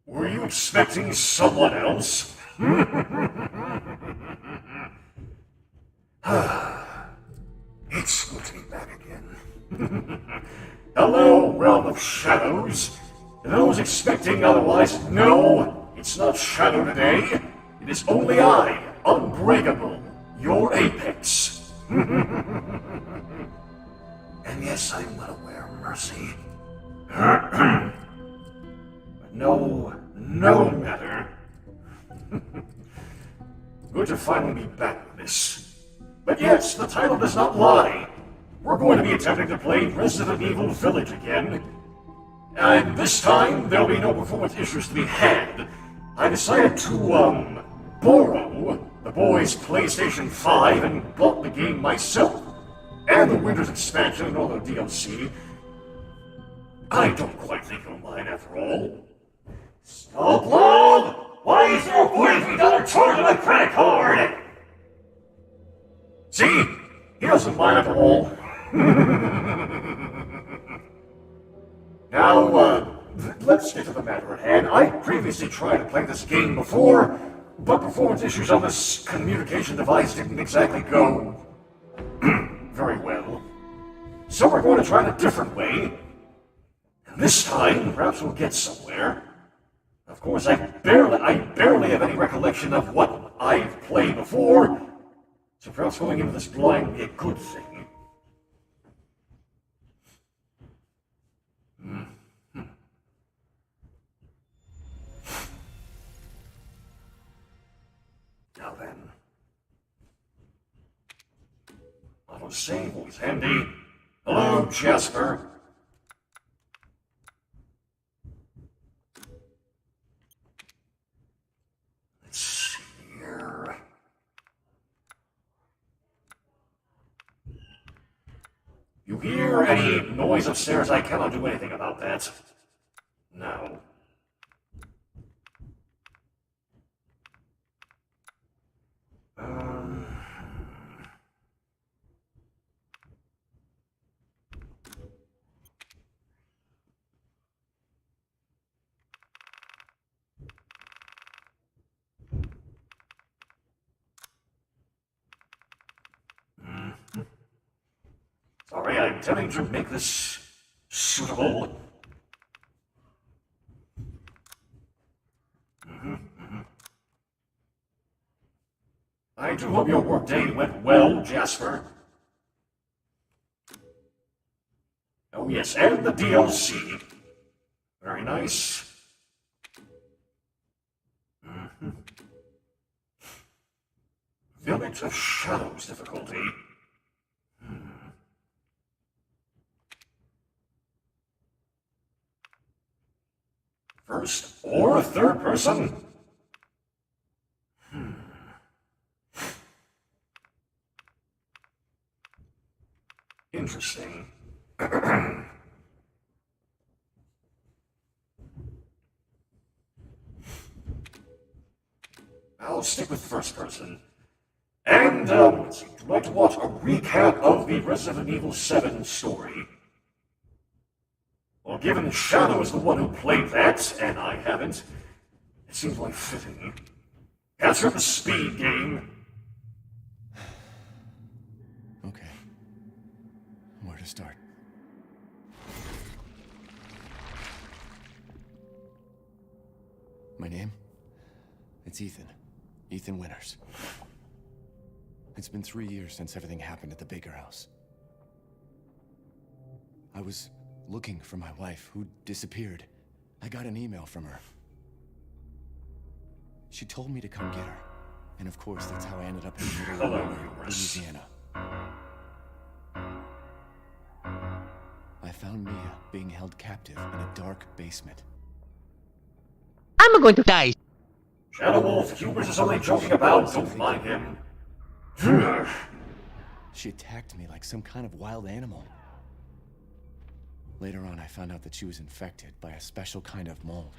Were you expecting someone else? It's good to be back again. Hello, realm of shadows. To those expecting otherwise, no, it's not Shadow today. It is only I, unBREAKable, your apex. And yes, I'm well aware of mercy. But no matter. Good to finally be back with this. But yes, the title does not lie. We're going to be attempting to play Resident Evil Village again. And this time, there'll be no performance issues to be had. I decided to, borrow the boys' PlayStation 5 and bought the game myself. And the Winter's expansion and all the DLC. I don't quite think you'll mind after all. Stop, love! Why is there a $43 charge on my credit card? See? He doesn't mind at all. Now, let's get to the matter at hand. I previously tried to play this game before, but performance issues on this communication device didn't exactly go very well. So we're going to try it a different way. And this time, perhaps we'll get somewhere. Of course, I barely have any recollection of what I've played before, so perhaps going into this blind would be a good thing. Now then. Auto save always handy. Hello, Jasper. Let's see here. You hear any noise upstairs? I cannot do anything about that. No. Sorry, I'm attempting to make this suitable. I do hope your workday went well, Jasper. Oh yes, and the DLC. Very nice. Village of Shadows difficulty. First or third person? Interesting. I'll stick with first person. And, let's see, would you like to watch a recap of the Resident Evil 7 story? Well, given Shadow is the one who played that, and I haven't, it seems like fitting. Answer the speed game. Okay. Where to start? My name? It's Ethan. Ethan Winters. It's been 3 years since everything happened at the Baker house. I was looking for my wife, who disappeared. I got an email from her. She told me to come get her. And of course, that's how I ended up in the middle of nowhere, Louisiana. I found Mia being held captive in a dark basement. I'm going to die. Shadow Wolf, Hubris is only joking about, don't mind him. She attacked me like some kind of wild animal. Later on, I found out that she was infected by a special kind of mold.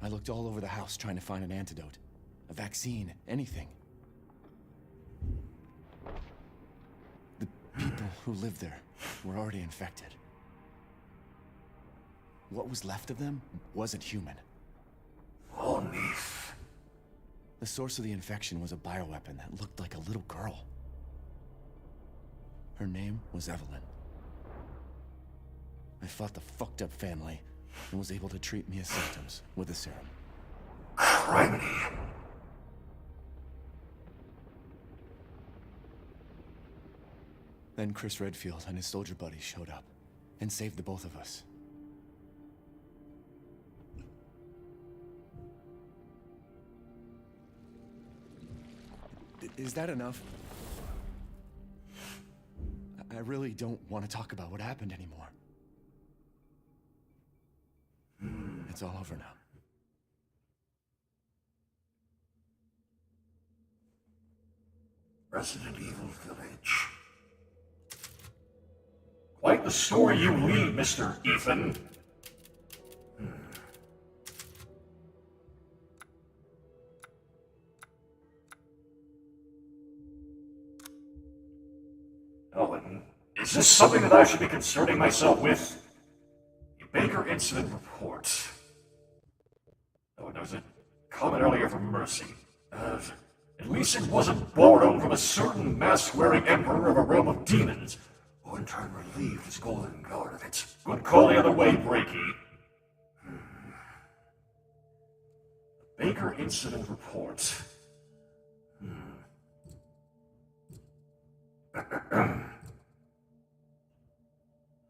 I looked all over the house trying to find an antidote, a vaccine, anything. The people who lived there were already infected. what was left of them wasn't human. Oh, Neef. The source of the infection was a bioweapon that looked like a little girl. Her name was Evelyn. I fought the fucked up family and was able to treat Mia's symptoms with the serum. Criminy. Then Chris Redfield and his soldier buddies showed up and saved the both of us. Is that enough? I really don't want to talk about what happened anymore. It's all over now. Resident Evil Village. Quite the story you lead, Mr. Ethan. Oh, and is this something that I should be concerning myself with? The Baker Incident Report. Oh, and there was a comment earlier from Mercy. At least it wasn't borrowed from a certain mask-wearing emperor of a realm of demons, who in turn relieved his golden guard of it. Good call the other way, Breaky. The Baker Incident Report.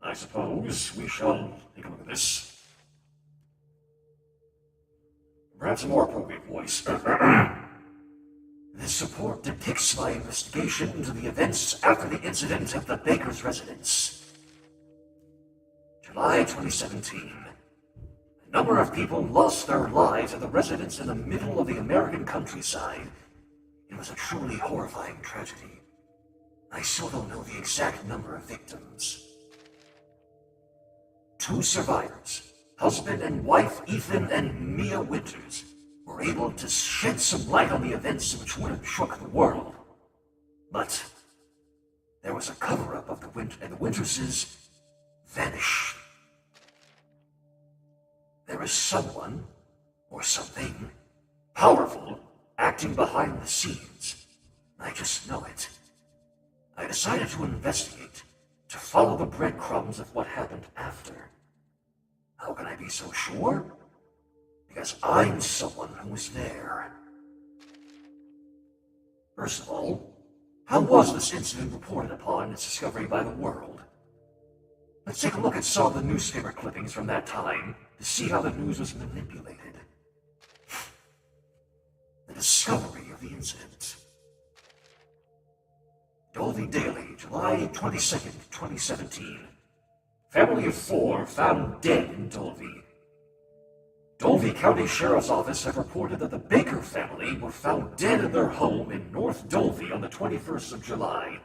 I suppose we shall take a look at this. Perhaps a more appropriate voice. This report depicts my investigation into the events after the incident at the Baker's residence. July 2017. A number of people lost their lives at the residence in the middle of the American countryside. It was a truly horrifying tragedy. I still don't know the exact number of victims. 2 survivors, husband and wife Ethan and Mia Winters, were able to shed some light on the events which would have shook the world. But there was a cover-up of and the Winterses vanished. There is someone, or something, powerful, acting behind the scenes. I just know it. I decided to investigate, to follow the breadcrumbs of what happened after. How can I be so sure? Because I'm someone who was there. First of all, how was this incident reported upon its discovery by the world? Let's take a look at some of the newspaper clippings from that time to see how the news was manipulated. The discovery of the incident. Dolby Daily, July 22nd, 2017. Family of 4 found dead in Dolby. Dolby County Sheriff's Office have reported that the Baker family were found dead in their home in North Dolby on the 21st of July.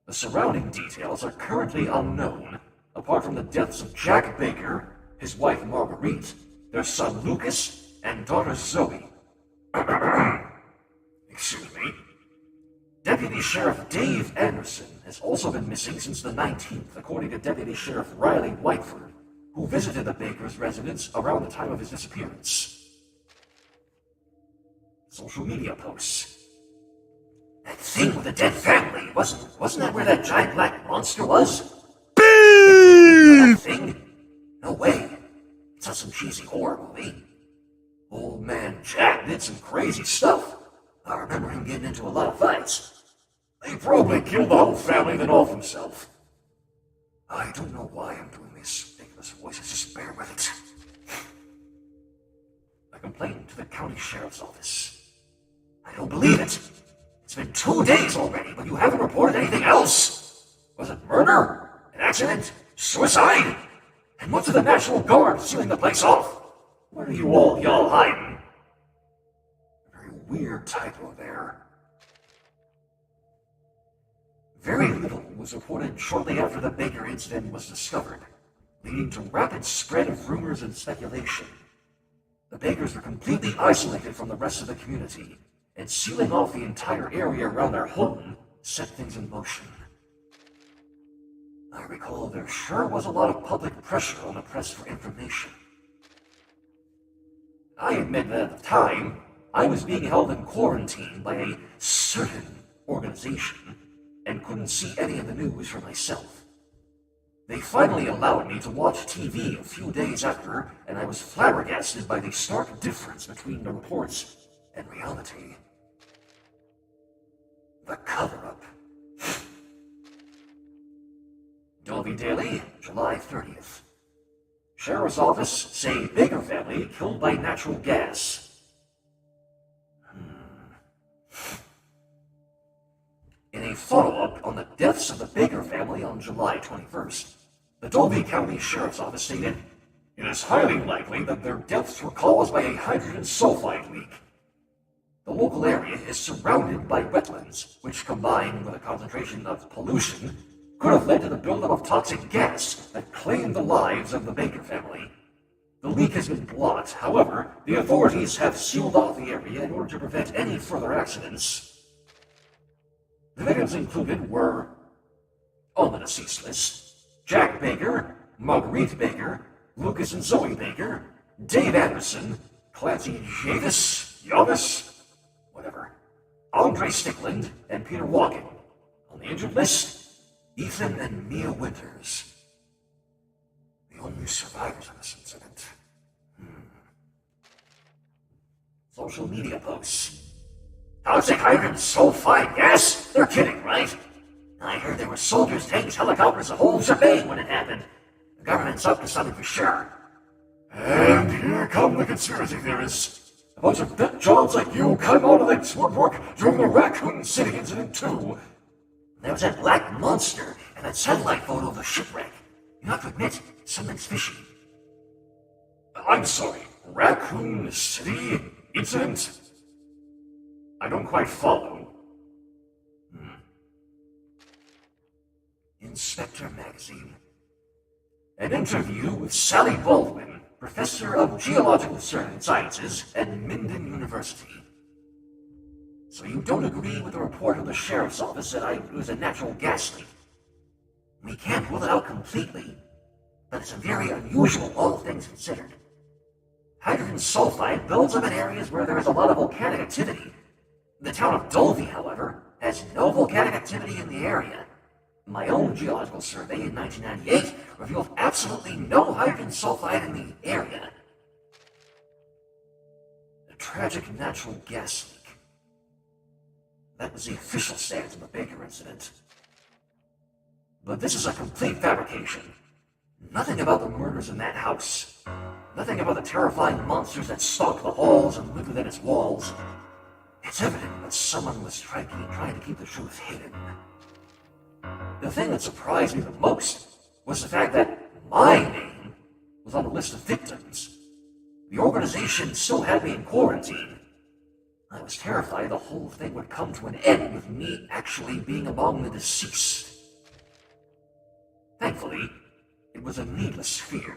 The surrounding details are currently unknown, apart from the deaths of Jack Baker, his wife Marguerite, their son Lucas, and daughter Zoe. Excuse me. Deputy Sheriff Dave Anderson has also been missing since the 19th, according to Deputy Sheriff Riley Whiteford, who visited the Baker's residence around the time of his disappearance. Social media posts. That thing with the dead family, wasn't that where that giant black monster was? That thing? No way. It's not some cheesy horror movie. Old man Jack did some crazy stuff. I remember him getting into a lot of fights. He probably killed the whole family, then off himself. I don't know why I'm doing these ridiculous voices, just bear with it. I complained to the county sheriff's office. I don't believe it. It's been 2 days already, but you haven't reported anything else. Was it murder? An accident? Suicide? And what's with the National Guard sealing the place off? Where are you y'all hiding? A very weird typo there. Very little was reported shortly after the Baker incident was discovered, leading to rapid spread of rumors and speculation. The Bakers were completely isolated from the rest of the community, and sealing off the entire area around their home set things in motion. I recall there sure was a lot of public pressure on the press for information. I admit that at the time, I was being held in quarantine by a certain organization and couldn't see any of the news for myself. They finally allowed me to watch TV a few days after, and I was flabbergasted by the stark difference between the reports and reality. The cover-up. Dolby Daily, July 30th. Sheriff's Office say Baker family killed by natural gas. In a follow-up on the deaths of the Baker family on July 21st, the Dolby County Sheriff's Office stated, "It is highly likely that their deaths were caused by a hydrogen sulfide leak. The local area is surrounded by wetlands, which combined with a concentration of pollution could have led to the buildup of toxic gas that claimed the lives of the Baker family. The leak has been blocked. However, the authorities have sealed off the area in order to prevent any further accidents." The victims included were, on the deceased list, Jack Baker, Marguerite Baker, Lucas and Zoe Baker, Dave Anderson, Clancy Yavis, whatever, Andre Stickland, and Peter Walken. On the injured list, Ethan and Mia Winters. The only survivors of this incident. Social media posts. Toxic hydrogen sulfide gas? They're kidding, right? I heard there were soldiers, tanks, helicopters, a whole shebang when it happened. The government's up to something for sure. And here come the conspiracy theorists. A bunch of nut jobs like you come out of the woodwork during the Raccoon City incident too. There was that black monster and that satellite photo of the shipwreck. You have to admit, something's fishy. I'm sorry, Raccoon City incident? I don't quite follow. Inspector Magazine. An interview with Sally Baldwin, professor of geological sciences at Minden University. So you don't agree with the report of the sheriff's office that it was a natural gas leak? We can't rule it out completely, but it's very unusual, all things considered. Hydrogen sulfide builds up in areas where there is a lot of volcanic activity. The town of Dolby, however, has no volcanic activity in the area. My own geological survey in 1998 revealed absolutely no hydrogen sulfide in the area. A tragic natural gas leak. That was the official stance on the Baker incident. But this is a complete fabrication. Nothing about the murders in that house. Nothing about the terrifying monsters that stalked the halls and lived within its walls. It's evident that someone was trying to keep the truth hidden. The thing that surprised me the most was the fact that my name was on the list of victims. The organization still had me in quarantine. I was terrified the whole thing would come to an end with me actually being among the deceased. Thankfully, it was a needless fear.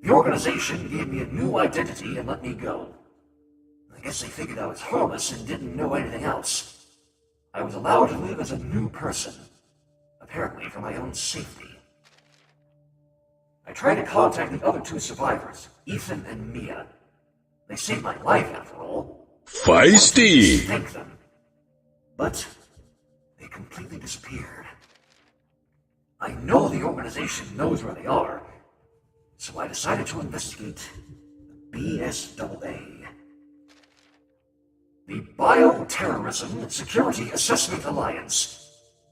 The organization gave me a new identity and let me go. I guess they figured I was harmless and didn't know anything else. I was allowed to live as a new person. Apparently for my own safety. I tried to contact the other two survivors, Ethan and Mia. They saved my life, after all. Feisty! Thank them. But they completely disappeared. I know the organization knows where they are, so I decided to investigate the BSAA. The Bioterrorism Security Assessment Alliance.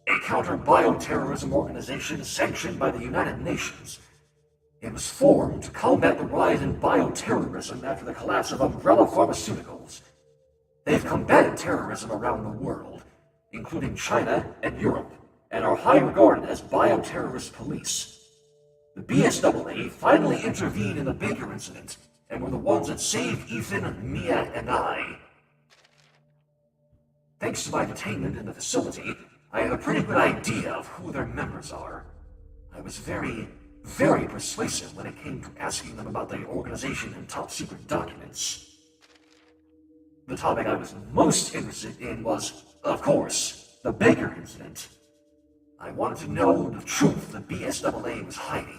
A counter-bioterrorism organization sanctioned by the United Nations. It was formed to combat the rise in bioterrorism after the collapse of Umbrella Pharmaceuticals. They've combated terrorism around the world, including China and Europe, and are highly regarded as bioterrorist police. The BSAA finally intervened in the Baker incident, and were the ones that saved Ethan, Mia, and I. Thanks to my detainment in the facility, I have a pretty good idea of who their members are. I was very persuasive when it came to asking them about the organization and top-secret documents. The topic I was most interested in was, of course, the Baker incident. I wanted to know the truth that BSAA was hiding.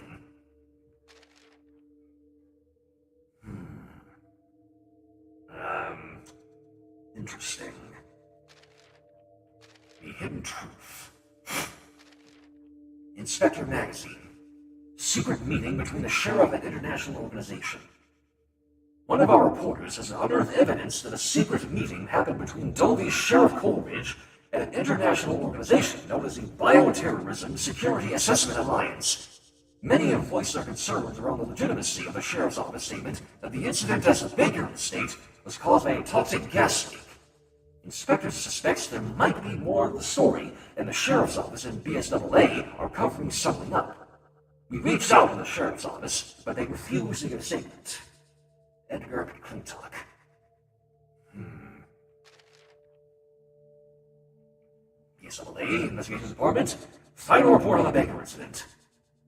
Interesting. The hidden truth. Inspector Magazine. Secret meeting between the sheriff and international organization. One of our reporters has unearthed evidence that a secret meeting happened between Dulvey's Sheriff Coleridge and an international organization known as the Bioterrorism Security Assessment Alliance. Many have voiced their concerns around the legitimacy of the sheriff's office statement that the incident at the Baker estate was caused by a toxic gas leak. Inspectors suspect there might be more of the story, and the sheriff's office and BSAA are covering something up. We reached out to the sheriff's office, but they refused to give a statement. Edgar McClintock. BSAA Investigations Department. Final report on the Baker incident.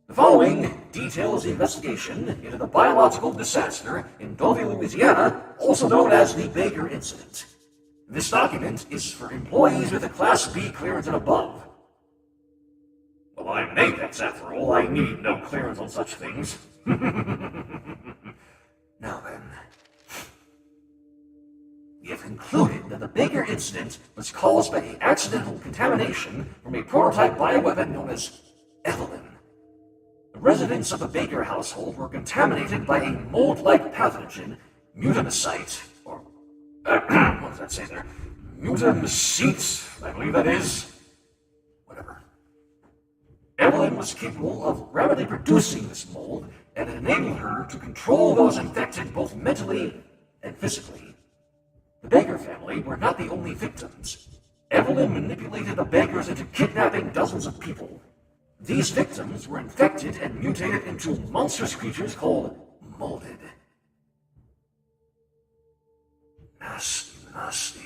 The following details the investigation into the biological disaster in Dulvey, Louisiana, also known as the Baker incident. This document is for employees with a Class B clearance and above. Well, I'm an Apex after all. I need no clearance on such things. Now then, we have concluded that the Baker incident was caused by the accidental contamination from a prototype bioweapon known as Evelyn. The residents of the Baker household were contaminated by a mold-like pathogen, mutamycete, or what does that say there? Mutamycete, I believe that is. Whatever. Evelyn was capable of rapidly producing this mold, and it enabled her to control those infected both mentally and physically. The Baker family were not the only victims. Evelyn manipulated the Bakers into kidnapping dozens of people. These victims were infected and mutated into monstrous creatures called molded. Nasty.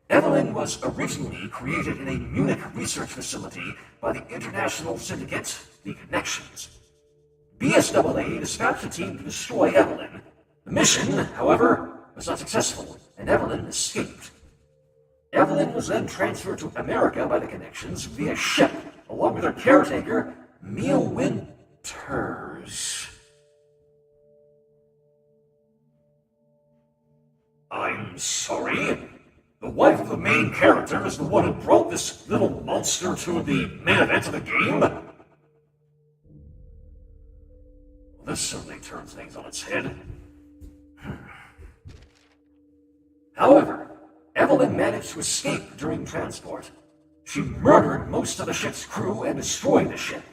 Evelyn was originally created in a Munich research facility by the international syndicate, the Connections. BSAA dispatched a team to destroy Evelyn. The mission, however, was not successful, and Evelyn escaped. Evelyn was then transferred to America by the Connections via ship, along with her caretaker, Neil Winters. I'm sorry. The wife of the main character is the one who brought this little monster to the main event of the game? Well, this certainly turns things on its head. However, Evelyn managed to escape during transport. She murdered most of the ship's crew and destroyed the ship.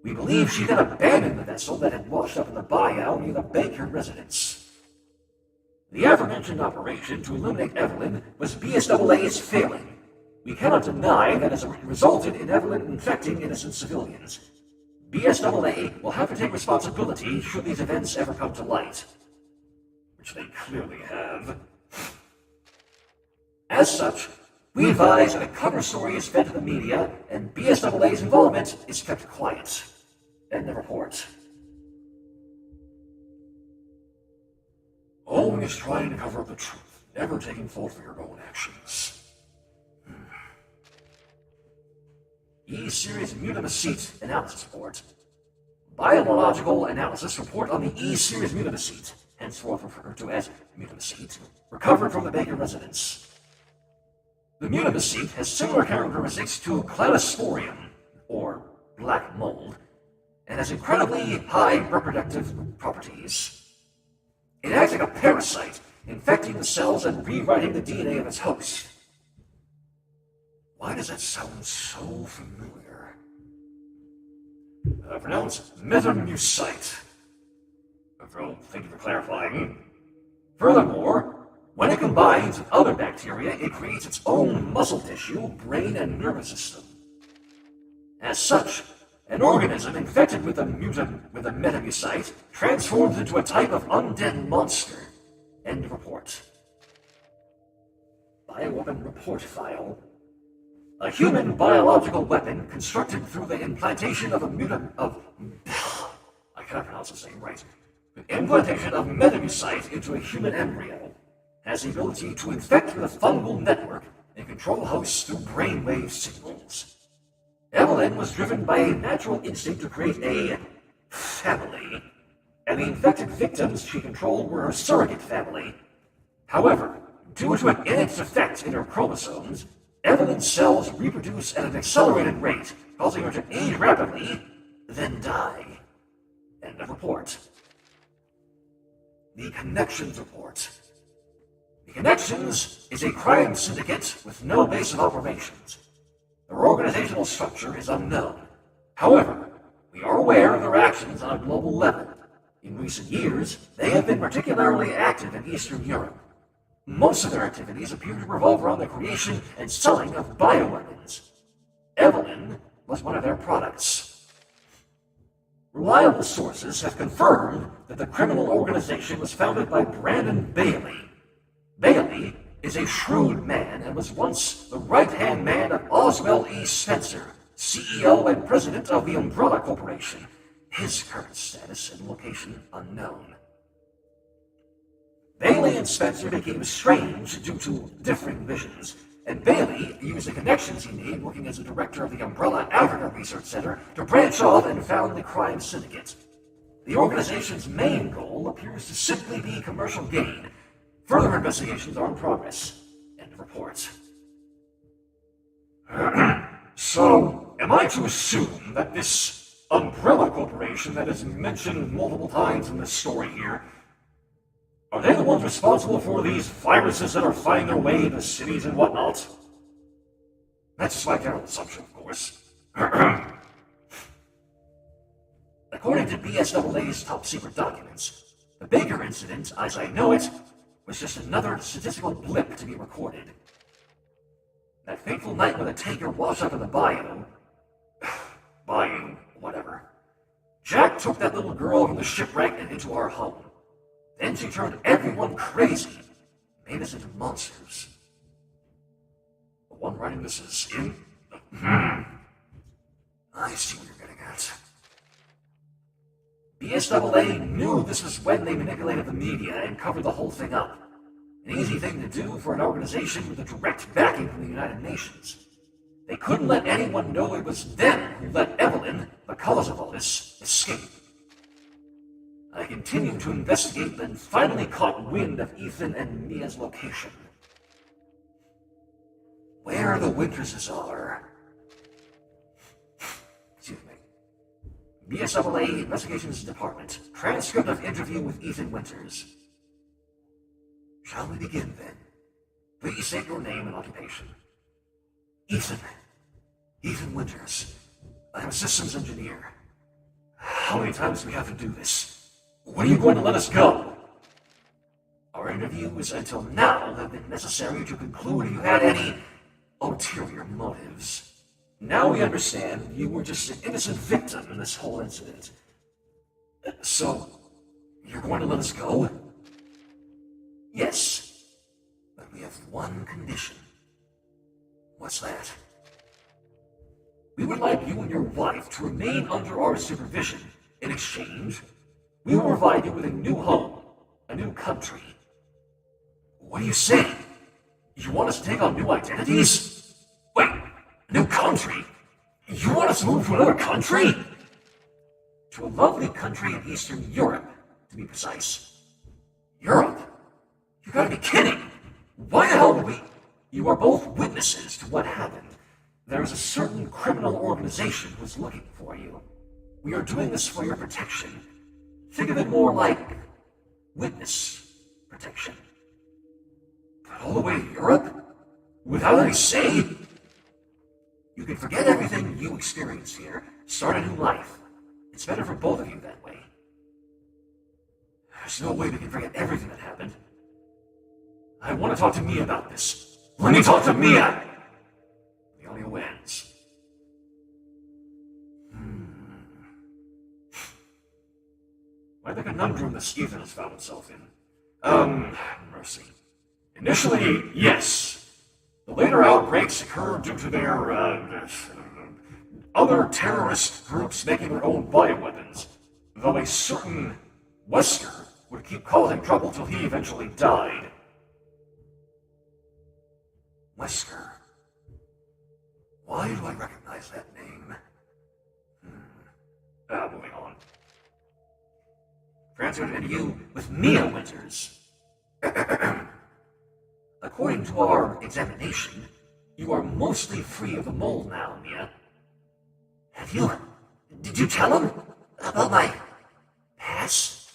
We believe she then abandoned the vessel that had washed up in the bayou near the Baker residence. The aforementioned operation to eliminate Evelyn was BSAA's failing. We cannot deny that it resulted in Evelyn infecting innocent civilians. BSAA will have to take responsibility should these events ever come to light. Which they clearly have. As such, we advise that a cover story is fed to the media and BSAA's involvement is kept quiet. End the report. Always trying to cover up the truth, never taking fault for your own actions. E-Series Mutamycete Analysis Report. Biological Analysis Report on the E-Series Mutamycete, henceforth referred to as Mutamycete, recovered from the Baker residence. The mutamycete has similar characteristics to Cladosporium, or black mold, and has incredibly high reproductive properties. It acts like a parasite, infecting the cells and rewriting the DNA of its host. Why does that sound so familiar? Pronounced metamucite. Well, thank you for clarifying. Furthermore, when it combines with other bacteria, it creates its own muscle tissue, brain, and nervous system. As such, an organism infected with a metamucite transforms into a type of undead monster. End of report. Bioweapon report file. A human biological weapon constructed through the implantation of I cannot pronounce this name right. The implantation of metamucite into a human embryo has the ability to infect with a fungal network and control hosts through brainwave signals. Evelyn was driven by a natural instinct to create a family, and the infected victims she controlled were her surrogate family. However, due to an innate defect in her chromosomes, Evelyn's cells reproduce at an accelerated rate, causing her to age rapidly, then die. End of report. The Connections Report. The Connections is a crime syndicate with no base of operations. Their organizational structure is unknown. However, we are aware of their actions on a global level. In recent years, they have been particularly active in Eastern Europe. Most of their activities appear to revolve around the creation and selling of bioweapons. Evelyn was one of their products. Reliable sources have confirmed that the criminal organization was founded by Brandon Bailey. Bailey is a shrewd man and was once the right-hand man of Oswell E. Spencer, CEO and president of the Umbrella Corporation. His current status and location unknown. Bailey and Spencer became estranged due to differing visions, and Bailey used the connections he made working as a director of the Umbrella Africa Research Center to branch off and found the crime syndicate. The organization's main goal appears to simply be commercial gain. Further investigations are in progress. End of report. So, am I to assume that this Umbrella Corporation that is mentioned multiple times in this story here, are they the ones responsible for these viruses that are finding their way into cities and whatnot? That's just my general assumption, of course. According to BSAA's top-secret documents, the Baker incident, as I know it, was just another statistical blip to be recorded. That fateful night when the tanker washed up in the bayou, whatever. Jack took that little girl from the shipwreck and into our home. Then she turned everyone crazy, made us into monsters. The one writing this is in... I see what you're getting at. BSAA knew this was when they manipulated the media and covered the whole thing up. An easy thing to do for an organization with a direct backing from the United Nations. They couldn't let anyone know it was them who let Evelyn, the cause of all this, escape. I continued to investigate, then finally caught wind of Ethan and Mia's location. Where the Winterses are. Excuse me. BSAA Investigations Department. Transcript of interview with Ethan Winters. Shall we begin then? Please state your name and occupation. Ethan Winters. I'm a systems engineer. How many times do we have to do this? When are you going to let us go? Our interviews until now have been necessary to conclude if you had any ulterior motives. Now we understand you were just an innocent victim in this whole incident. So, you're going to let us go? Yes, but we have one condition. What's that? We would like you and your wife to remain under our supervision. In exchange, we will provide you with a new home, a new country. What do you say? You want us to take on new identities? Wait, a new country? You want us to move to another country? To a lovely country in Eastern Europe, to be precise. Europe? You gotta be kidding! Why the hell would we... You are both witnesses to what happened. There is a certain criminal organization who's looking for you. We are doing this for your protection. Think of it more like witness protection. But all the way to Europe? Without any say? You can forget everything you experienced here, start a new life. It's better for both of you that way. There's no way we can forget everything that happened. I want to talk to Mia about this. Let me talk to Mia! The audio ends. Quite the conundrum this Ethan has found himself in. Mercy. Initially, yes. The later outbreaks occurred due to their, other terrorist groups making their own bioweapons, though a certain Wesker would keep causing trouble till he eventually died. Wesker. Why do I recognize that name? Moving on. Transfer to you with Mia Winters. According to our examination, you are mostly free of the mold now, Mia. Did you tell him about my past?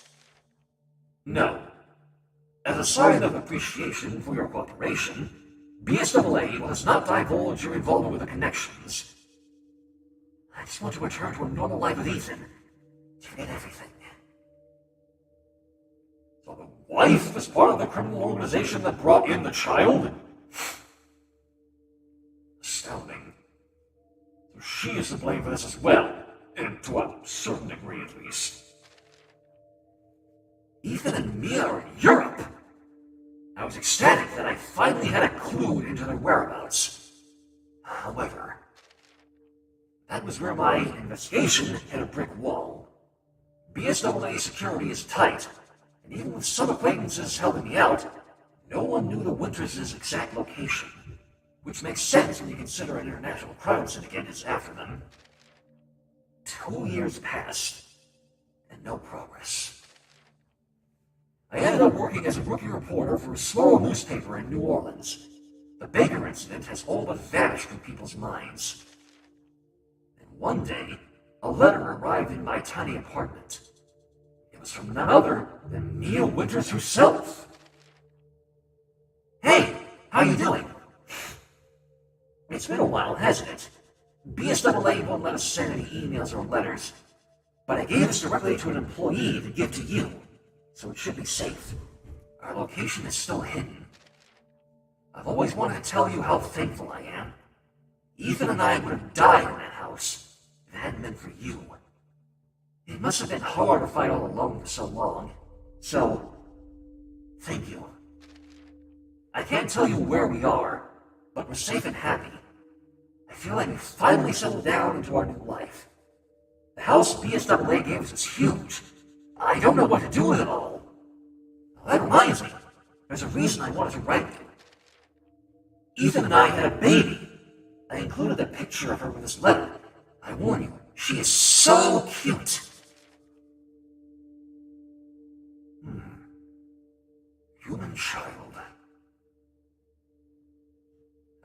No. As a sign of appreciation for your cooperation, BSAA does not divulge your involvement with the connections. I just want to return to a normal life with Ethan. To forget everything. So the wife was part of the criminal organization that brought in the child? Astounding. So she is to blame for this as well, and to a certain degree at least. Ethan and Mia are in Europe! I was ecstatic that I finally had a clue into their whereabouts. However, that was where my investigation hit a brick wall. BSAA security is tight, and even with some acquaintances helping me out, no one knew the Winters' exact location, which makes sense when you consider an international crime syndicate is after them. 2 years passed, and no progress. I ended up working as a rookie reporter for a small newspaper in New Orleans. The Baker incident has all but vanished from people's minds. And one day, a letter arrived in my tiny apartment. It was from none other than Mia Winters herself. Hey, how you doing? It's been a while, hasn't it? BSAA won't let us send any emails or letters, but I gave this directly to an employee to give to you. So it should be safe. Our location is still hidden. I've always wanted to tell you how thankful I am. Ethan and I would have died in that house if it hadn't been for you. It must have been hard to fight all alone for so long. So, thank you. I can't tell you where we are, but we're safe and happy. I feel like we've finally settled down into our new life. The house BSAA gave us is huge. I don't know what to do with it all. That reminds me, there's a reason I wanted to write you. Ethan and I had a baby. I included a picture of her with this letter. I warn you, she is so cute. Human child.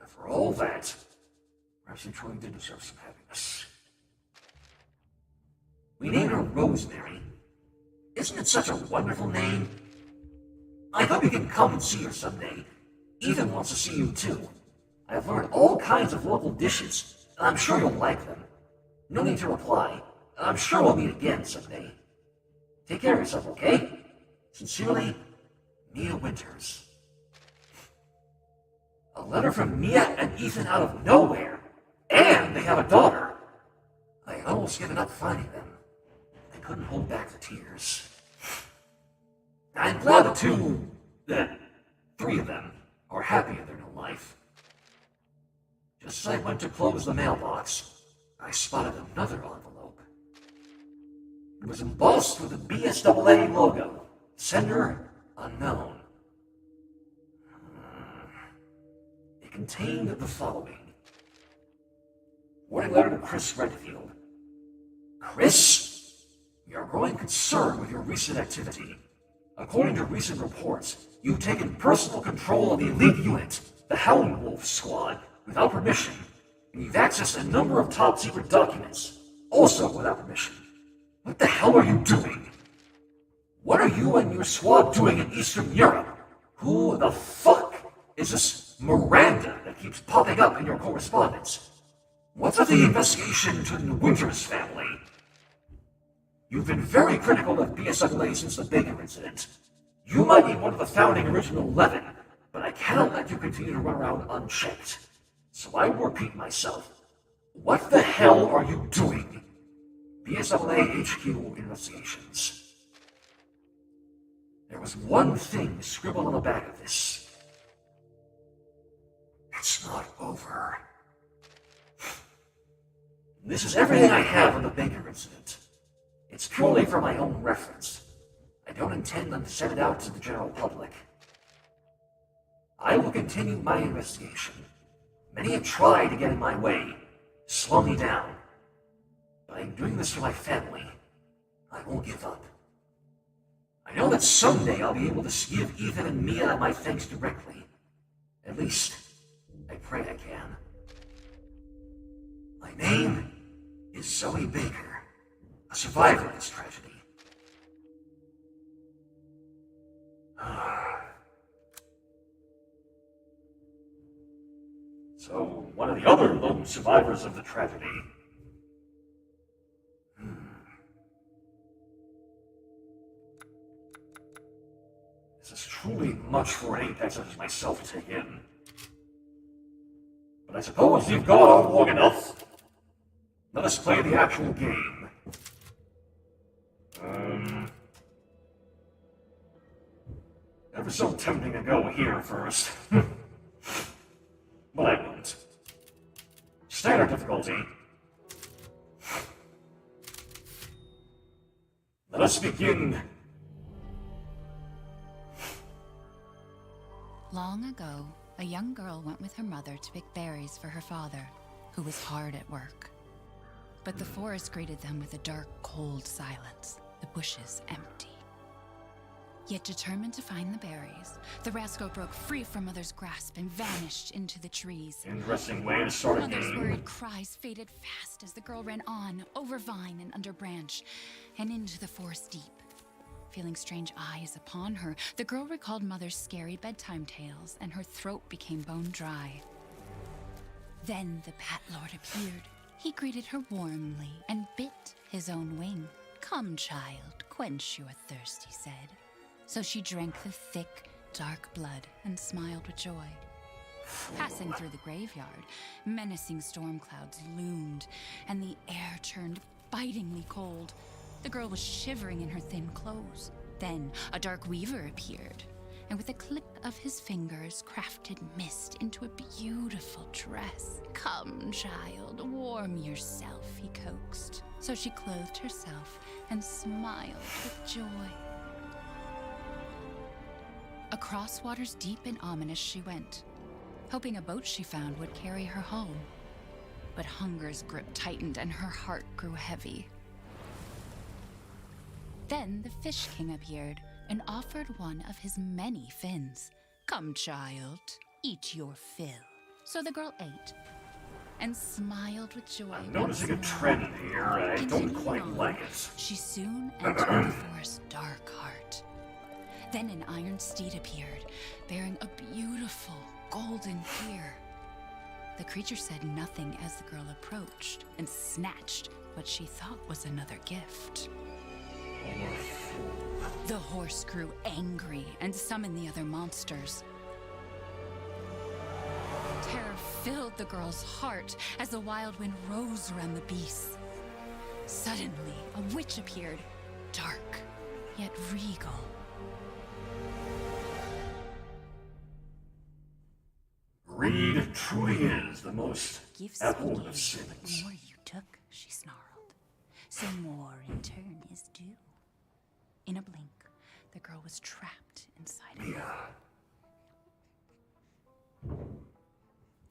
After all that, perhaps you truly did deserve some happiness. We named her Rosemary. Isn't it such a wonderful name? I hope you can come and see her someday. Ethan wants to see you too. I've learned all kinds of local dishes, and I'm sure you'll like them. No need to reply. I'm sure we'll meet again someday. Take care of yourself, okay? Sincerely, Mia Winters. A letter from Mia and Ethan out of nowhere. And they have a daughter. I had almost given up finding them. I couldn't hold back the tears. I'm glad the three of them are happy in their new life. Just as I went to close the mailbox, I spotted another envelope. It was embossed with the BSAA logo. Sender unknown. It contained the following. Warning letter to Chris Redfield. Chris, we are growing concerned with your recent activity. According to recent reports, you've taken personal control of the elite unit, the Howling Wolf Squad, without permission, and you've accessed a number of top-secret documents, also without permission. What the hell are you doing? What are you and your squad doing in Eastern Europe? Who the fuck is this Miranda that keeps popping up in your correspondence? What's with the investigation into the Winters family? You've been very critical of BSAA since the Baker incident. You might be one of the founding original 11, but I cannot let you continue to run around unchecked. So I will repeat myself. What the hell are you doing? BSAA HQ investigations. There was one thing scribbled on the back of this. It's not over. This is everything I have on the Baker incident. It's purely for my own reference. I don't intend them to send it out to the general public. I will continue my investigation, Many have tried to get in my way, slow me down. But I'm doing this for my family. I won't give up. I know that someday I'll be able to give Ethan and Mia my thanks directly. At least, I pray I can. My name is Zoe Baker, a survivor of this tragedy. So, one of the other lone survivors of the tragedy. This is truly much for an apex such as myself to take in. But I suppose you've gone on long enough. Let us play the actual game. Ever so tempting to go here first. But I won't. Standard difficulty. Let us begin. Long ago, a young girl went with her mother to pick berries for her father, who was hard at work. But the forest greeted them with a dark, cold silence, the bushes empty. Yet determined to find the berries, the rascal broke free from Mother's grasp and vanished into the trees. Interesting way to start a Mother's game. worried cries faded fast as the girl ran on, over vine and under branch, and into the forest deep. Feeling strange eyes upon her, the girl recalled Mother's scary bedtime tales, and her throat became bone dry. Then the Bat Lord appeared. He greeted her warmly and bit his own wing. "Come, child, quench your thirst," he said. So she drank the thick, dark blood and smiled with joy. Passing through the graveyard, menacing storm clouds loomed, and the air turned bitingly cold. The girl was shivering in her thin clothes. Then a dark weaver appeared, and with a click of his fingers crafted mist into a beautiful dress. "Come, child, warm yourself," he coaxed. So she clothed herself and smiled with joy. Across waters deep and ominous she went, hoping a boat she found would carry her home. But hunger's grip tightened and her heart grew heavy. Then the Fish King appeared and offered one of his many fins. "Come, child, eat your fill." So the girl ate and smiled with joy. I'm noticing a trend here, and I don't quite like it. She soon entered the forest's dark heart. Then an iron steed appeared, bearing a beautiful golden ear. The creature said nothing as the girl approached and snatched what she thought was another gift. The horse grew angry and summoned the other monsters. Terror filled the girl's heart as the wild wind rose around the beasts. Suddenly, a witch appeared, dark yet regal. Greed truly is the most "Gifts abhorrent you of gave, sins. more you took," she snarled. "So more in turn is due." In a blink, the girl was trapped inside of her.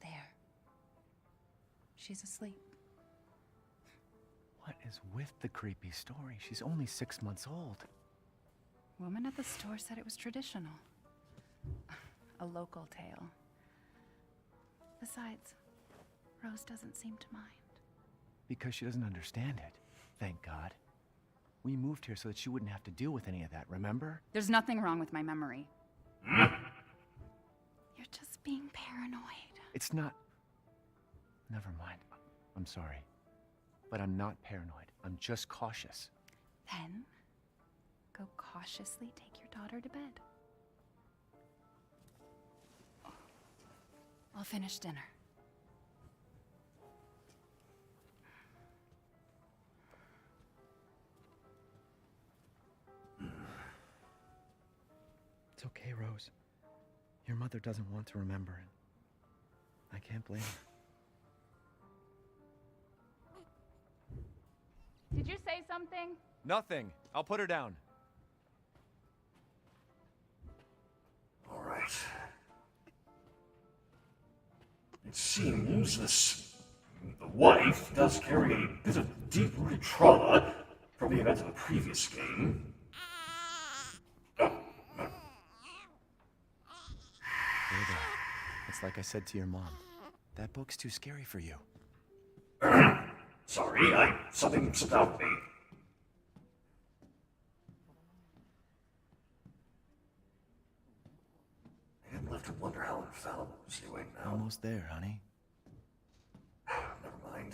There. She's asleep. What is with the creepy story? She's only 6 months old. Woman at the store said it was traditional. A local tale. Besides, Rose doesn't seem to mind. Because she doesn't understand it. Thank God. We moved here so that she wouldn't have to deal with any of that, remember? There's nothing wrong with my memory. You're just being paranoid. It's not... Never mind. I'm sorry. But I'm not paranoid. I'm just cautious. Then, go cautiously take your daughter to bed. I'll finish dinner. It's okay, Rose. Your mother doesn't want to remember it. I can't blame her. Did you say something? Nothing. I'll put her down. All right. It seems the wife does carry a bit of deep-rooted trauma from the events of the previous game. There. It's like I said to your mom. That book's too scary for you. Sorry, something slipped out of me. I am left to wonder how infallible is doing now. Almost there, honey. Never mind.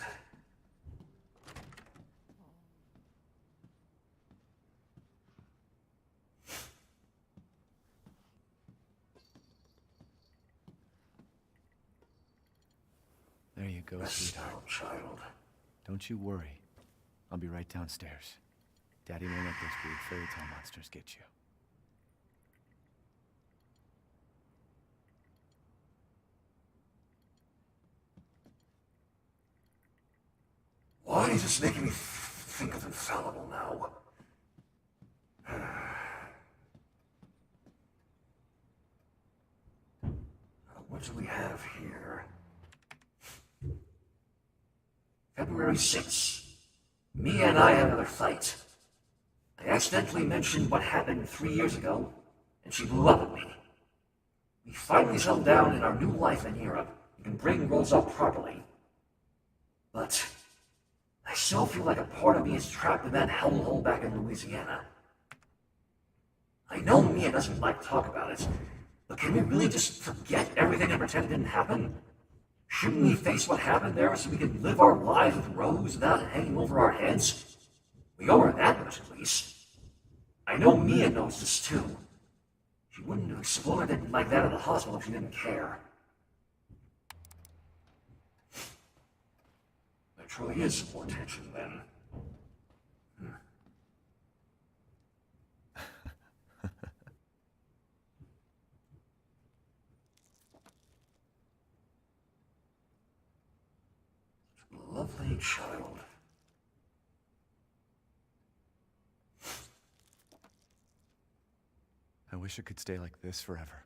There you go, sweetheart. Child. Don't you worry. I'll be right downstairs. Daddy won't let those weird fairy tale monsters get you. Why is this making me think of infallible now? What do we have here? February 6th. Mia and I had another fight. I accidentally mentioned what happened 3 years ago, and she blew up at me. We finally settled down in our new life in Europe and can bring Rose up properly. But I still feel like a part of me is trapped in that hellhole back in Louisiana. I know Mia doesn't like to talk about it, but can we really just forget everything and pretend it didn't happen? Shouldn't we face what happened there so we can live our lives with Rose without it hanging over our heads? We owe her that much, at least. I know Mia knows this too. She wouldn't have exploded it like that at the hospital if she didn't care. There truly is some more tension then. Lovely child. I wish it could stay like this forever.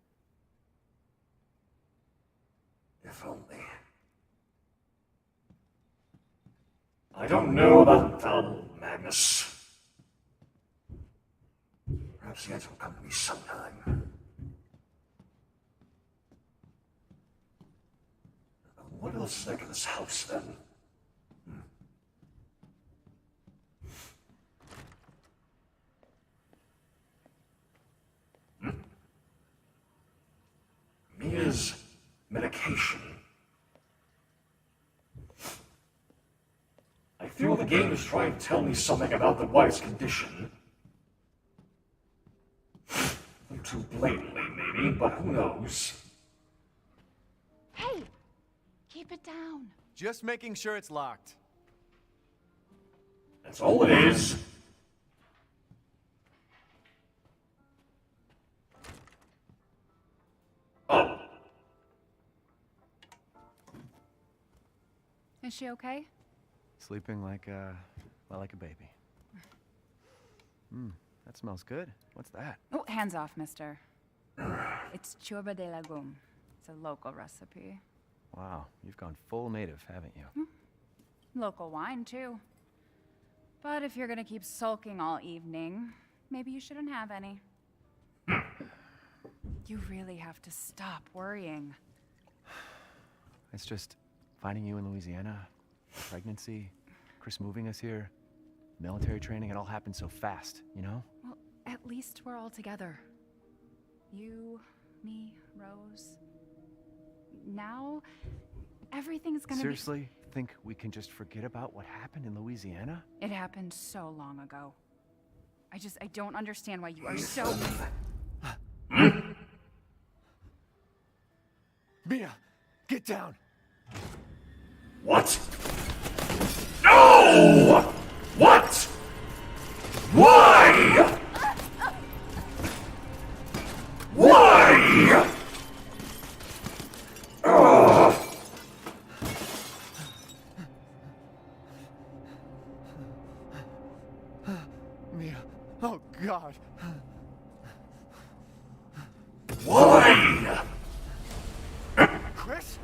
If only. I don't know about infallible, Magnus. Perhaps the answer will come to me sometime. What else is there to this house, then? Mia's medication. I feel the game is trying to tell me something about the wife's condition. Too blatantly, maybe, but who knows? Hey! Keep it down. Just making sure it's locked. That's all it is. Oh. Is she okay? Sleeping like a baby. That smells good. What's that? Oh, hands off, mister. It's churba de legume. It's a local recipe. Wow, you've gone full native, haven't you? Local wine, too. But if you're gonna keep sulking all evening, maybe you shouldn't have any. You really have to stop worrying. It's just finding you in Louisiana, pregnancy, Chris moving us here, military training, it all happened so fast, you know? Well, at least we're all together. You, me, Rose. Now, everything's gonna Seriously? Think we can just forget about what happened in Louisiana? It happened so long ago. I don't understand why you are so... Mia, get down! What? No! What? Why? Why? Mia, oh God! Why? Chris?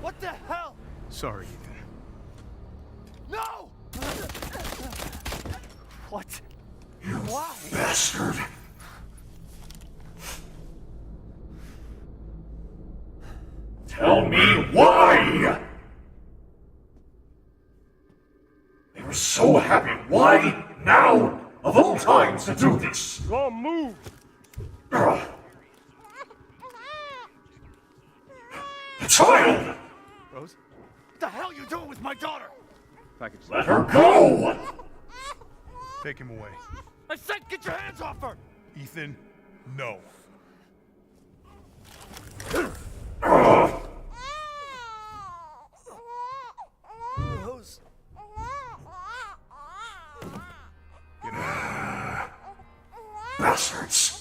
What the hell? Sorry, Ethan. No! What? Why? Bastard! Tell me why! They were so happy. Why now, of all times, to do this? Go move! Ugh. The child! Rose? What the hell are you doing with my daughter? Package. Let her go! Take him away. I said get your hands off her! Ethan, no. Ugh. Rose? Get out. Bastards!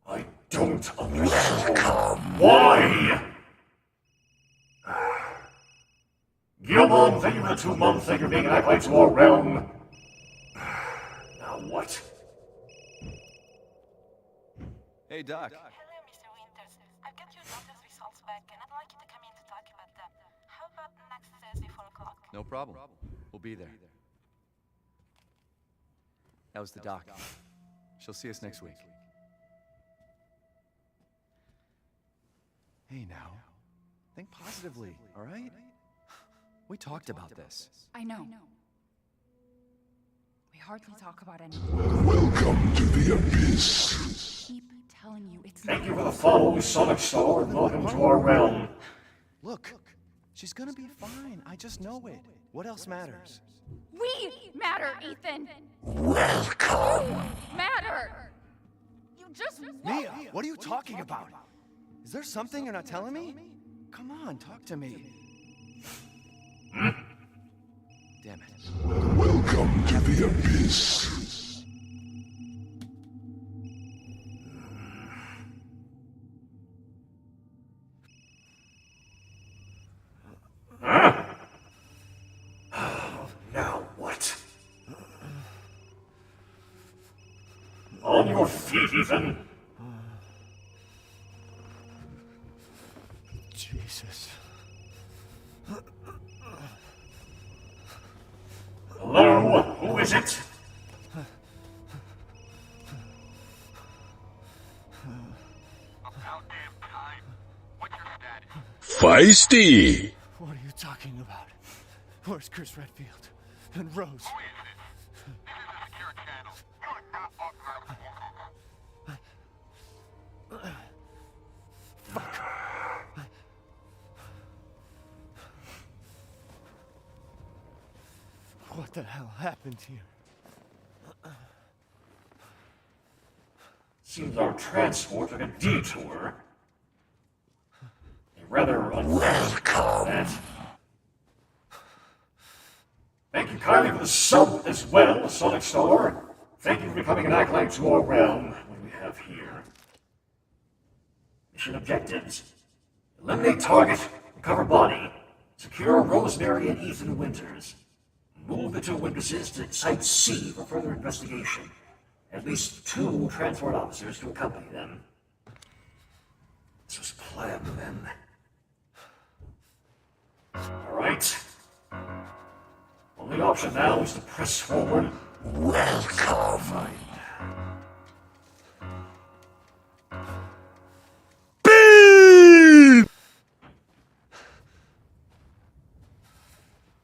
I don't understand. Why? Gilmon, thank you for the 2 months. Thank you for being an acolyte to our realm. Now what? Hey, Doc. Hello, Mr. Winters. I've got your daughter's results back, and I'd like you to come in to talk about them. How about next Thursday, 4 o'clock? No problem. We'll be there. That was the doc. She'll see us next week. Hey, now. Think positively, all right? We talked about this. I know. We hardly talk about anything. Welcome to the Abyss. Keep telling you it's Thank not. you for the follow, Sonic Star, and welcome to our realm. Look, she's gonna be fine. I just know it. What else matters? We matter, Ethan. Welcome. Matter. You just Mia, what are you talking about? Is there something you're not telling me? Come on, talk to me. Damn it. Welcome to the Abyss. Huh? Now what? On your feet, Ethan. Jesus. Hello? Who is it? Feisty. What are you talking about? Where's Chris Redfield? And Rose? Fuck. What the hell happened here? Seems our transport took a detour. A rather unfortunate. Thank you kindly for the sub as well, Sonic Star. Thank you for becoming an acolyte to our realm. What do we have here? Mission objectives. Eliminate target, recover body, secure Rosemary and Ethan Winters. Move the 2 witnesses to Site C for further investigation. At least 2 transport officers to accompany them. This was planned then. Alright. Only option now is to press forward. Welcome. Fine.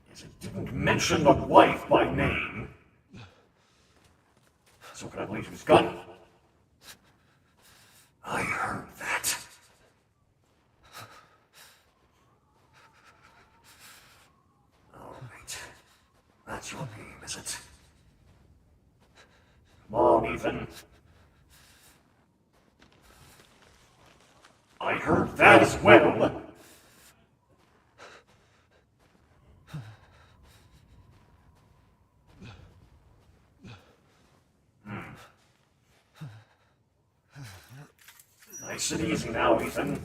Yes, it didn't mention the wife by name. So can I believe she was gone? I heard that. Alright. That's your game, is it? Come on, Ethan. I heard that as well. Nice and easy now, Ethan.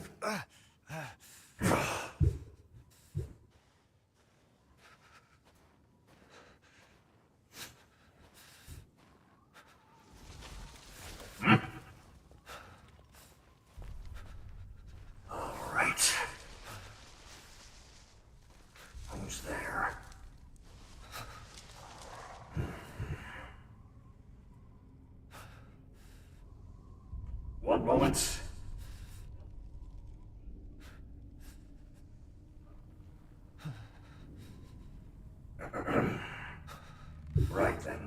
moment. Right then.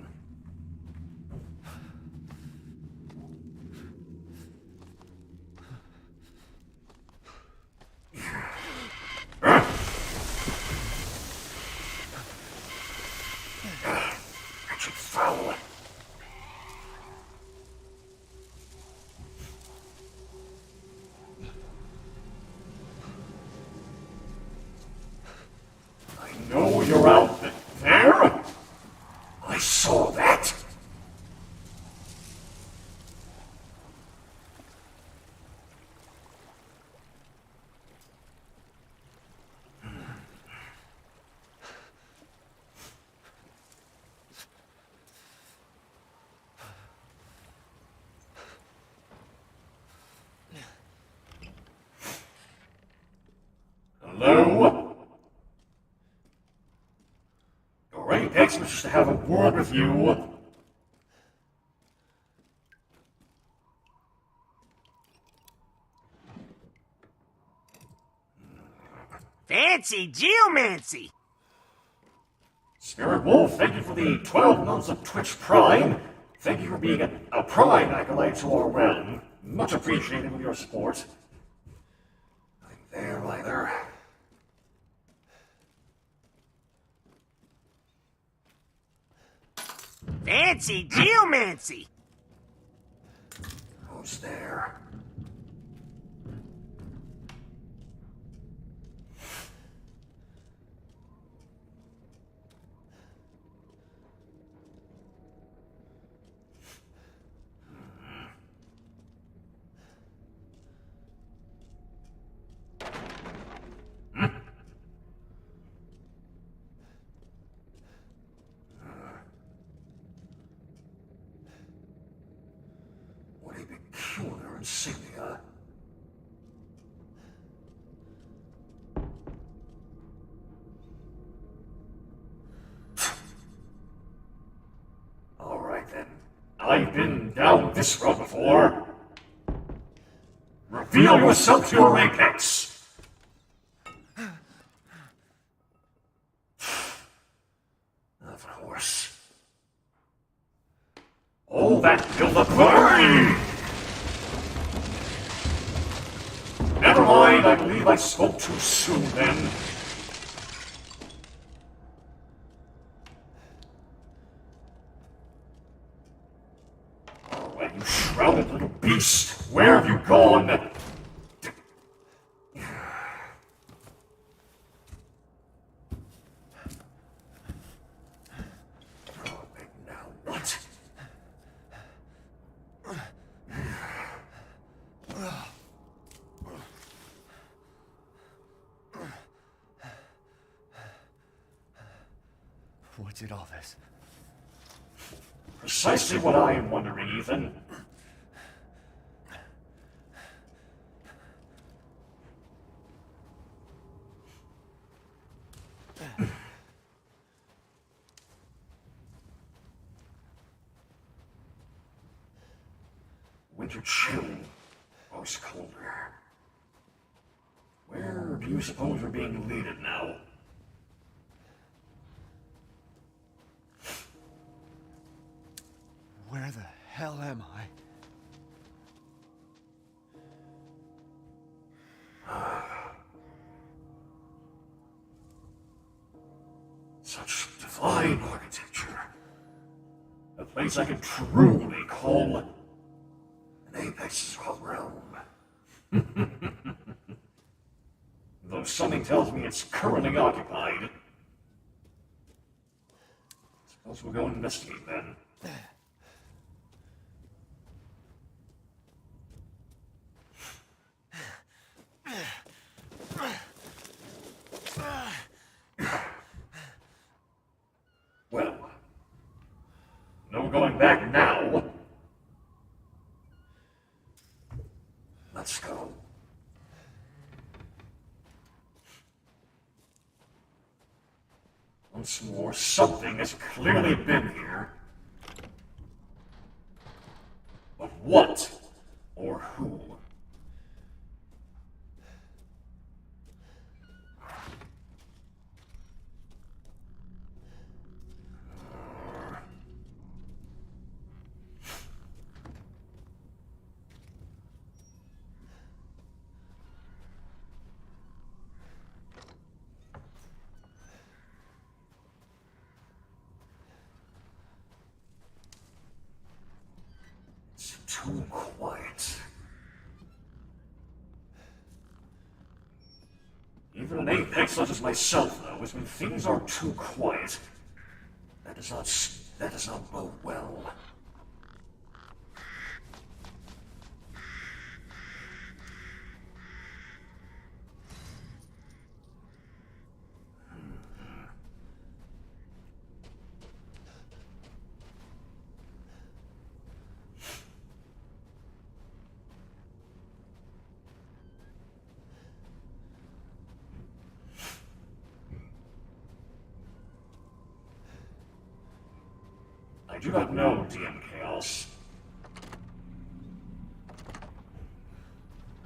Wretched foul. I know you're out there. I saw that. Hello? Your Apex wishes to have a word with you. Fancy geomancy! Spirit Wolf, thank you for the 12 months of Twitch Prime. Thank you for being a Prime acolyte to our realm. Much appreciated with your support. Nothing there either. Fancy geomancy! Who's there? What a peculiar insignia. All right then. I've been down this road before. Reveal yourself to your Apex. Of course. All that build-up. Never mind, I believe I spoke too soon then. Oh, you shrouded little beast, where have you gone? Oh, wait, now what? What did all this? Precisely what I am wondering, Ethan. Winter chill. Always colder. Where do you suppose we're being leaded now? Where the hell am I? Such divine architecture. A place I can truly call an Apex realm. Though something tells me it's currently occupied. Suppose we'll go investigate then. Well, no going back now. Let's go. Once more, something has clearly been here. But what? Or who? too quiet. Even an apex such as myself knows when things are too quiet. That does not bode well. I do not know, DM Chaos.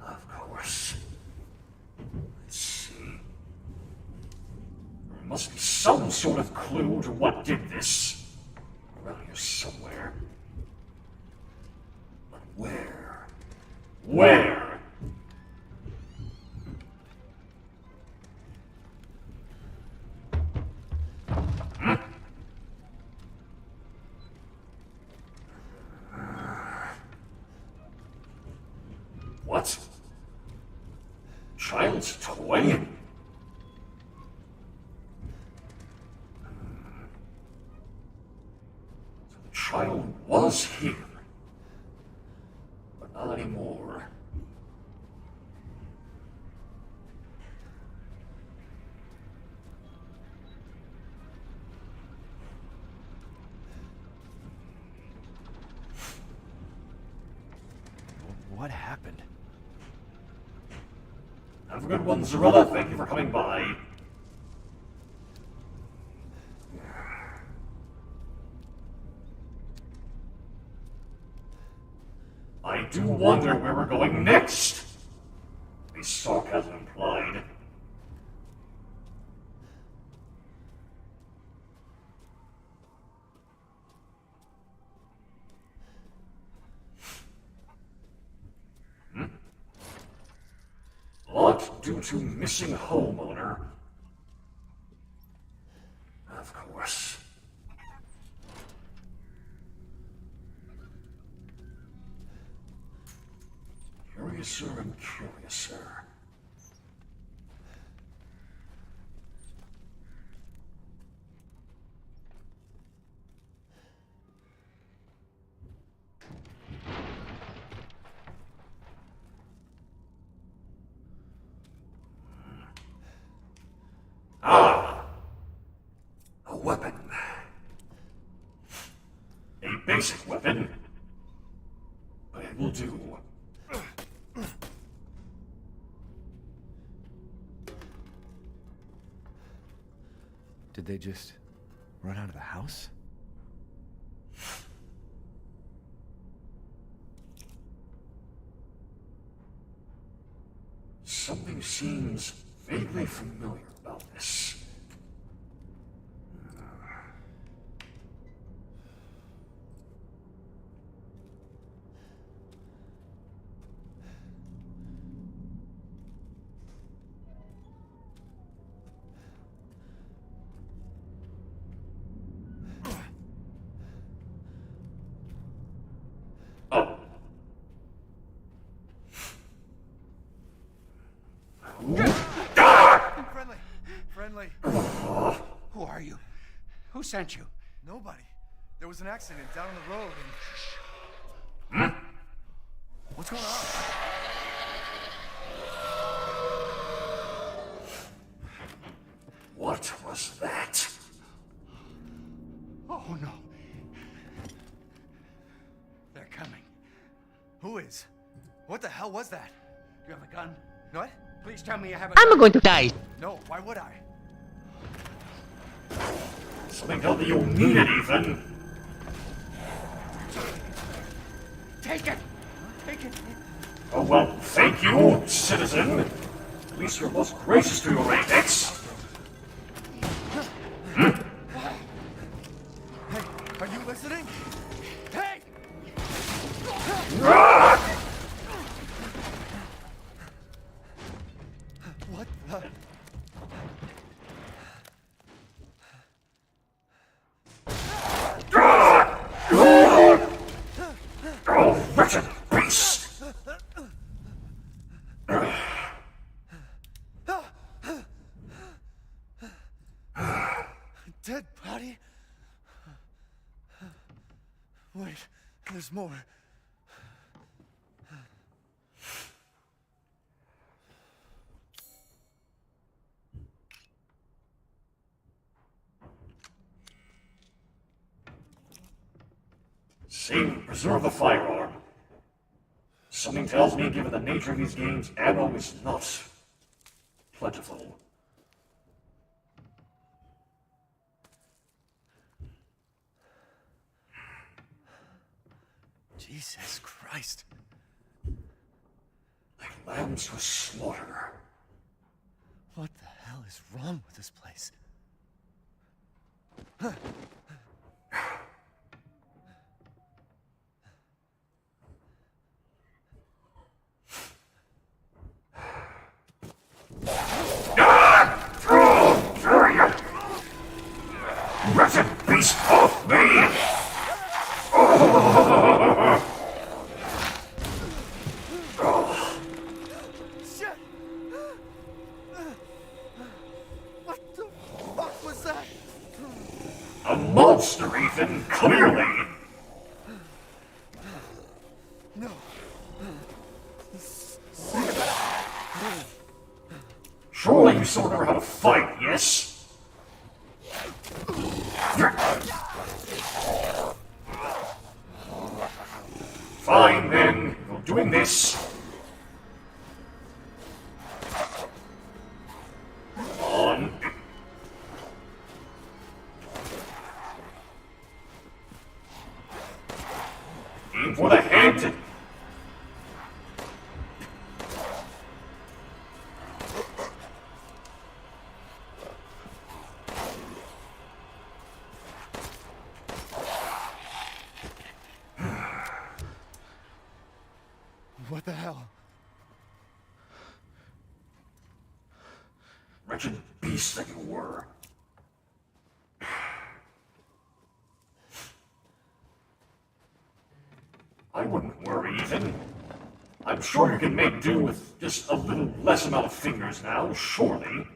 Of course. Let's see. There must be some sort of clue to what did this. Around here somewhere. But where? Where? What? Child's toy? So the child was here, but not anymore. What happened? Have a good one, Zorilla. Thank you for coming by. I do wonder where we're going next. The sarcasm implied. Locked due to missing homeowner. Of course. Curiouser and curiouser. Ah! A weapon. A basic weapon. But it will do. Did they just run out of the house? Something seems vaguely familiar about this. Oh. Friendly. Who are you? Who sent you? Nobody. There was an accident down on the road and... What's going on? What was that? Oh no. They're coming. Who is? What the hell was that? You have a gun? What? Please tell me you have a I'm gun. going to die. No, why would I? Something tells me you need it, Ethan. Take it! Take it! Oh, well, thank you, citizen. At least you're most gracious to your apex. Hey, are you listening? Hey! What the... Oh, wretched Body? Wait, there's more. Save and preserve the firearm. Something tells me, given the nature of these games, ammo is not plentiful. Jesus Christ. Like lambs to slaughter. What the hell is wrong with this place? Wretched beast off me! Shit! What the fuck was that? A monster, Ethan, clearly! No. Surely you still remember how to fight, yes? Fine, then. You're doing this. On. Aim for the head. What the hell? Wretched beast that you were. I wouldn't worry, Ethan. I'm sure you can make do with just a little less amount of fingers now, surely.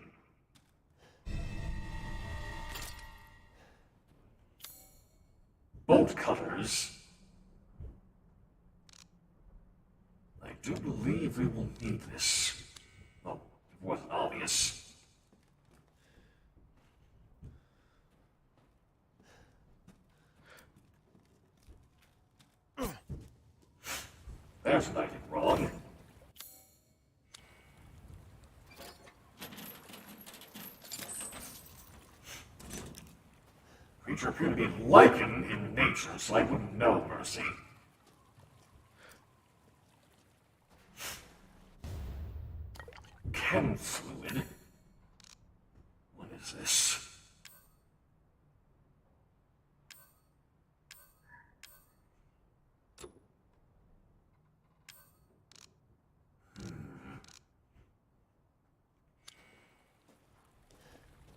Bolt cutters. I do believe we will need this. Well, it wasn't obvious. There's what I did wrong. Creature appeared to be lichen in nature, so I wouldn't know mercy. Chem fluid? What is this?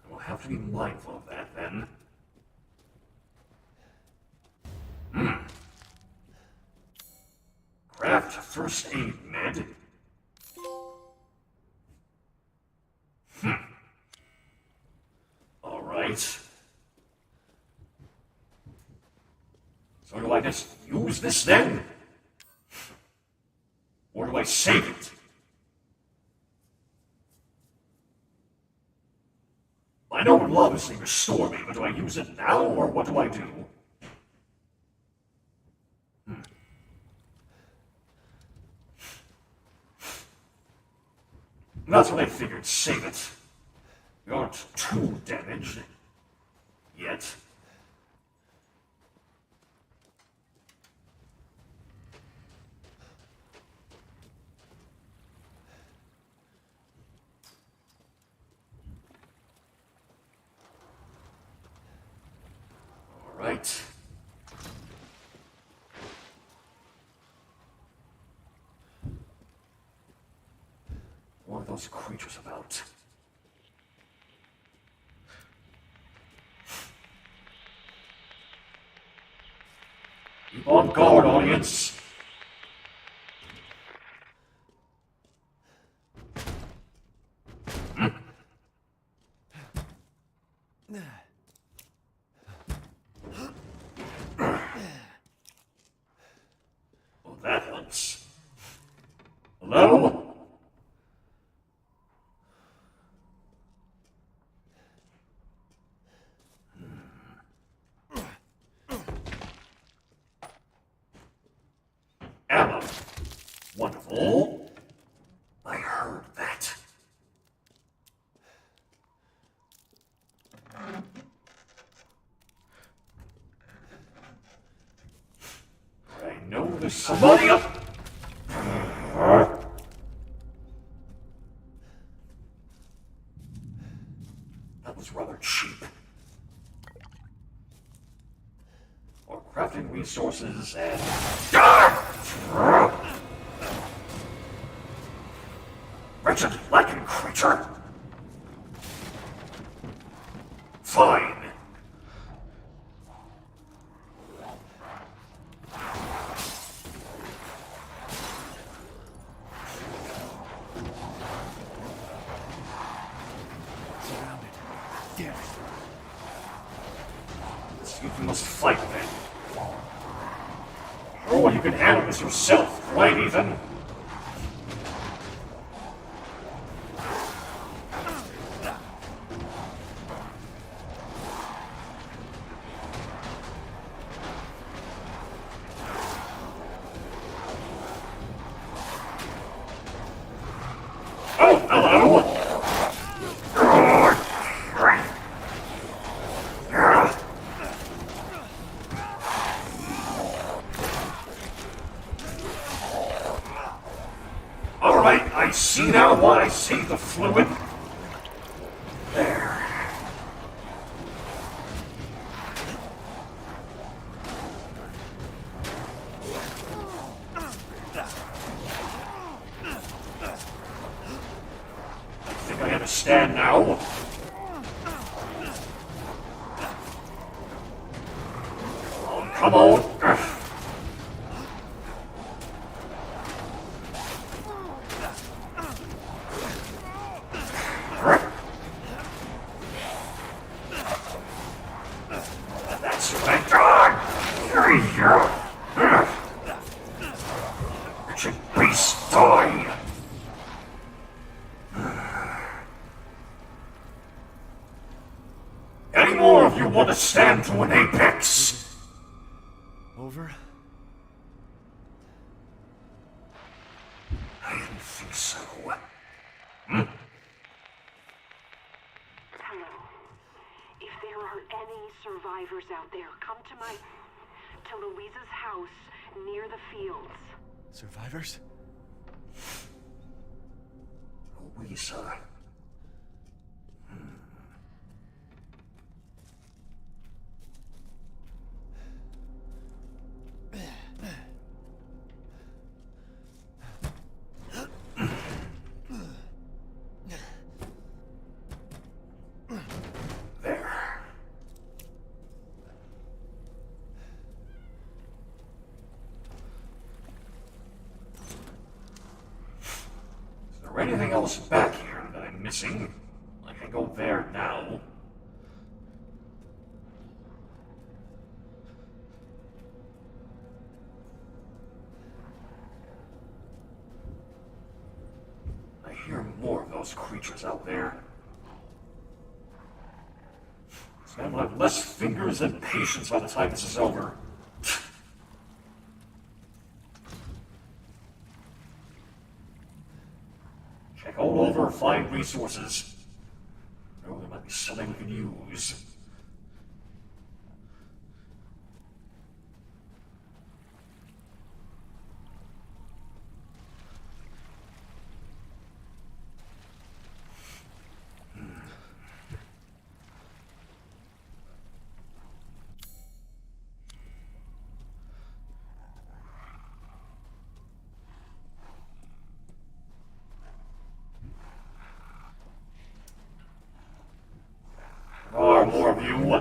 I will have to be mindful of that then. Craft first aid med. All right. So do I just use this then? Or do I save it? I know it will obviously restore me, but do I use it now, or what do I do? That's what I figured. Save it. You aren't too damaged. Yet. All right. What are those creatures about? Keep on guard, audience. Hello? Ammo. Wonderful. I heard that. I know there's somebody up. That was rather cheap. Or crafting resources and... Wretched lacking creature! Fine. Surrounded. Damn it. So you must fight then. Sure, you can handle this yourself, right, Ethan? Oh, hello! Alright, I see now why I see the fluid. There. I think I understand now. Oh, come on. That's right. Wretched beast, die! Any more of you want to stand to an apex? Over? I didn't think so. Hello. If there are any survivors out there, come to Louisa's house near the fields. Survivors? Louisa. There. Is there anything else back here that I'm missing? I can go there now. I hear more of those creatures out there. This man will have less fingers than patience by the time this is over. Check all over, find resources. Oh, there might be something we can use. More of you.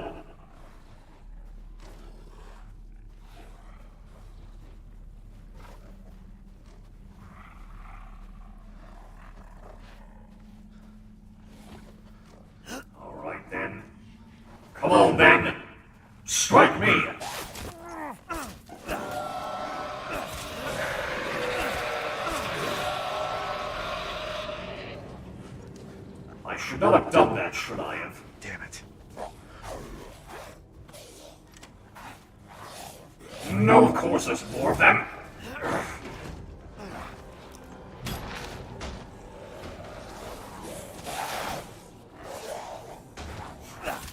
All right then. Come on then. Strike me. Should not have done that, should I have? Damn it. No, of course there's more of them.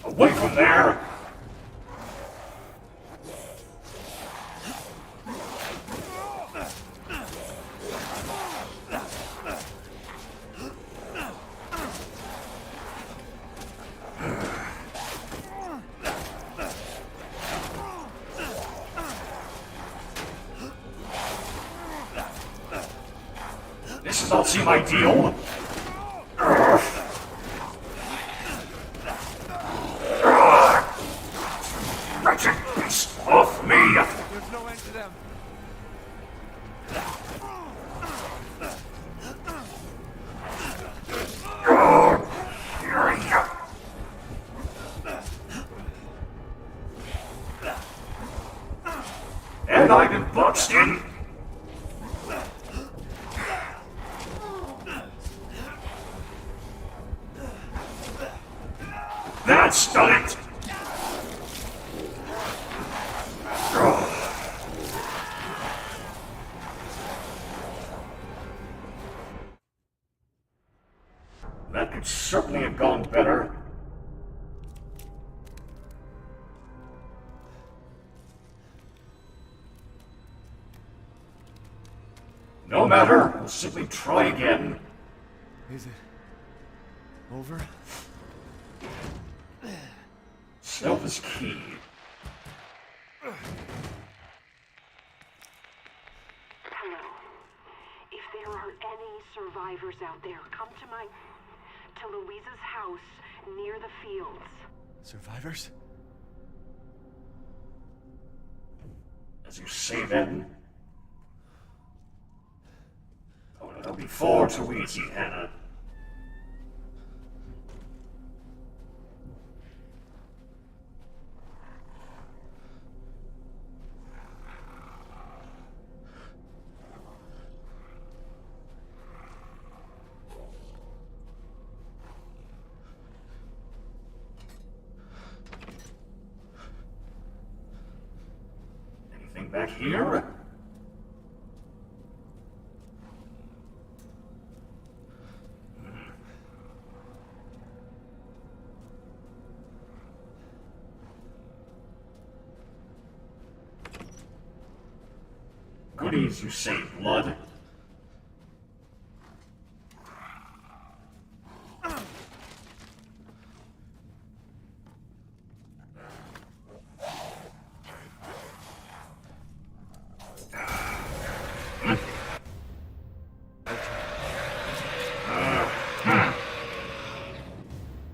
Away from there! This does not seem ideal. Wretched beast, off me! There's no end to them. And I've been boxed in. That's done it! That could certainly have gone better. No matter, we'll simply try again. Is it over? Stealth is key. Hello. If there are any survivors out there, come to Louisa's house near the fields. Survivors? As you say then. Oh, no, that'll be far too easy, Hannah. Anything back here? Goodies, you say, blood.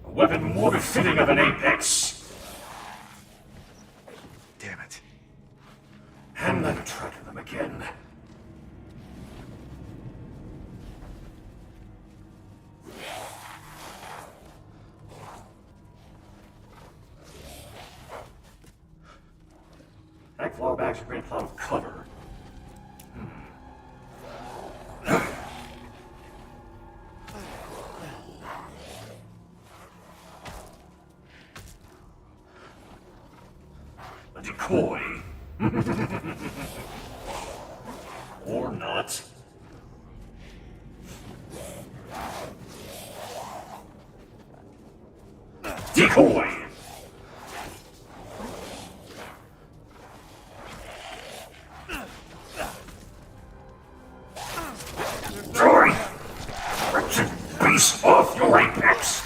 A weapon more befitting of an apex. Damn it. And I'm tracking them again. Back far back's a great cloud of cover. A decoy. Or not. Decoy! Joy! Wretched beast, off your apex!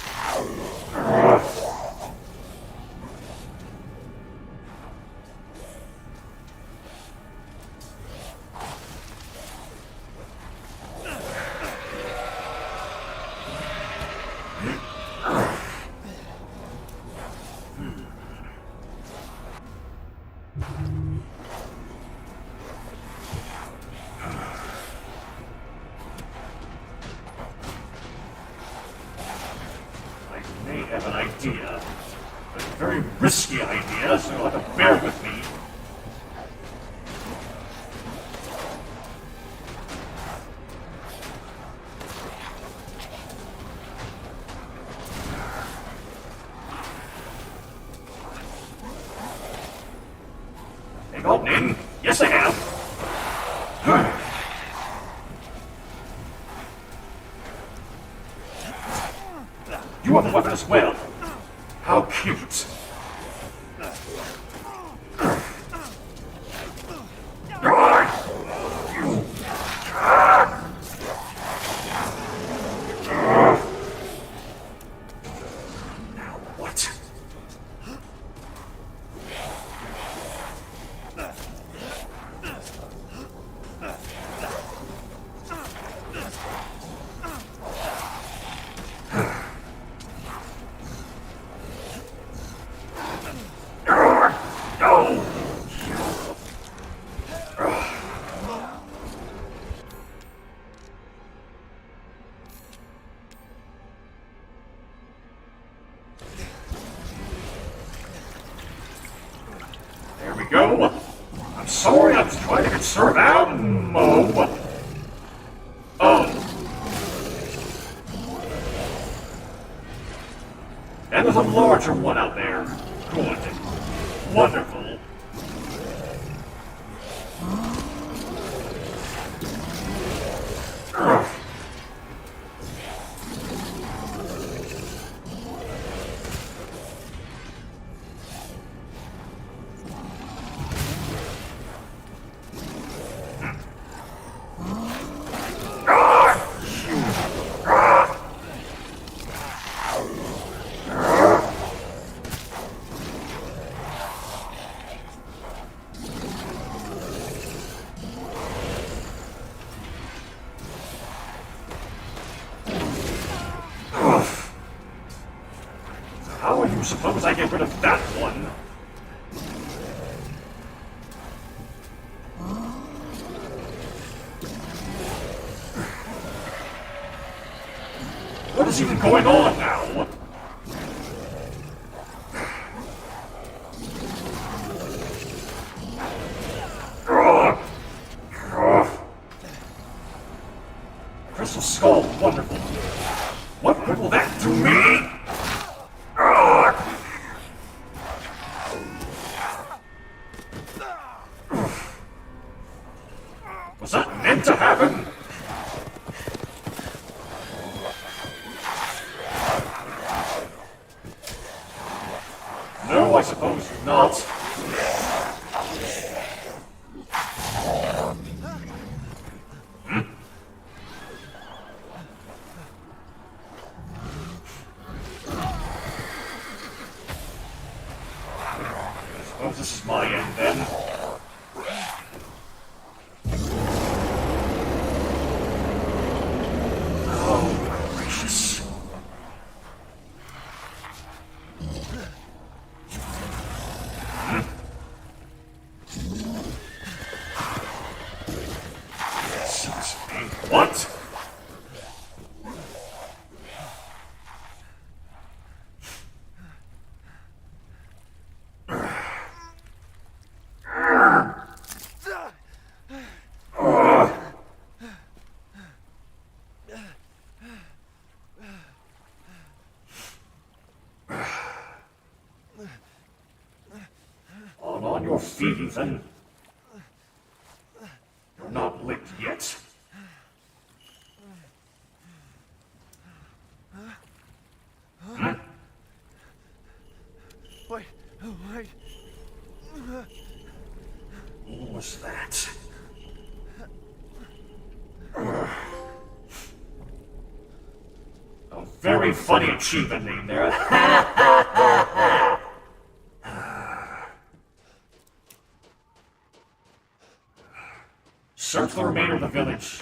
I may have an idea. A very risky idea, so you'll have to bear with me. They gotten in? Yes, they have. You have a weapon as well. How cute. There we go. I'm sorry, I was trying to conserve ammo. Oh. And there's a larger one out there. Good. Wonderful. How would you suppose I get rid of that one? What is even going on now? Crystal Skull, wonderful. What good will that do me? Was that meant to happen? No, I suppose not. I suppose this is my end then. What? On your feet, Ethan. You're not licked yet. Wait. What was that? A very funny achievement name there. Search the remainder of the village.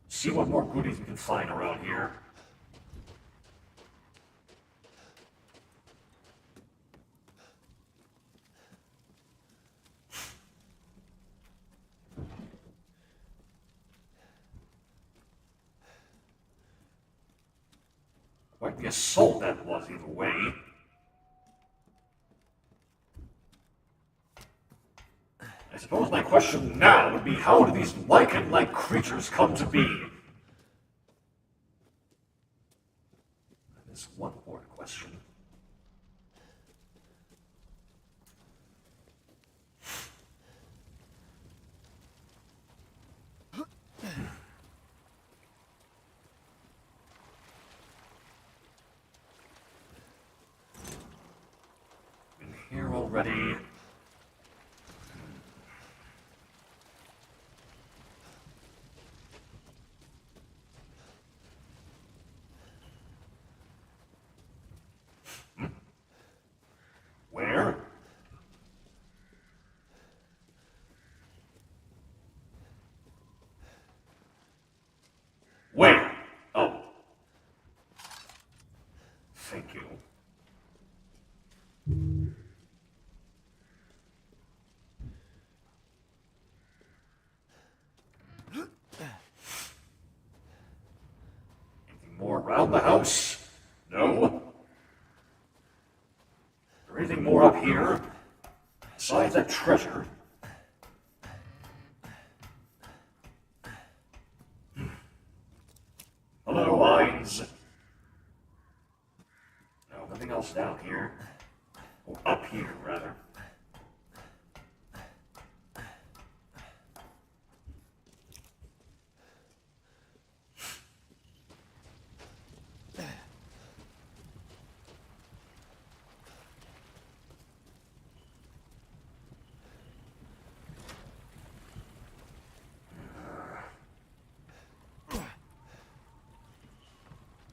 See what more goodies we can find around here. Quite the assault that was, either way. I suppose my question now would be, how do these lichen-like creatures come to be? There's one more question. already. Where? Where? Oh. Thank you. Anything more around the house? No? Is there anything more up here? Besides that treasure? Hello, Hines. No, nothing else down here. Oh, up here, rather.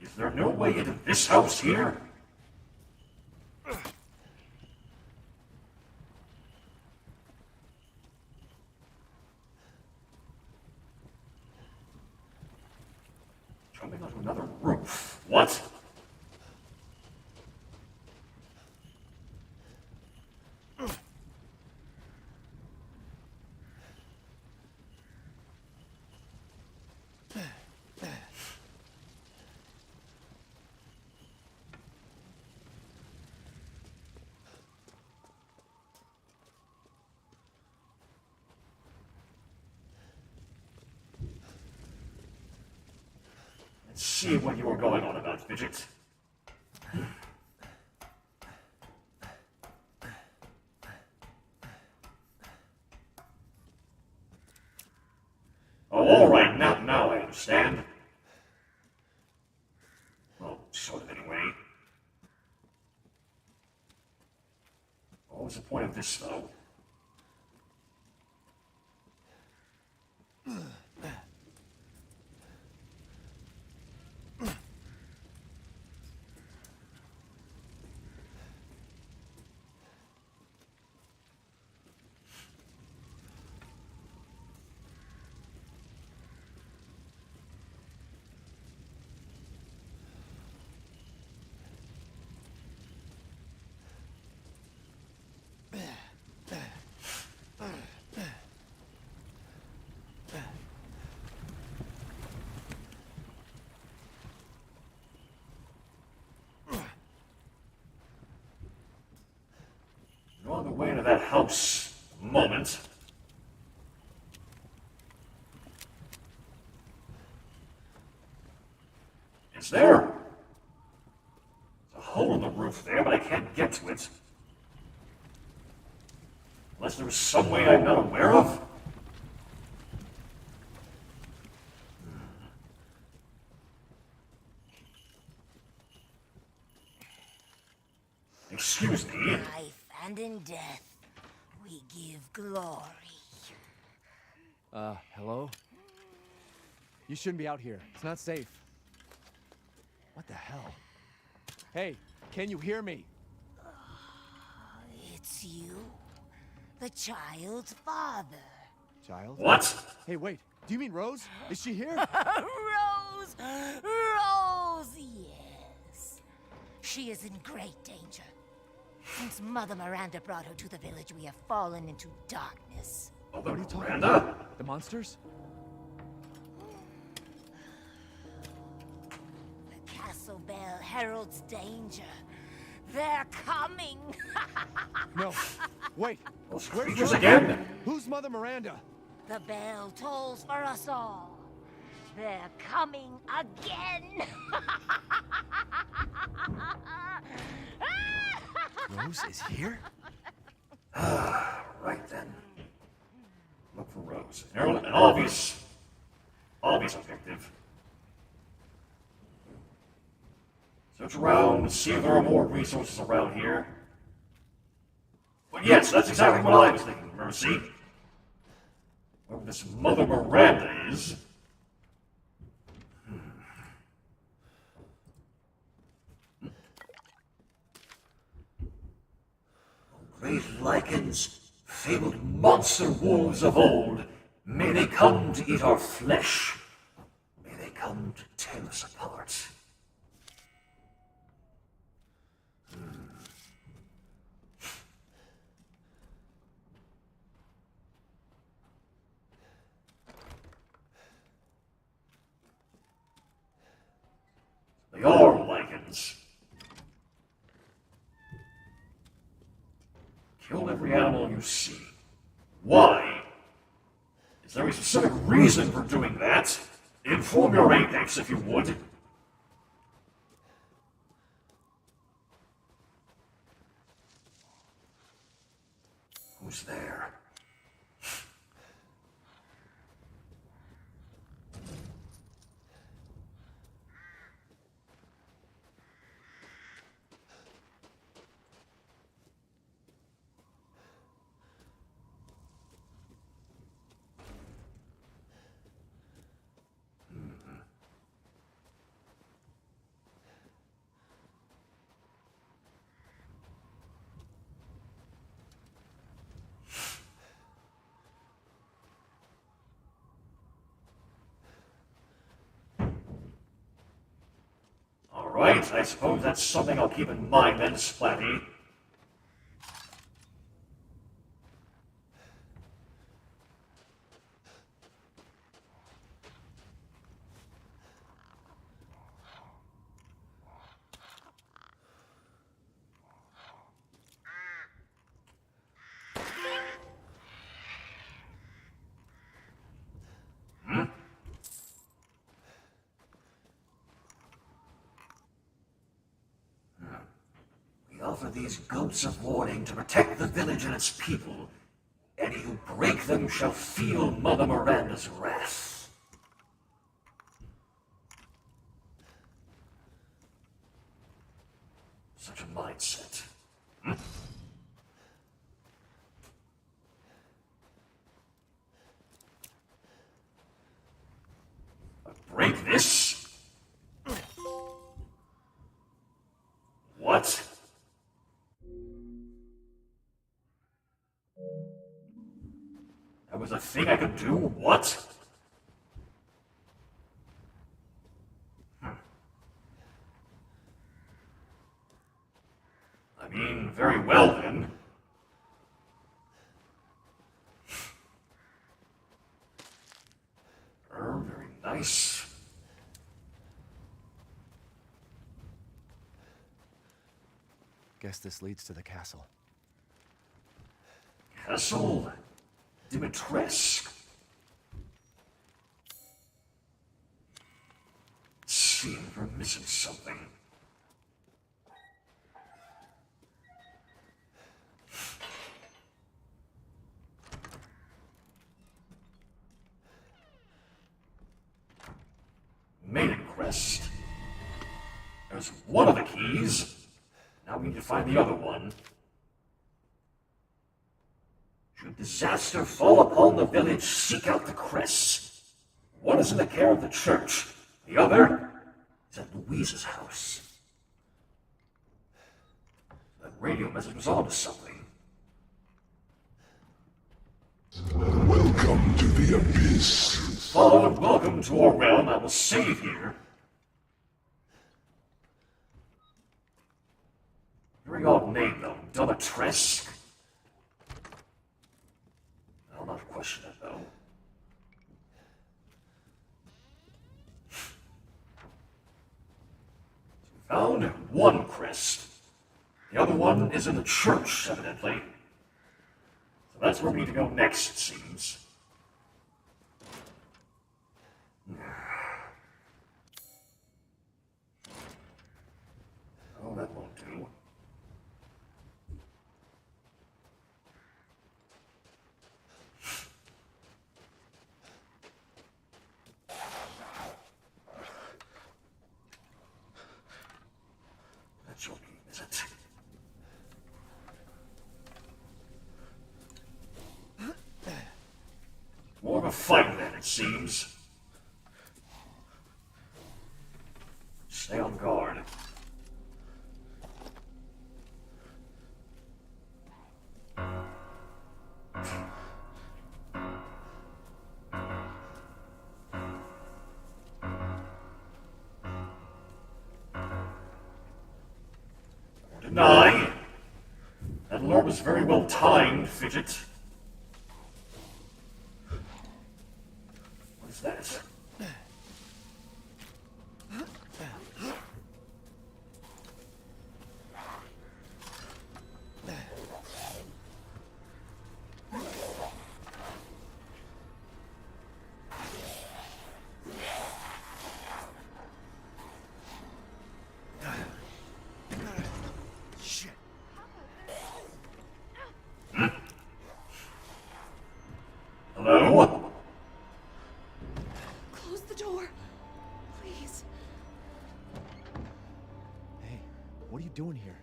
Is there no way into this house here? Jumping onto another roof. What? Let's see what you were going on about, Fidget. Oh, all right, now I understand. Well, sort of anyway. What was the point of this, though? On the way to that house. Moment. It's there. There's a hole in the roof there, but I can't get to it. Unless there's some way I'm not aware of. Excuse me. And in death, we give glory. Hello? You shouldn't be out here. It's not safe. What the hell? Hey, can you hear me? It's you, the child's father. Child? What? Hey, wait. Do you mean Rose? Is she here? Rose! Rose, yes. She is in great danger. Since Mother Miranda brought her to the village, we have fallen into darkness. Mother What are you talking Miranda? about? The monsters? The castle bell heralds danger. They're coming! No. Wait. Those Where's creatures Rose? again? Who's Mother Miranda? The bell tolls for us all. They're coming again! Rose is here? Right then. Look for Rose. An obvious objective. Search around, see if there are more resources around here. Yes, that's exactly what I was thinking, Mercy. Whoever this Mother Miranda is... Great lichens, fabled monster wolves of old, may they come to eat our flesh. May they come to tear us apart. They are lichens. Kill every animal you see. Why? Is there a specific reason for doing that? Inform your apex if you would. Who's there? Right, I suppose that's something I'll keep in mind then, Splatty. Offer these goats of warning to protect the village and its people. Any who break them shall feel Mother Miranda's wrath. Such a mindset. Break this? What? That was a thing I could do? What? I mean, very well then. Very nice. Guess this leads to the castle. Castle Dimitrescu. See if we're missing something. Maiden Crest. There's one of the keys. Now we need to find the other one. Should disaster fall upon the village, seek out the crests. One is in the care of the church. The other is at Louisa's house. That radio message was on to something. Welcome to the Abyss. Follow and welcome to our realm. I will save here. Very odd name, though. Dimitrescu. I'll not question it, though. Found one crest. The other one is in the church, evidently. So that's where we need to go next, it seems. Oh, that won't do. That's your game, is it? a fight then, it seems. Stay on guard. Deny. That alarm was very well timed, Fidget. What is that? Hello? Close the door. Please. Hey, what are you doing here?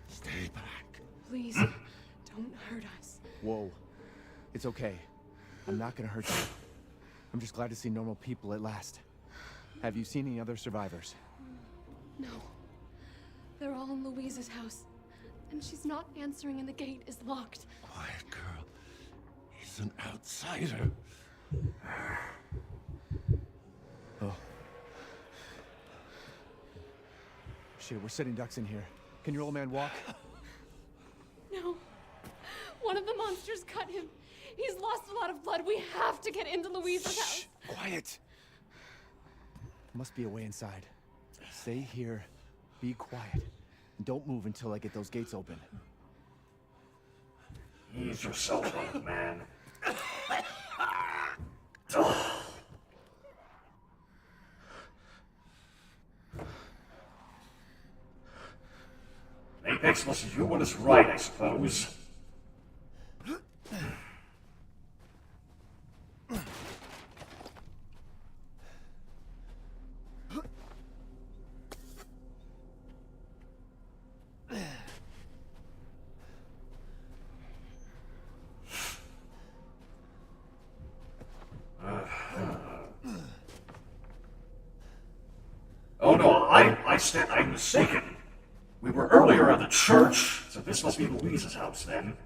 Stay back. Please, don't hurt us. Whoa. It's okay. I'm not gonna hurt you. I'm just glad to see normal people at last. Have you seen any other survivors? No. They're all in Louisa's house. And she's not answering and the gate is locked. Quiet girl. He's an outsider. Oh. Shit, we're sitting ducks in here. Can your old man walk? No. One of the monsters cut him. He's lost a lot of blood. We have to get into Louisa's house. Quiet. Must be a way inside. Stay here. Be quiet. And don't move until I get those gates open. Ease yourself, old man. Apex must do what is right, I suppose. Oh no, I'm mistaken. We were earlier at the church, so this must be Louisa's house then.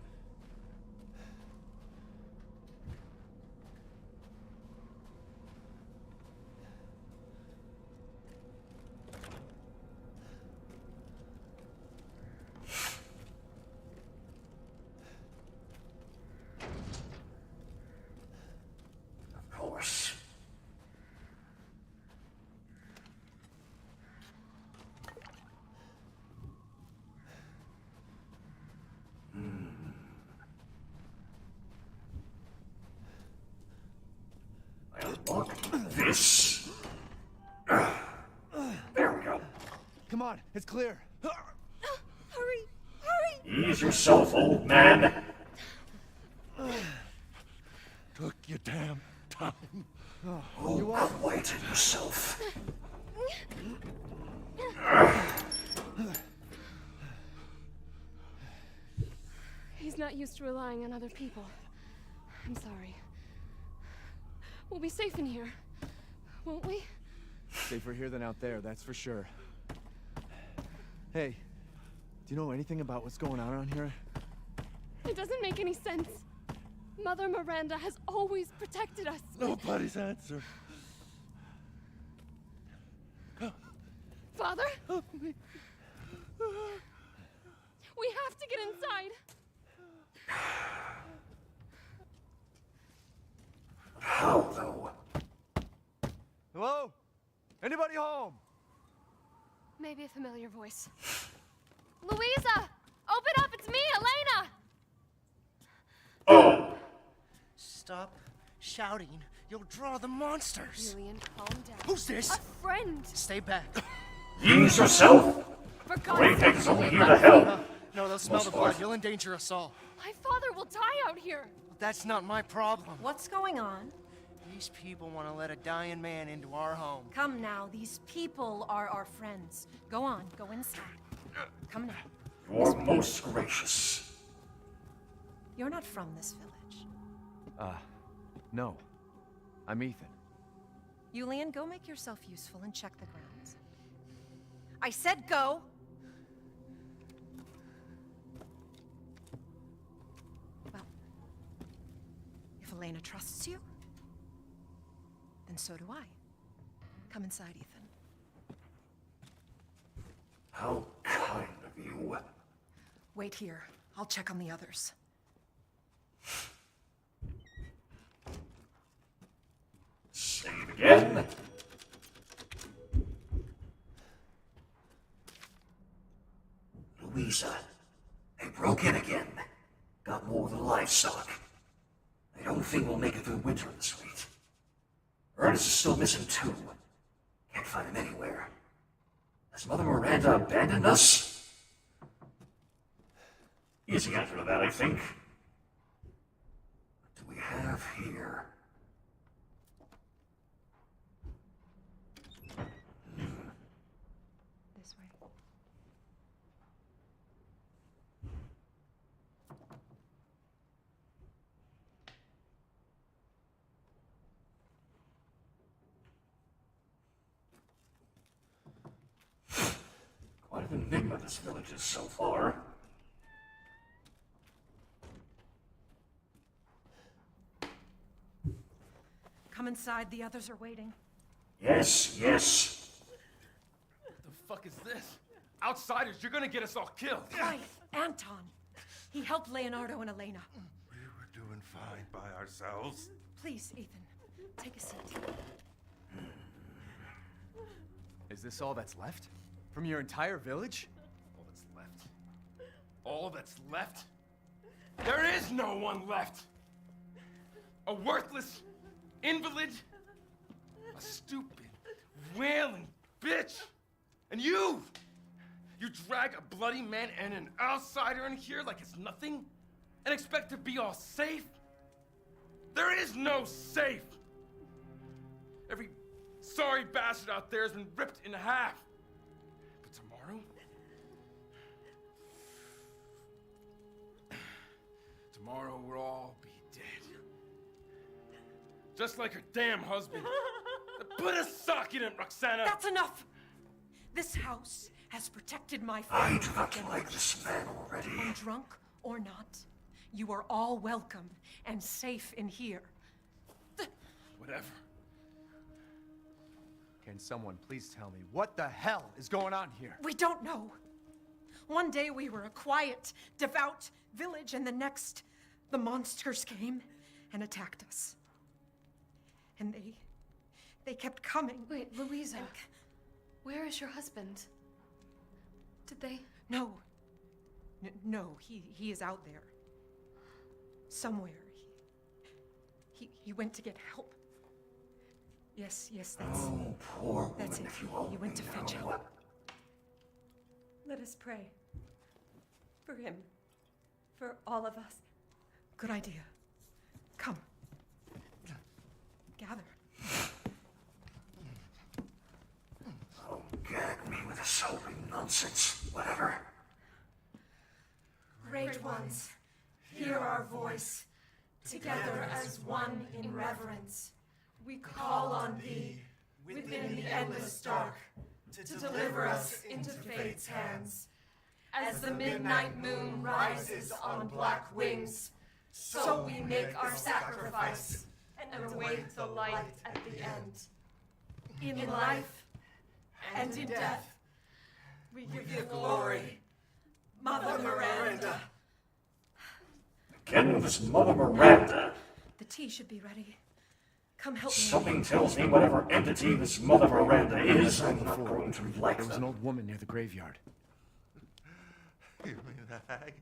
Of course. This. There we go. Come on, it's clear. Hurry! Hurry! Ease yourself, old man. Took your damn time. Oh, quieten yourself. He's not used to relying on other people. I'm sorry. We'll be safe in here, won't we? Safer here than out there, that's for sure. Hey, do you know anything about what's going on around here? It doesn't make any sense. Mother Miranda has always protected us. Nobody's answer. Father? Help me. We have to get inside. How, though? Hello? Anybody home? Maybe a familiar voice. Louisa! Open up! It's me, Elena! Oh! Stop shouting. You'll draw the monsters. Julian, calm down. Who's this? A friend! Stay back. Ease yourself! For God's Apex is sake, only here to help. No, they'll smell the blood. You'll endanger us all. my father will die out here! That's not my problem. What's going on? These people want to let a dying man into our home. Come now, these people are our friends. Go on, go inside. Come now. You're most gracious. You're not from this village. No. I'm Ethan. Julian, go make yourself useful and check the grounds. I said go! Well, if Elena trusts you, then so do I. Come inside, Ethan. How kind of you. Wait here. I'll check on the others. Say it again. Louisa, they broke in again. Got more of the livestock. I don't think we'll make it through winter in the suite. Ernest is still missing too. Can't find him anywhere. Has Mother Miranda abandoned us? Easy answer to that, I think. What do we have here? This way. Quite an enigma this village is so far. Come inside, the others are waiting. Yes, yes. What the fuck is this? Outsiders, you're gonna get us all killed. Quiet, Anton. He helped Leonardo and Elena. We were doing fine by ourselves. Please, Ethan, take a seat. Is this all that's left? From your entire village? All that's left? All that's left? There is no one left! A worthless invalid? A stupid, wailing bitch! And you! You drag a bloody man and an outsider in here like it's nothing? And expect to be all safe? There is no safe! Every sorry bastard out there has been ripped in half. But tomorrow? Tomorrow we'll all be dead. Just like her damn husband. Put a sock in it, Roxana! That's enough! This house has protected my I family. do not like this man already. And drunk or not, you are all welcome and safe in here. Whatever. Can someone please tell me what the hell is going on here? We don't know. One day we were a quiet, devout village, and the next, the monsters came and attacked us. And they kept coming. Wait, Louisa. Where is your husband? Did they? No. No, he is out there. Somewhere. He went to get help. Yes, that's... Oh, poor woman, that's it. if you only He went to fetch know. help. Let us pray. For him. For all of us. Good idea. Come. Gather. Oh, gag me with this soaping nonsense. Whatever. Great ones, hear our voice. Together as one in reverence. We call on thee, within the endless dark, to deliver us into fate's hands. As the midnight moon rises on black wings, so we make our sacrifice and await the light at the end. In life and in death, we give you glory, Mother Miranda. Again with this Mother Miranda. The tea should be ready. Come help me. Something tells me whatever entity this Mother Miranda is, I'm not going to like There was an them. old woman near the graveyard. You mean the hag?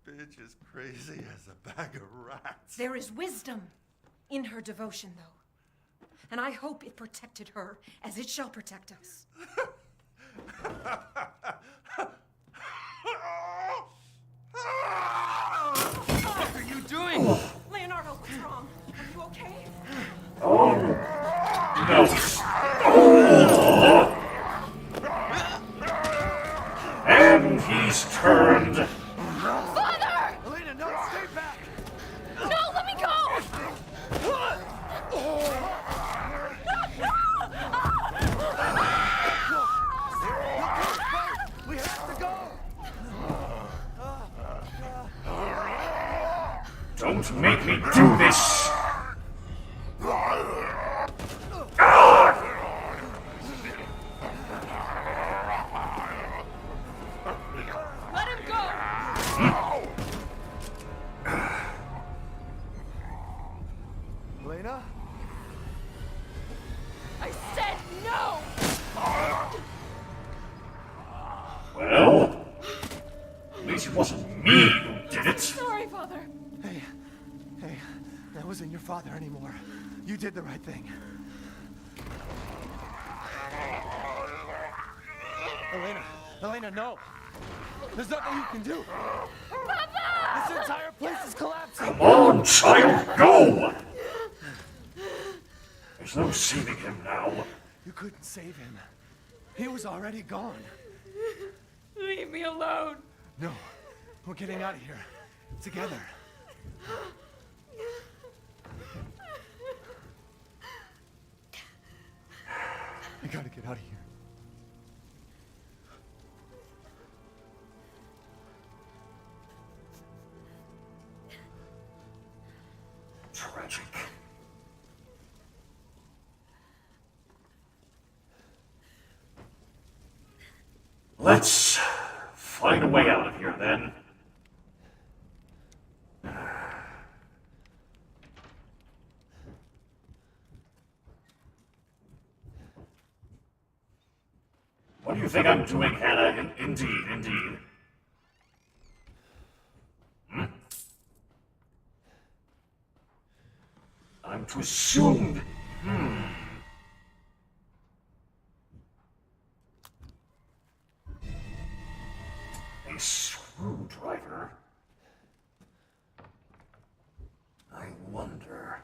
Bitch is crazy as a bag of rats. There is wisdom in her devotion, though. And I hope it protected her as it shall protect us. What are you doing? Leonardo, what's wrong? Are you okay? Oh, no. And he's turned. Don't make me do this! Let him go! Elena? I said no! Well, at least it wasn't me who did it. Sorry, Father. Hey, that wasn't your father anymore. You did the right thing. Elena, no! There's nothing you can do! Papa! This entire place is collapsing! Come on, child, go! There's no saving him now. You couldn't save him. He was already gone. Leave me alone. No, we're getting out of here. Together. I gotta get out of here. Tragic. Let's find a way out of here, then. What do you think I'm doing, Hannah? Indeed. I'm to assume... A screwdriver? I wonder...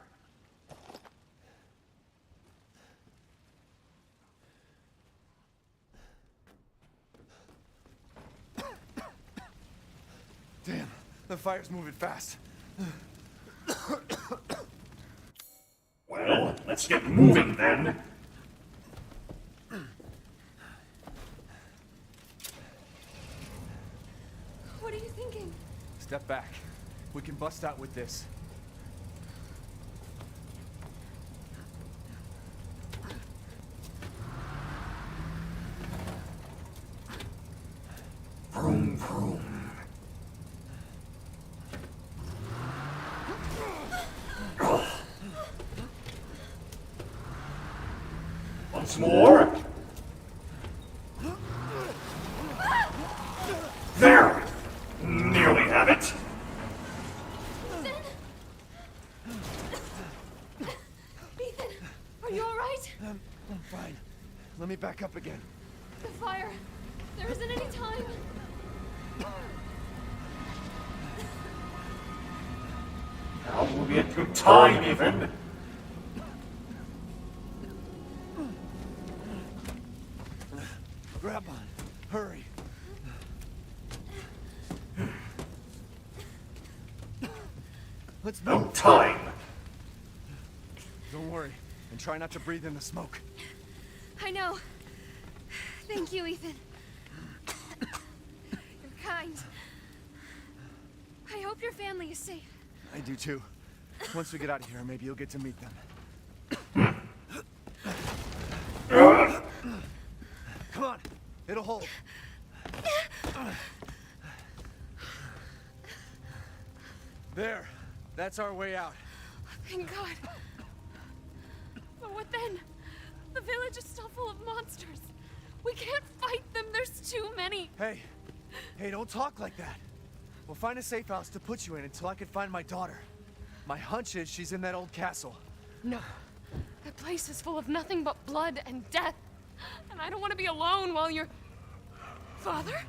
Damn, the fire's moving fast. Well, let's get moving then. What are you thinking? Step back. We can bust out with this. Vroom, vroom. Once more. There! Nearly have it. Ethan, are you all right? I'm fine. Let me back up again. The fire. There isn't any time. Now will be a good time, even. Grab on. Hurry. Let's No move. time. Don't worry. And try not to breathe in the smoke. I know. Thank you, Ethan. You're kind. I hope your family is safe. I do too. Once we get out of here, maybe you'll get to meet them. Come on. It'll hold. There. That's our way out. Thank God. But what then? The village is still full of monsters. We can't fight them. There's too many. Hey, don't talk like that. We'll find a safe house to put you in until I can find my daughter. My hunch is she's in that old castle. No. That place is full of nothing but blood and death. And I don't want to be alone while you're... Father?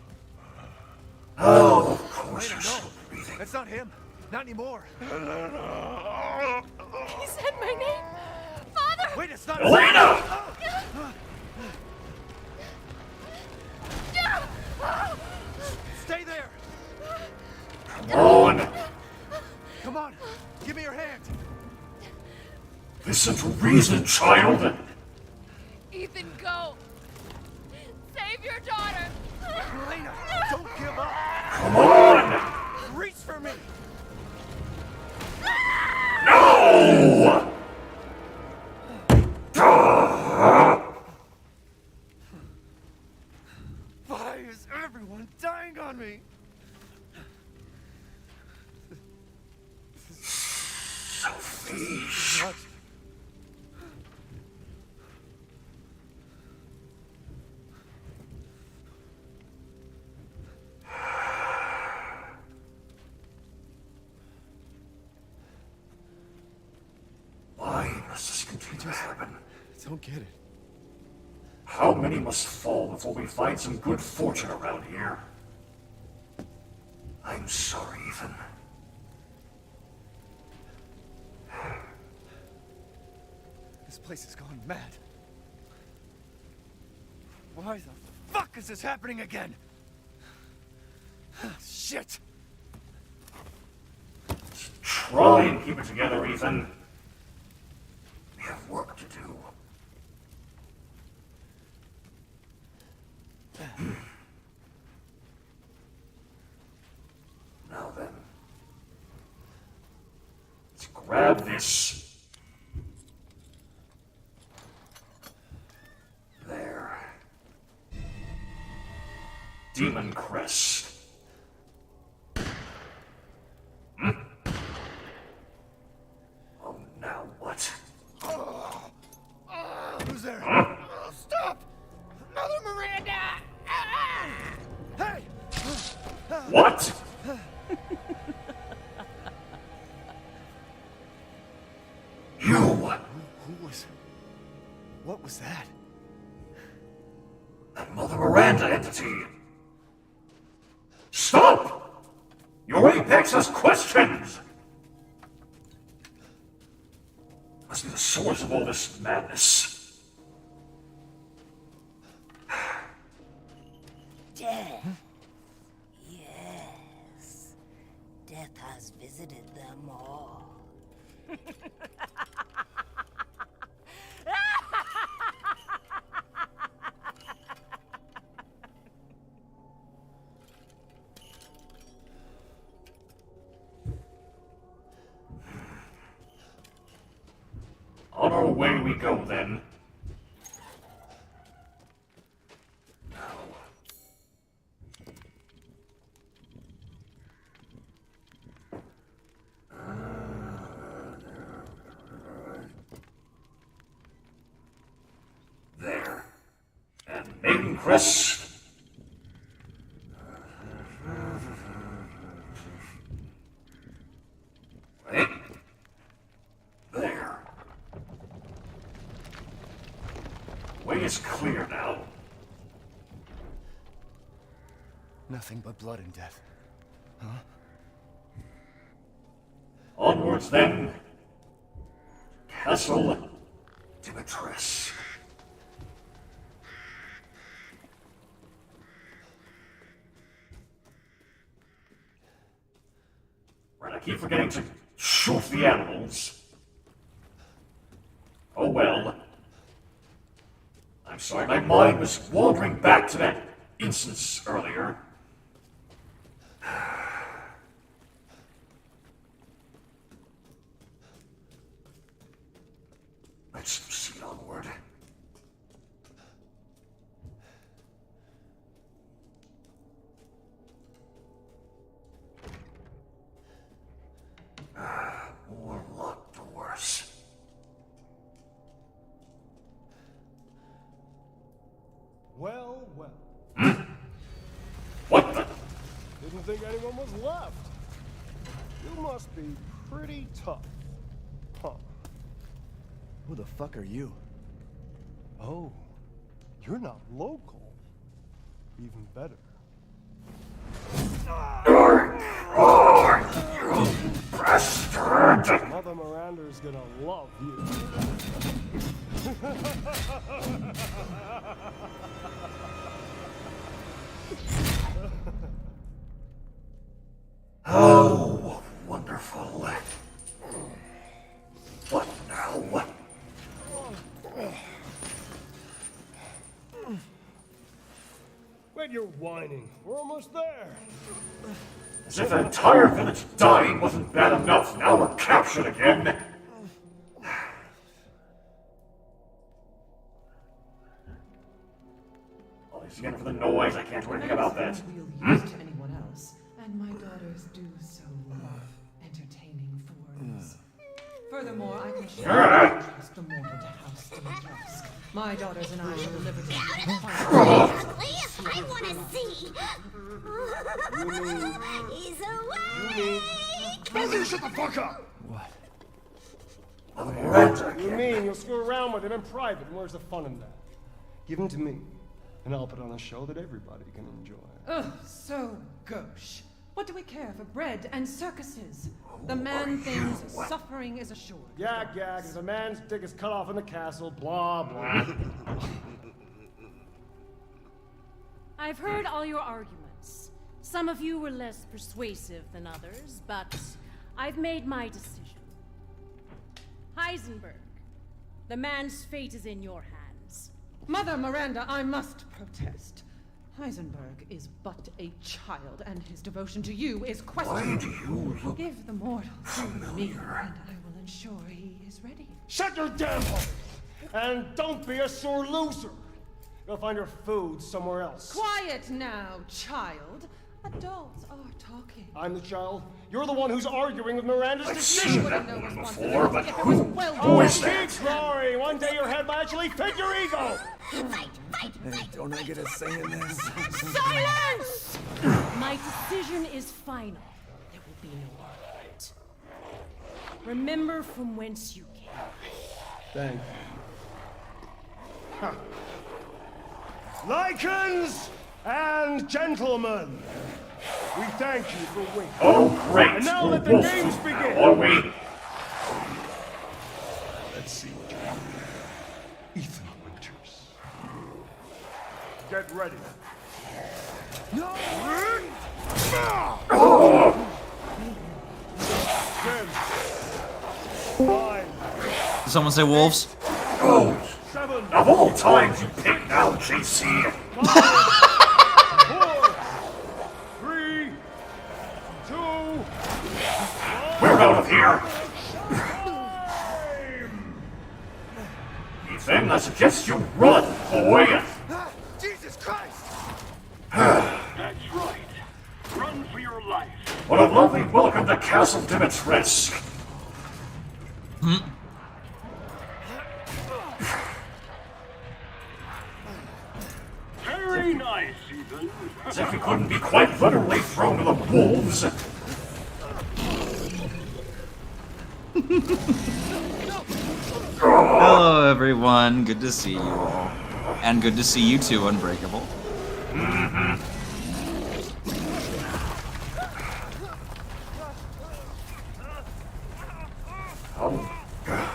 Oh, of course. Elena, no. That's not him. Not anymore. He said my name. Father! Wait, it's not... Elena! Stay there! Come on! Come on! Give me your hand! Listen to reason, child! Ethan, go! Save your daughter! Why is everyone dying on me? Selfish. What? Why must this continue to happen? I don't get it. How many must fall before we find some good fortune around here? I'm sorry, Ethan. This place has gone mad. Why the fuck is this happening again? Shit! Try and keep it together, Ethan. We have work to do. Now then. Let's grab this. There. Demon Crest. Oh, now what? Who's there? Huh? Stop! Mother Miranda! Hey! What? You! Who was... What was that? That Mother Miranda entity! Stop! Your apex has questions! Must be the source of all this madness. Death. Yes. Death has visited them all. On our way we go, then. There. And Maiden Crest. Wait. There. Way is clear now. Nothing but blood and death. Huh? Onwards, then. Castle Dimitrescu. Right, I keep forgetting to shoot the animals. Oh well. I'm sorry, my mind was wandering back to that instance earlier. Let's proceed onward. More locked doors. Well, well. What the? Didn't think anyone was left. You must be pretty tough. Huh. Who the fuck are you? Oh, you're not local. Even better. You bastard! Mother Miranda's gonna love you. Oh, wonderful. What now? Wait, you're whining. We're almost there. As if the entire village dying wasn't bad enough, now we're captured again. All these again for the noise. I can't do anything about that. We'll use to anyone else, and my daughters do so love entertaining thorns. Furthermore, I can show you trust the mortal to House Dimitrescu. My daughters and I shall deliver to you. I want to see. He's awake. Brother, shut the fuck up! What? You mean you'll screw around with him in private, and where's the fun in that? Give him to me, and I'll put on a show that everybody can enjoy. Ugh, so gauche. What do we care for bread and circuses? The man thinks suffering is assured. Yak, if a man's dick is cut off in the castle, blah, blah. I've heard all your arguments. Some of you were less persuasive than others, but I've made my decision. Heisenberg, the man's fate is in your hands. Mother Miranda, I must protest. Heisenberg is but a child, and his devotion to you is questionable. Why do you look Give the mortal to me, and I will ensure he is ready. Shut your damn hole! And don't be a sore loser! Go find your food somewhere else. Quiet now, child. Adults are talking. I'm the child. You're the one who's arguing with Miranda's decision. that woman before, but who is that? Keep glory. One day your head might actually fit your ego. Fight! Hey, don't I get a say in this? Silence! My decision is final. There will be no argument. Remember from whence you came. Thank you. Huh. Lycans and gentlemen, we thank you for waiting. Oh, great. And now let the games begin. Are we? Let's see what you're doing. Ethan Winters. Get ready. No! 10, 9. Did someone say wolves? Oh, 7. of all times you pick now, JC. 5, 4, 3, 2, 1. We're out of here. Ethan, I suggest you run, boy. Jesus Christ! That's right. Run for your life. What a lovely welcome to Castle Dimitrescu. Very nice, Ethan. As if you couldn't be quite literally thrown to the wolves. Hello, everyone. Good to see you all. And good to see you too, Unbreakable. Oh, God.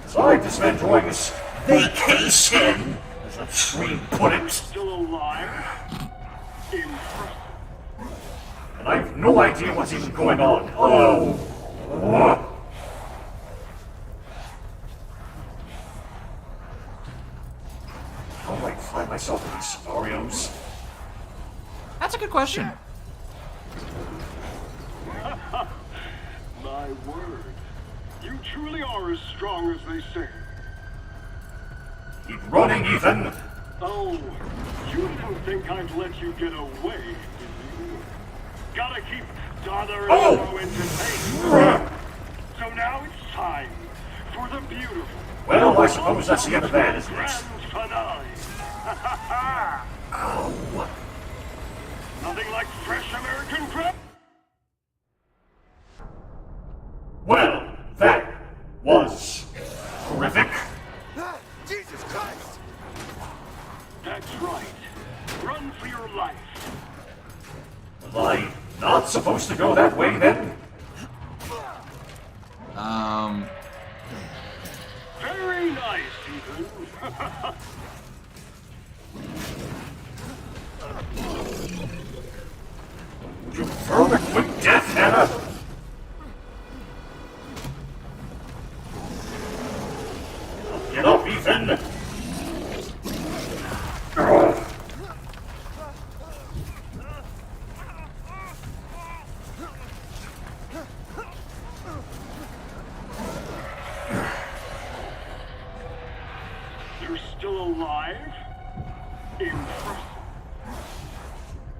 So I've just been enjoying this vacation, as a tree put it. Still alive? And I have no idea what's even going on. Oh! How do I find myself in these scenarios? That's a good question. My word. You truly are as strong as they say. Keep running, Ethan! Oh, you didn't think I'd let you get away, did you? Gotta keep Daughter entertained. So now it's time for the beautiful. Well, I suppose that's the end of that, isn't it? Grand finale. Ow. Nothing like fresh American crab. Well, that was terrific. Jesus Christ! That's right. Run for your life. Was I not supposed to go that way then? Very nice, Ethan. You throw it with death, Hannah! Get up, Ethan! You're still Impressive.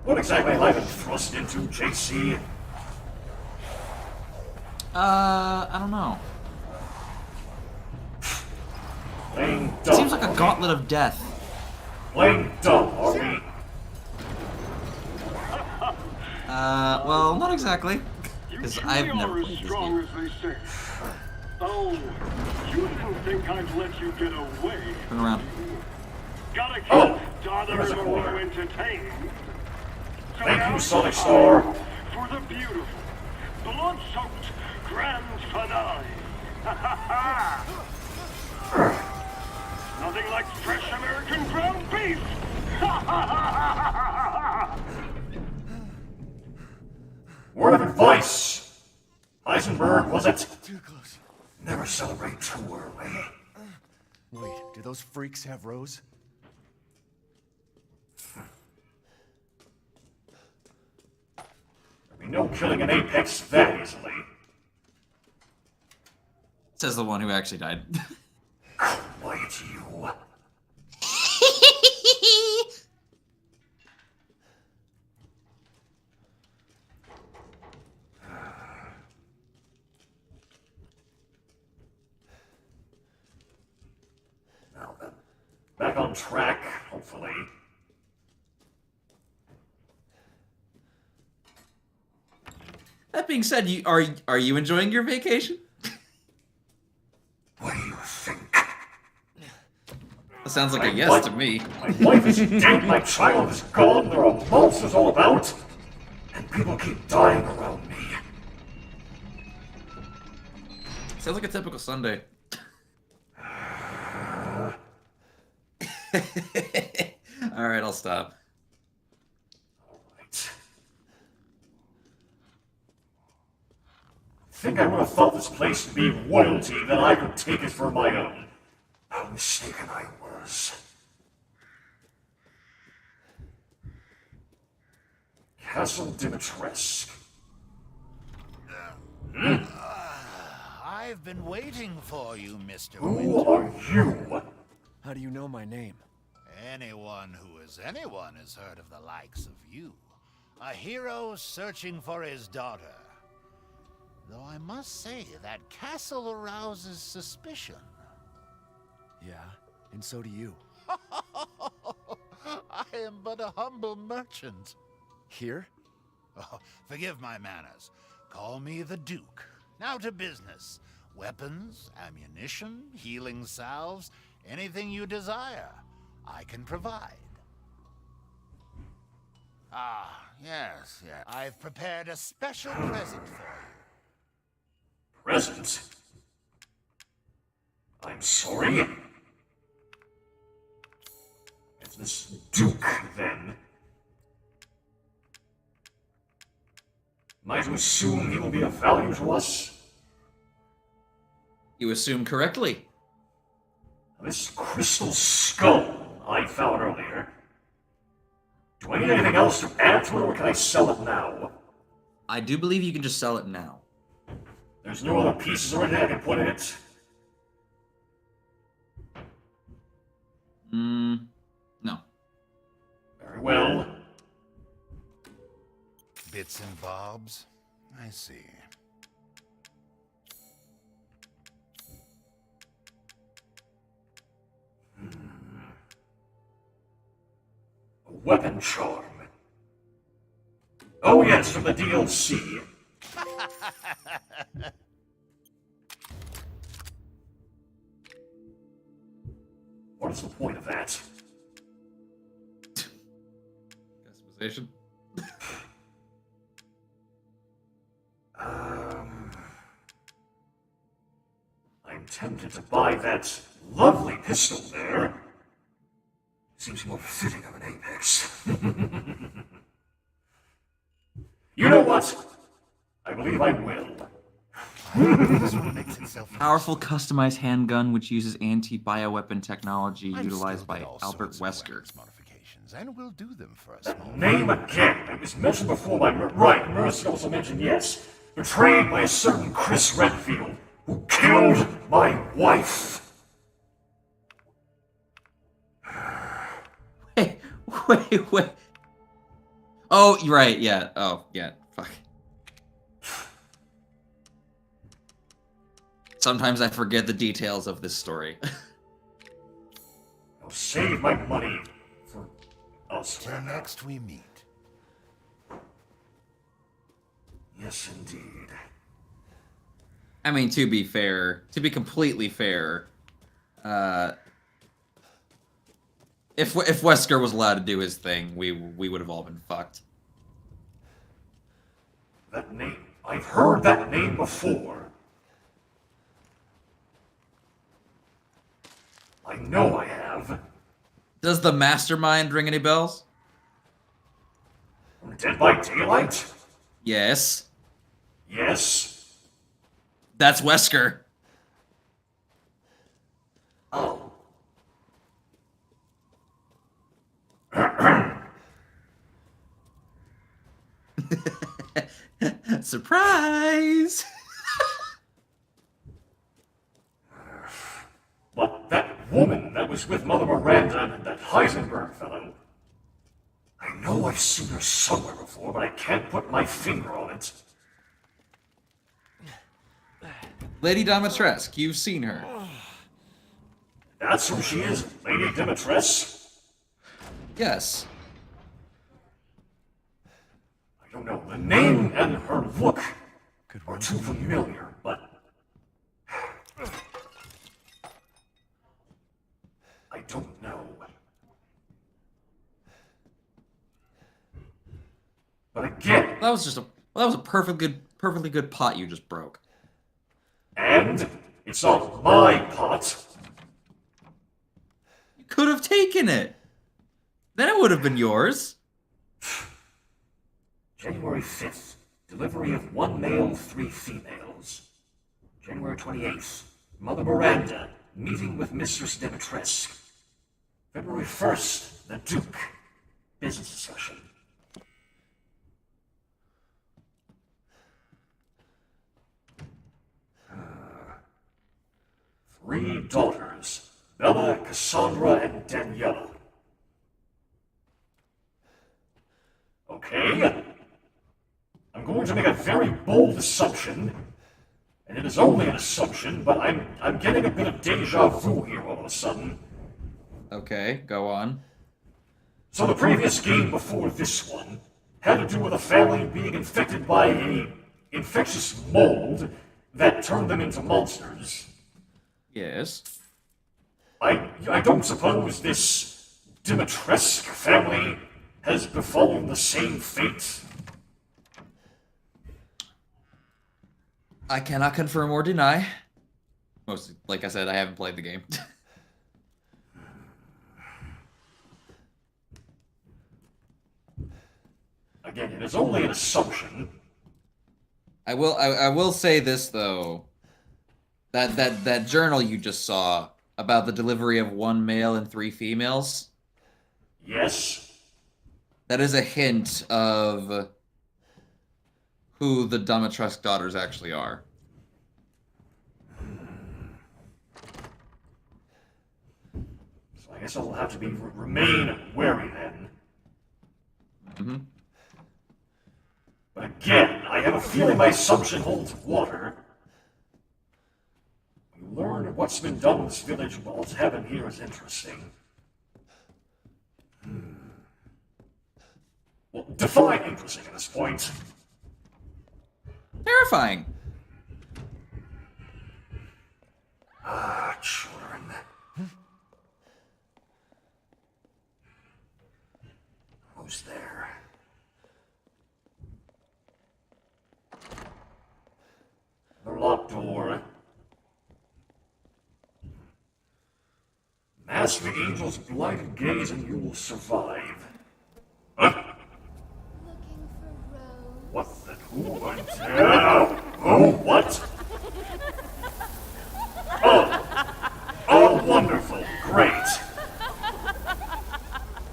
What exactly have I been thrust into, JC? I don't know. Playing It dumb. seems like a gauntlet of death. Playing dumb, are we? Well, not exactly. You Because truly I've never are as played this strong game. as they say. Oh, you didn't think I'd let you get away. Turn around. Gotta keep there's a Daughter corner. entertained. So Thank now you, it's Sonic time Star. For the beautiful, blood-soaked grand finale. Nothing like fresh American ground beef. Word of advice. Heisenberg, was it? Too close. Never celebrate too early. Wait, do those freaks have Rose? There'll be no killing an apex that easily. Says the one who actually died. Quiet, you. Now then, back on track, hopefully. That being said, are you enjoying your vacation? What do you think? That sounds like a yes to me. My wife is dead, my child is gone, there are monsters all about, and people keep dying around me. Sounds like a typical Sunday. Alright, I'll stop. Think I would have thought this place to be royalty, that I could take it for my own. How mistaken I was. Castle Dimitrescu. I've been waiting for you, Mr. Who are you? How do you know my name? Anyone who is anyone has heard of the likes of you. A hero searching for his daughter. Though I must say, that castle arouses suspicion. Yeah, and so do you. I am but a humble merchant. Here? Oh, forgive my manners. Call me the Duke. Now to business. Weapons, ammunition, healing salves, anything you desire, I can provide. Ah, yes. I've prepared a special present for you. Present? I'm sorry? It's this Duke, then. Am I to assume he will be of value to us? You assume correctly. This crystal skull I found earlier. Do I need anything else to add to it, or can I sell it now? I do believe you can just sell it now. There's no other pieces or anything I can put in it. No. Very well. Bits and bobs? I see. A weapon charm. Oh yes, from the DLC. What is the point of that? Customization. I'm tempted to buy that lovely pistol there. Seems more fitting of an apex. You know what? I believe I will. Powerful customized handgun which uses anti-bioweapon technology utilized by Albert Wesker. And we'll do them for a small Name again. It was mentioned before by right. Mercy also mentioned yes. Betrayed by a certain Chris Redfield, who killed my wife. Wait. Oh, you're right. Yeah. Oh, yeah. Fuck. Sometimes I forget the details of this story. I'll save my money for elsewhere. Till next we meet. Yes, indeed. I mean, to be completely fair, if Wesker was allowed to do his thing, we would have all been fucked. That name, I've heard that name before. I know I have. Does the Mastermind ring any bells? Dead by Daylight? Yes. Yes. That's Wesker. Oh. Surprise! But that woman that was with Mother Miranda and that Heisenberg fellow, I know I've seen her somewhere before, but I can't put my finger on it. Lady Dimitrescu, you've seen her. That's who she is, Lady Dimitrescu? Yes. I don't know, the name and her look are too familiar, but I don't know. But again, that was a perfectly good pot you just broke. And it's not my pot. You could have taken it. Then it would have been yours. January 5th, delivery of 1 male, 3 females. January 28th, Mother Miranda, meeting with Mistress Dimitrescu. February 1st, the Duke, business session. Three daughters, Bella, Cassandra, and Daniela. Okay. I'm going to make a very bold assumption, and it is only an assumption, but I'm getting a bit of deja vu here all of a sudden. Okay, go on. So the previous game before this one had to do with a family being infected by a infectious mold that turned them into monsters. Yes. I don't suppose this Dimitrescu family has befallen the same fate? I cannot confirm or deny. Mostly, like I said, I haven't played the game. Again, it is only an assumption. I will say this though. That journal you just saw about the delivery of 1 male and 3 females. Yes. That is a hint of who the Dimitrescu daughters actually are. So I guess I'll have to remain wary then. Mm-hmm. But again, I have a feeling my assumption holds water. Learn what's been done in this village while it's happened here is interesting. Well, define interesting at this point. Terrifying. Ah, children. Who's there? The locked door. Mask the angel's blinded gaze and you will survive. Huh? What the who? Oh, what? Oh, wonderful, great.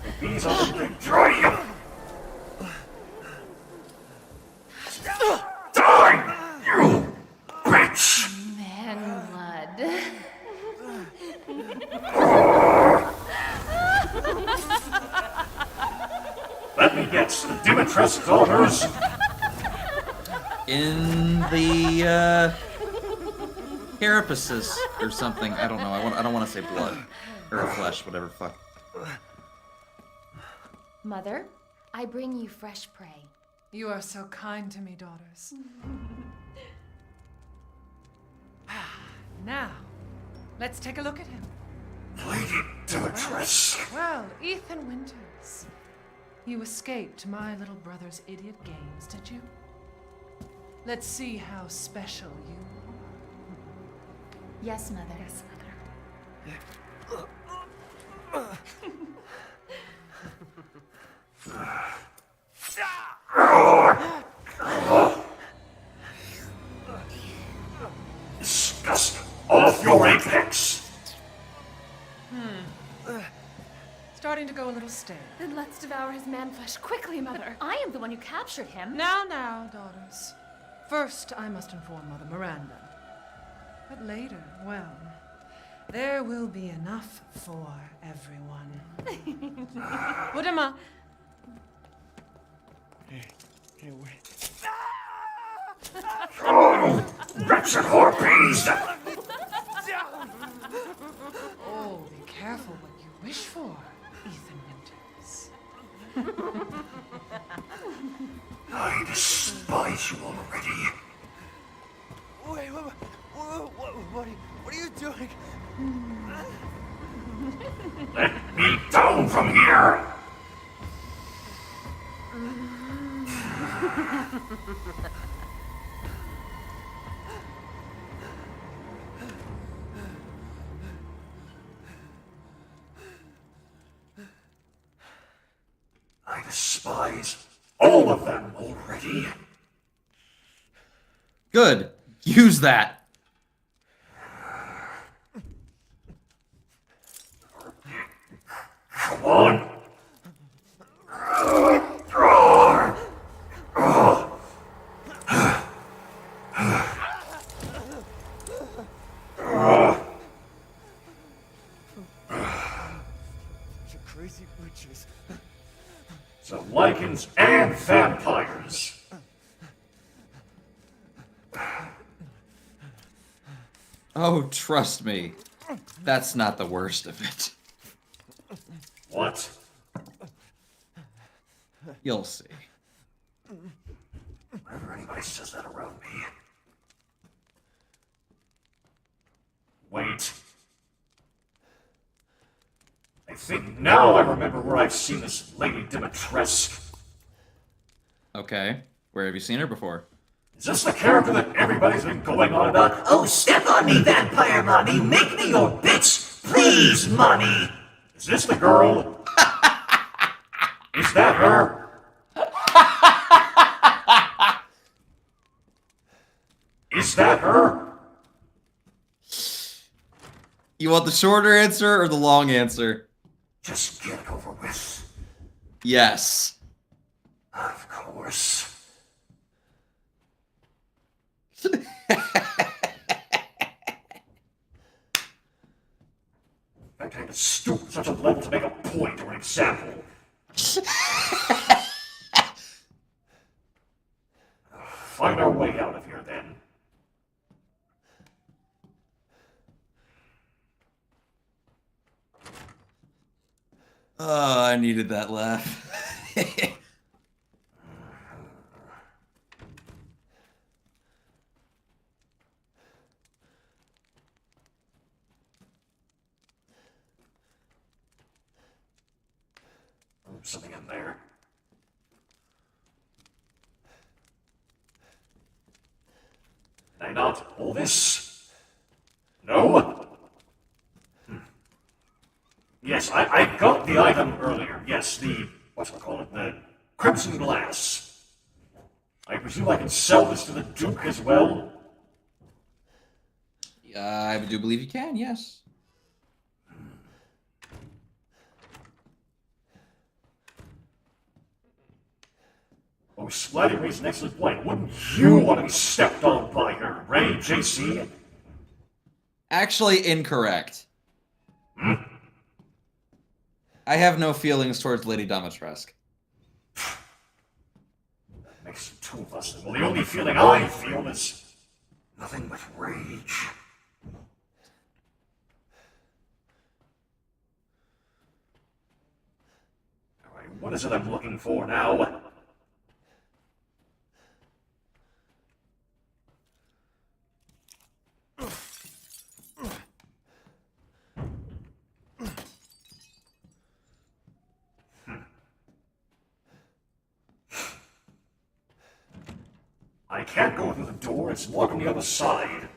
The bees are the dry. Die, you bitch! Man blood. Let me guess, the Dimitrescu daughters? In the carapaces or something. I don't know. I don't want to say blood or flesh, whatever. Fuck. Mother, I bring you fresh prey. You are so kind to me, daughters. Now, let's take a look at him. Lady Dimitrescu. Well, Ethan Winters, you escaped my little brother's idiot games, did you? Let's see how special you are. Yes, Mother. Yes, Disgusting. Off your apex. Starting to go a little stale. Then let's devour his man flesh quickly, Mother. I am the one who captured him. Now, daughters. First, I must inform Mother Miranda. But later, well, there will be enough for everyone. Put him up. Hey, wait. Oh, wretched harpies! Oh, be careful what you wish for, Ethan Winters. I despise you already. Wait, what are you doing? Let me down from here! I despise all of them already. Good. Use that. Come on. Crazy witches. So lichens and vampires. Oh, trust me. That's not the worst of it. What? You'll see. Whenever anybody says that around me. Wait. I think now I remember where I've seen this Lady Dimitrescu. Okay. Where have you seen her before? Is this the character that everybody's been going on about? Oh, step on me, vampire mommy. Make me your bitch. Please, mommy. Is this the girl? Is that her? Is that her? You want the shorter answer or the long answer? Just get it over with. Yes. Of course. I had to stoop to such a level to make a point or an example. Find our way out of here, then. Oh, I needed that laugh. Something in there. Did I not all this? No? Yes, I got the item earlier. Yes, the, whatchamacallit, the crimson glass. I presume I can sell this to the Duke as well? I do believe you can, yes. Oh, Splatty raised an excellent point. Wouldn't you want to be stepped on by her, right, JC? Actually, incorrect. I have no feelings towards Lady Dimitrescu. Next to two of us, well, the only feeling I feel is nothing but rage. Alright, what is it I'm looking for now? I can't go through the door, it's locked on the other side.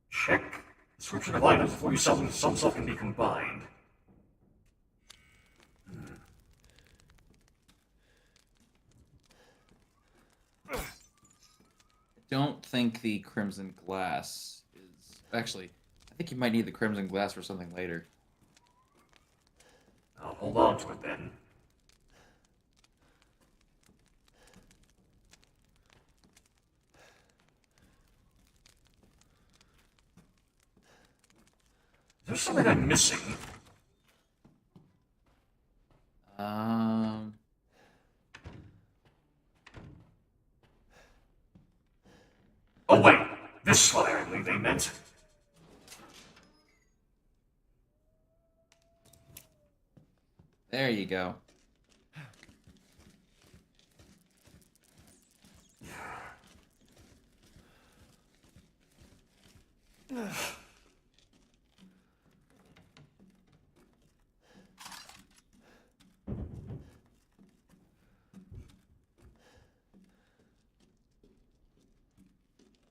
Check. Description of items before you sell them, some stuff can be combined. Don't think the crimson glass is... Actually, I think you might need the crimson glass for something later. I'll hold on to it then. Is there something I'm missing? Oh wait, this one I believe they meant. There you go.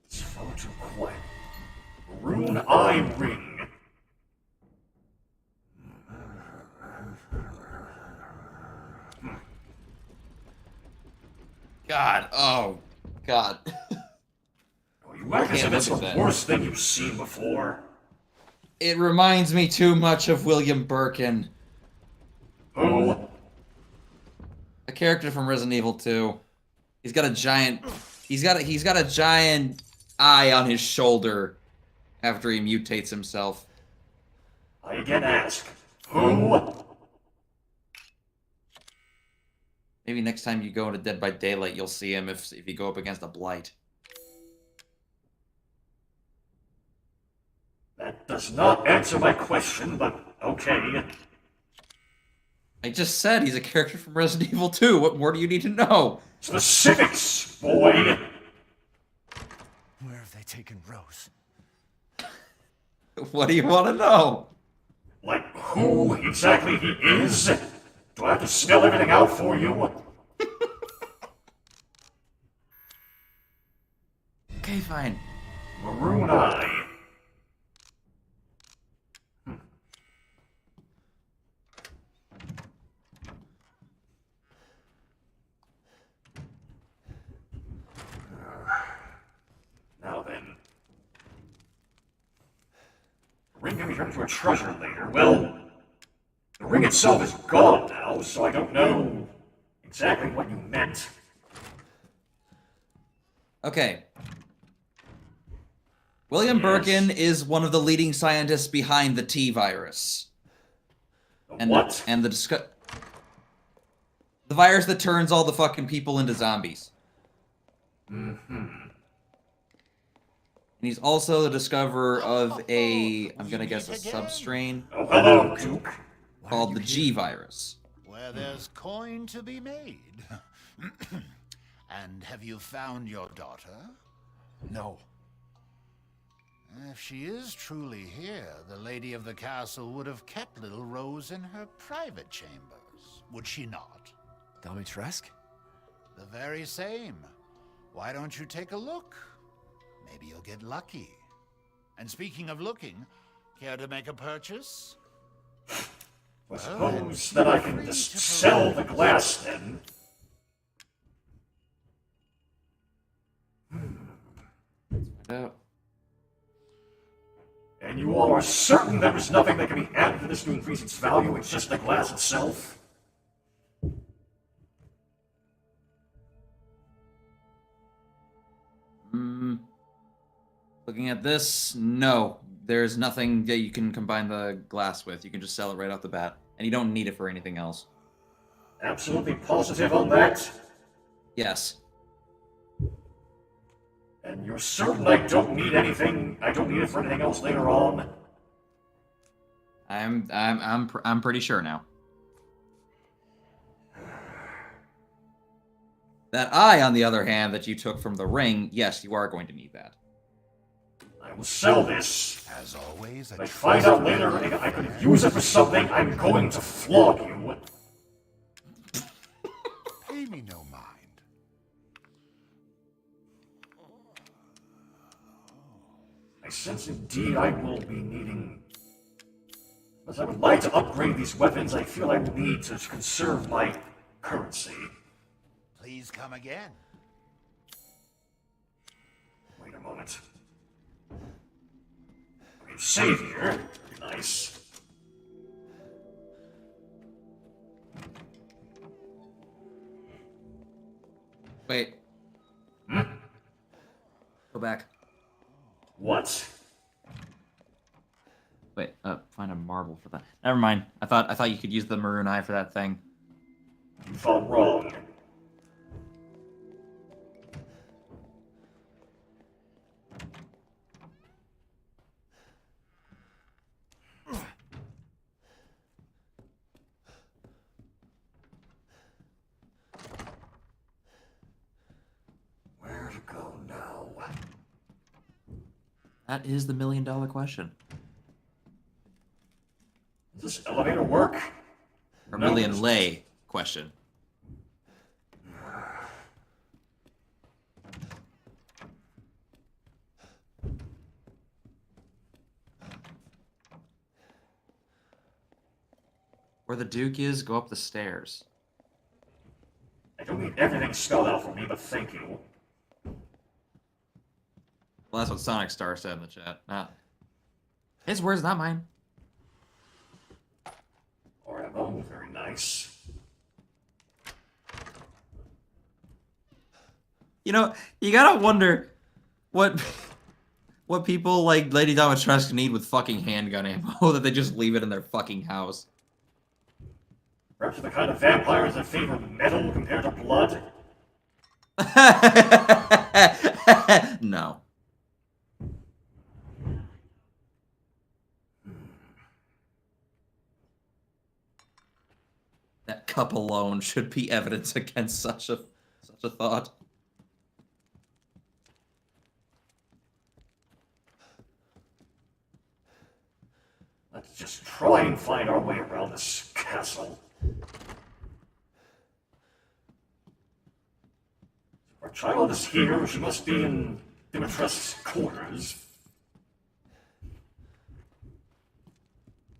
It's far too quiet. Rune Eye Ring. God, oh, God. Oh, you act as if it's the worst thing you've seen before. It reminds me too much of William Birkin. Who? A character from Resident Evil 2. He's got a giant... He's got a giant eye on his shoulder after he mutates himself. I again ask, who? Maybe next time you go into Dead by Daylight, you'll see him if you go up against a blight. That does not answer my question, but okay. I just said he's a character from Resident Evil 2. What more do you need to know? Specifics, boy! Where have they taken Rose? What do you want to know? Like who exactly he is? Do I have to spell everything out for you? Okay, fine. Maroon Eye. Now then. The ring can be turned into a treasure later. Well, the ring itself is gone now, so I don't know exactly what you meant. Okay. William Birkin is one of the leading scientists behind the T-virus. What? And the virus that turns all the fucking people into zombies. Mm-hmm. And he's also the discoverer of a, I'm gonna guess, a substrain. Oh, hello, Duke. Called the G-virus. Where there's coin to be made. And have you found your daughter? No. If she is truly here, the lady of the castle would have kept little Rose in her private chambers, would she not? Dimitrescu? The very same. Why don't you take a look? Maybe you'll get lucky. And speaking of looking, care to make a purchase? I suppose that I can just sell the glass then. Yeah. And you all are certain there is nothing that can be added to this to increase its value, it's just the glass itself? Looking at this, no. There's nothing that you can combine the glass with. You can just sell it right off the bat. And you don't need it for anything else. Absolutely positive on that? Yes. And you're certain I don't need anything? I don't need it for anything else later on? I'm pretty sure now. That eye, on the other hand, that you took from the ring, yes, you are going to need that. I will sell this. As always, I find out later I could use it for something, I'm going to flog you. Pay me no mind. I sense indeed I will be needing... As I would like to upgrade these weapons, I feel I will need to conserve my currency. Please come again. Wait a moment. Okay, save here. Nice. Wait. Go back. What? Wait, find a marble for that. Never mind. I thought you could use the maroon eye for that thing. You thought wrong. Where to go now? That is the $1 million question. Does this elevator work? Or million lay question. Where the Duke is, go up the stairs. I don't need everything spelled out for me, but thank you. Well, that's what Sonic Star said in the chat. Not his words, not mine. Oremo, very nice. You know, you gotta wonder what people like Lady Dimitrescu need with fucking handgun ammo that they just leave it in their fucking house. Perhaps the kind of vampires that favor metal compared to blood? No. That cup alone should be evidence against such a thought. Let's just try and find our way around this castle. Our child is here. She must be in Dimitrescu's quarters.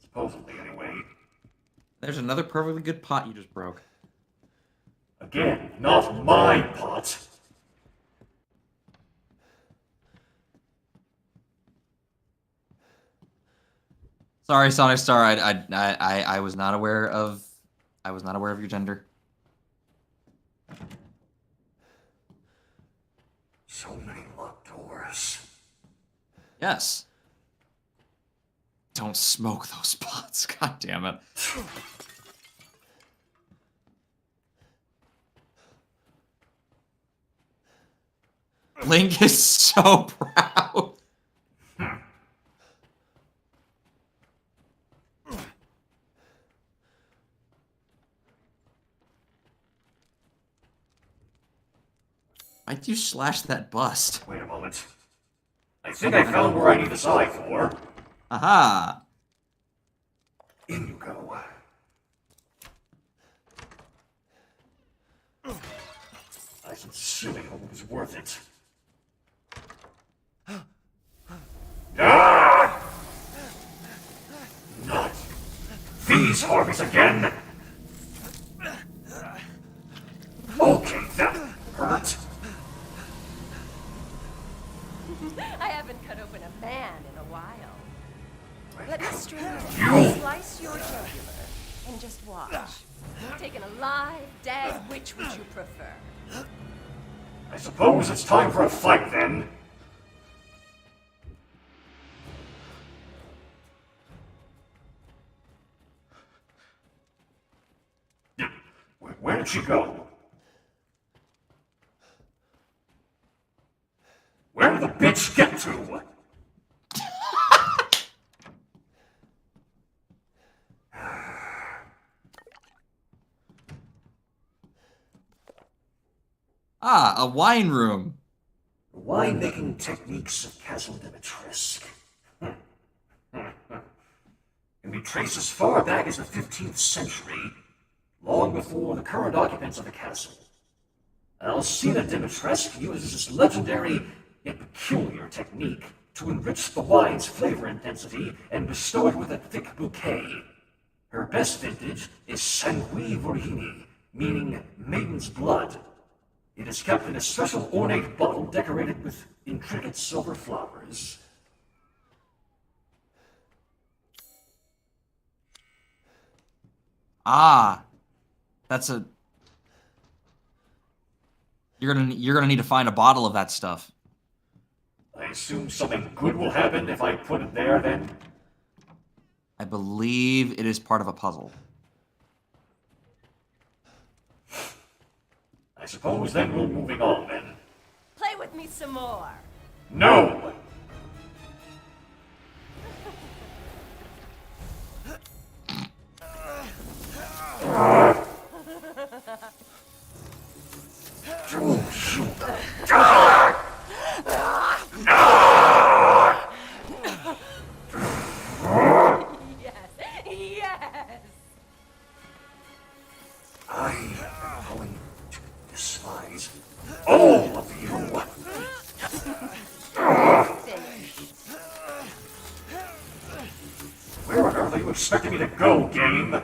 Supposedly, anyway. There's another perfectly good pot you just broke. Again, not my pot. Sorry, Sonic Star. I was not aware of. I was not aware of your gender. So many locked doors. Yes. Don't smoke those pots. God damn it. Link is so proud. Why'd you slash that bust? Wait a moment. I think I found where I need this eye for. Aha! In you go. I sincerely hope it was worth it. Ah! Not these Harveys again! Okay, that hurt. I haven't cut open a man in a while. Let me slice your jugular and just watch. Taking a live, dead, which would you prefer? I suppose it's time for a fight then. Where'd she go? Where did the bitch get to? Ah, a wine room. The wine-making techniques of Castle Dimitrescu. Can be traced as far back as the 15th century, long before the current occupants of the castle. Elena Dimitrescu uses this legendary yet peculiar technique to enrich the wine's flavor intensity and bestow it with a thick bouquet. Her best vintage is Sangue Virgini, meaning maiden's blood. It is kept in a special ornate bottle decorated with intricate silver flowers. Ah, that's a. You're gonna need to find a bottle of that stuff. I assume something good will happen if I put it there, then? I believe it is part of a puzzle. I suppose then we're moving on, then. Play with me some more. No! Yes. I am going to despise all of you. Where on earth are you expecting me to go, game?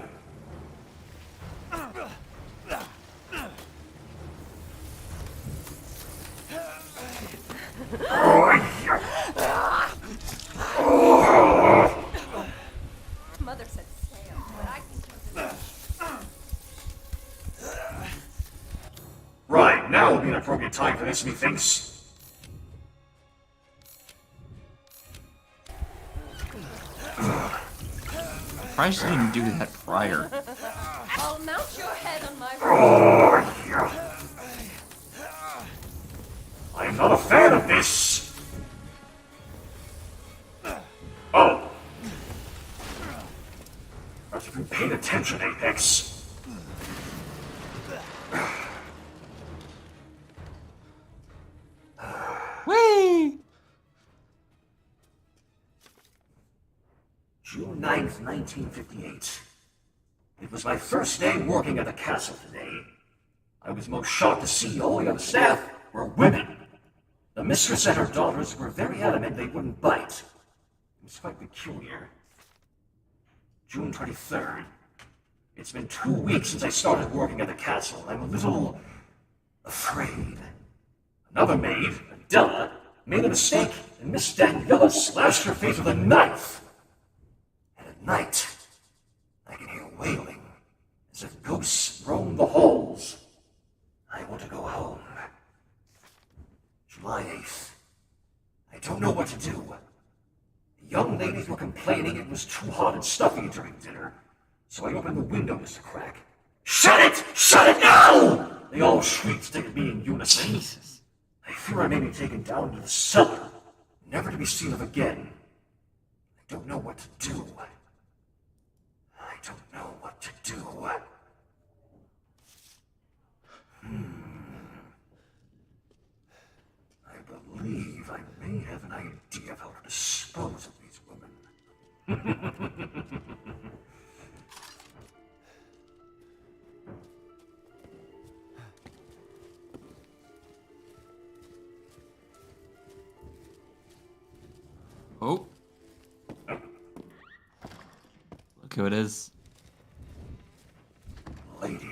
Mother said sail, but I think Right, now would be an appropriate time for this, methinks. Probably should didn't do that prior. I'll mount your head on my I'm not a fan of this. Oh. Perhaps if you paid attention, Apex. Whee! June 9th, 1958. It was my first day working at the castle today. I was most shocked to see all the other staff were women. The mistress and her daughters were very adamant they wouldn't bite. It was quite peculiar. June 23rd. It's been 2 weeks since I started working at the castle. I'm a little afraid. Another maid, Adela, made a mistake, and Miss Daniela slashed her face with a knife. And at night, I can hear wailing, as if ghosts roam the halls. I want to go home. July 8th. I don't know what to do. The young ladies were complaining it was too hot and stuffy during dinner, so I opened the window just a crack. Shut it! Shut it now! They all shrieked at me in unison. Jesus. I fear I may be taken down to the cellar, never to be seen of again. I don't know what to do. I don't know what to do. I believe I may have an idea of how to dispose of these women. Oh. Look who it is. Lady.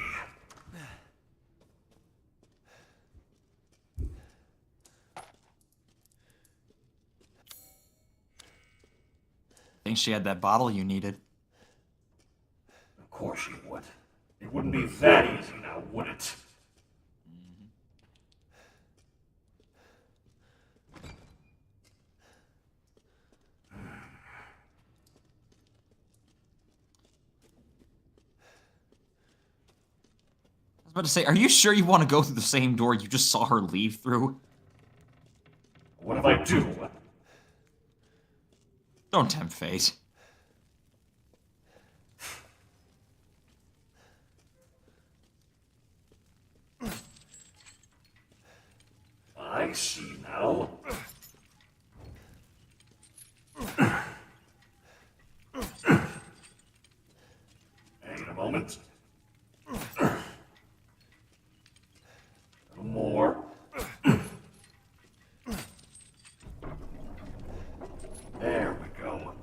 Think she had that bottle you needed. Of course she would. It wouldn't be that easy now, would it? was about to say, are you sure you want to go through the same door you just saw her leave through? What if I do? Don't tempt fate. I see now. Hang on a moment. A little more. There we go.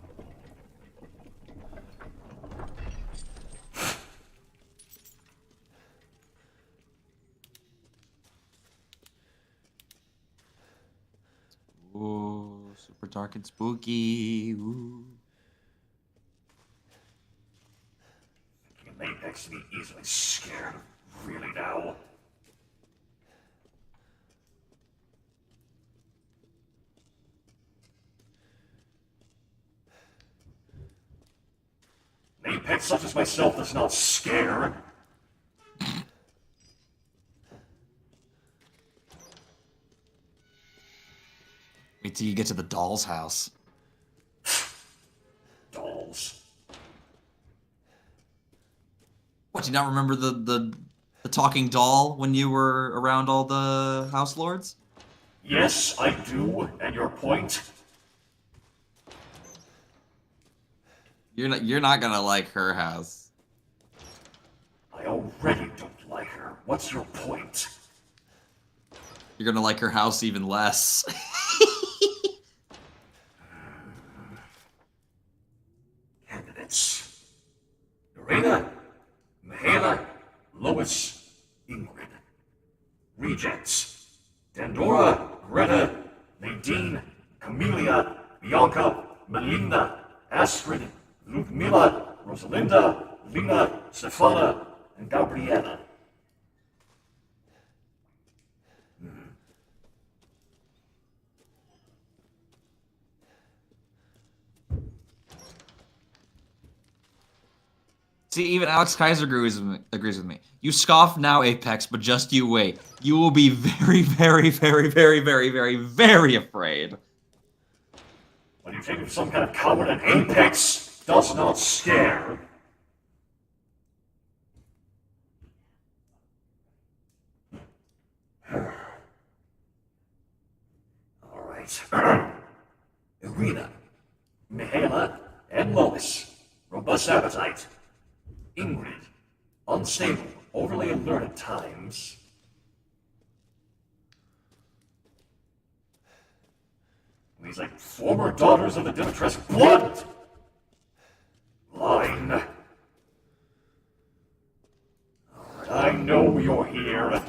Ooh, super dark and spooky. Ooh. It makes me easily scared. Really now. An apex such as myself does not scare. Wait till you get to the doll's house. Dolls. What, do you not remember the talking doll when you were around all the house lords? Yes, I do. And your point? You're not gonna like her house. I already don't like her. What's your point? You're gonna like her house even less. Candidates. Elena, Mihaela, Lois, Ingrid. Rejects. Dandora, Greta, Nadine, Camelia, Bianca, Melinda, Astrid, Ludmila, Rosalinda, Lena, Stefana, and Gabriella. See, even Alex Kaiser agrees with me. You scoff now, Apex, but just you wait. You will be very, very, very, very, very, very, very afraid. When you take some kind of coward, an Apex does not scare. All right. Irina, Mihaela, and Lois. Robust appetite. Ingrid, unstable, overly alert at times. These like former daughters of the Dimitrescu blood line. Alright, I know you're here.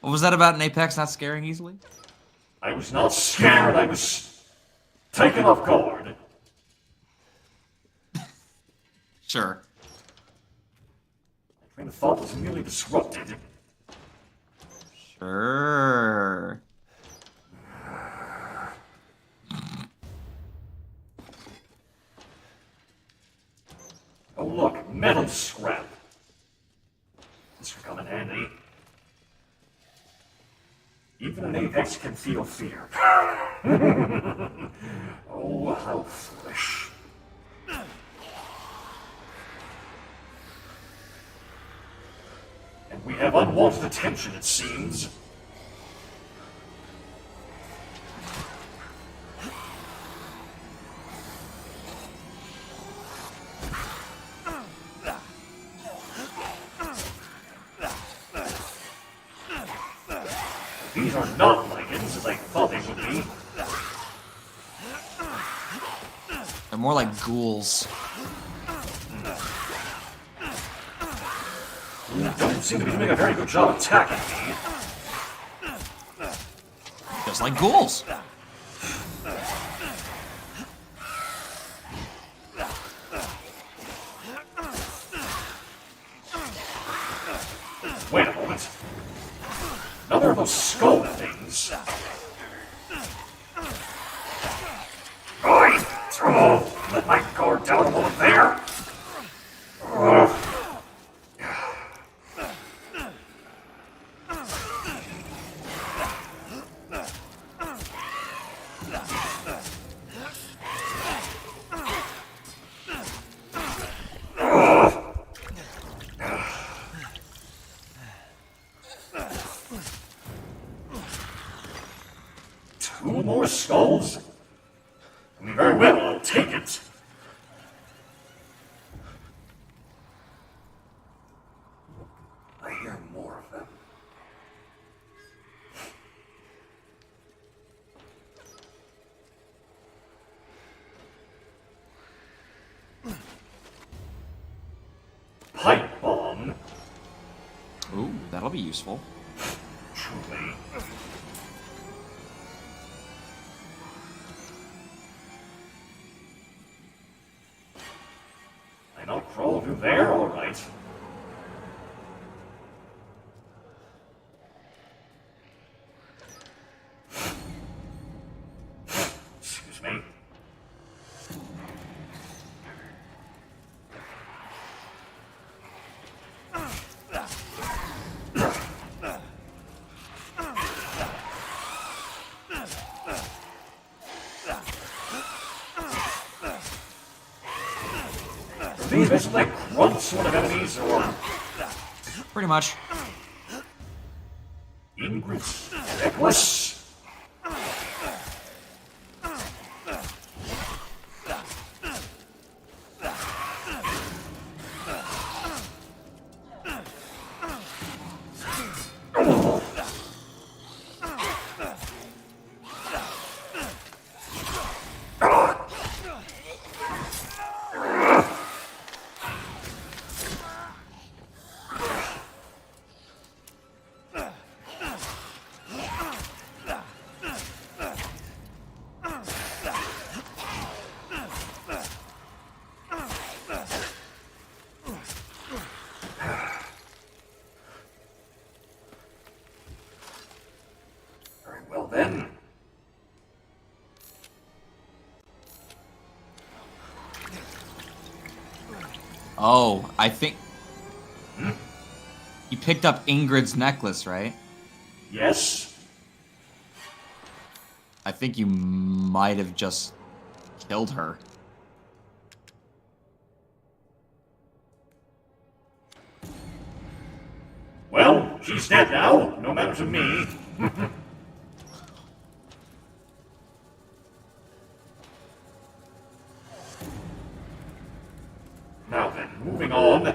What was that about an Apex not scaring easily? I was not scared, I was taken off guard. Sure. My train of thought was merely disrupted. Sure. Oh look, metal scrap. This will come in handy. Even an Apex can feel fear. Oh, how foolish. And we have unwanted attention, it seems. These are not lichens as I thought they would be. They're more like ghouls. Don't seem to be doing a very good job attacking me. Just like ghouls. Wait a moment. Another of those skull things. Let my guard down a moment there. 2 more skulls? Very well, I'll take it. I hear more of them. Pipe bomb. Ooh, that'll be useful. Truly. And I'll crawl through there, all right. Excuse me. These basically like grunt sort of enemies, or Pretty much. Ingrid's necklace. Then Oh, I think... You picked up Ingrid's necklace, right? yes. I think you might have just killed her. Well, she's dead now. No matter to me. Now then, moving on.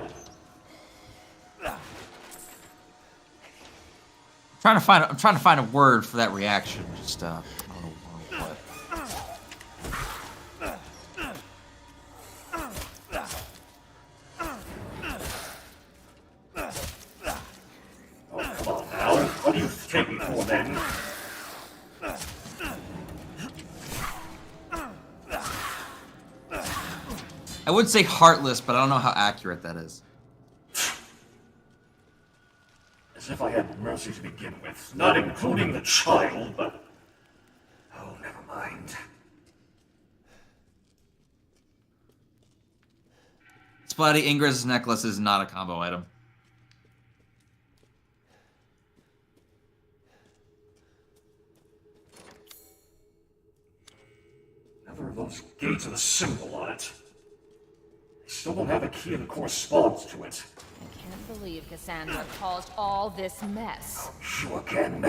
I'm trying to find a word for that reaction. Just I don't know what. Oh, come on now. What do you take me for then? I would say heartless, but I don't know how accurate that is. As if I had mercy to begin with. Not including the child, but... Oh, never mind. Splatty, Ingrid's necklace is not a combo item. Another of those gates with a symbol on it. I still don't have a key that corresponds to it. I can't believe Cassandra caused all this mess. You again.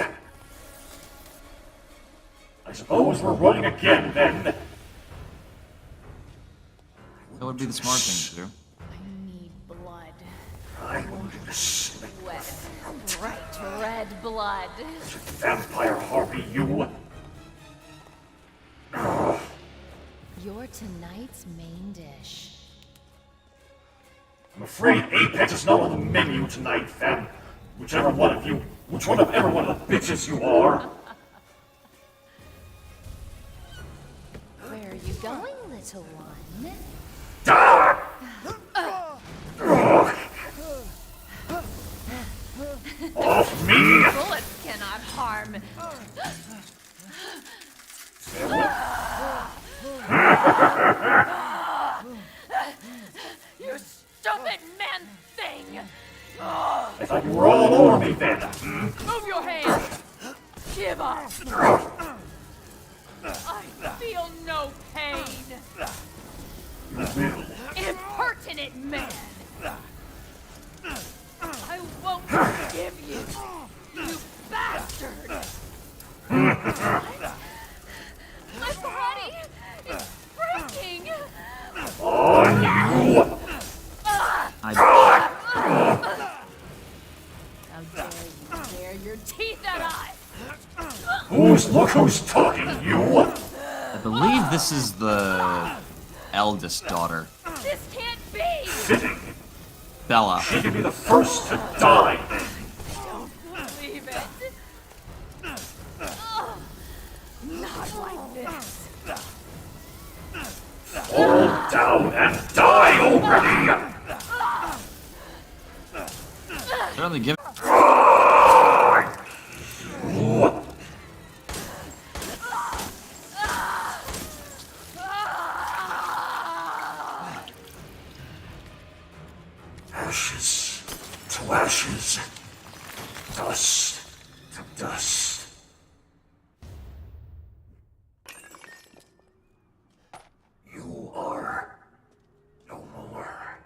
I suppose we're running again, then. That would be the smart thing to do. I need blood. I will do this. Wet, bright red blood. Vampire harpy, you. You're tonight's main dish. I'm afraid Apex is not on the menu tonight, fam. Whichever one of every one of the bitches you are. Where are you going, little one? Off me! Bullets cannot harm. You stupid man thing! I thought you were all over me then. Move your hand! Give up! I feel no pain! You will. Impertinent man! I won't forgive you, you bastard! How dare you bare your teeth at us! Look who's talking, you! I believe this is the eldest daughter. This can't be! Fitting. Bella. She can be the first to die. Don't believe it! Not like this. Fall down and die already! Certainly give. Ashes to ashes, dust to dust. You are no more.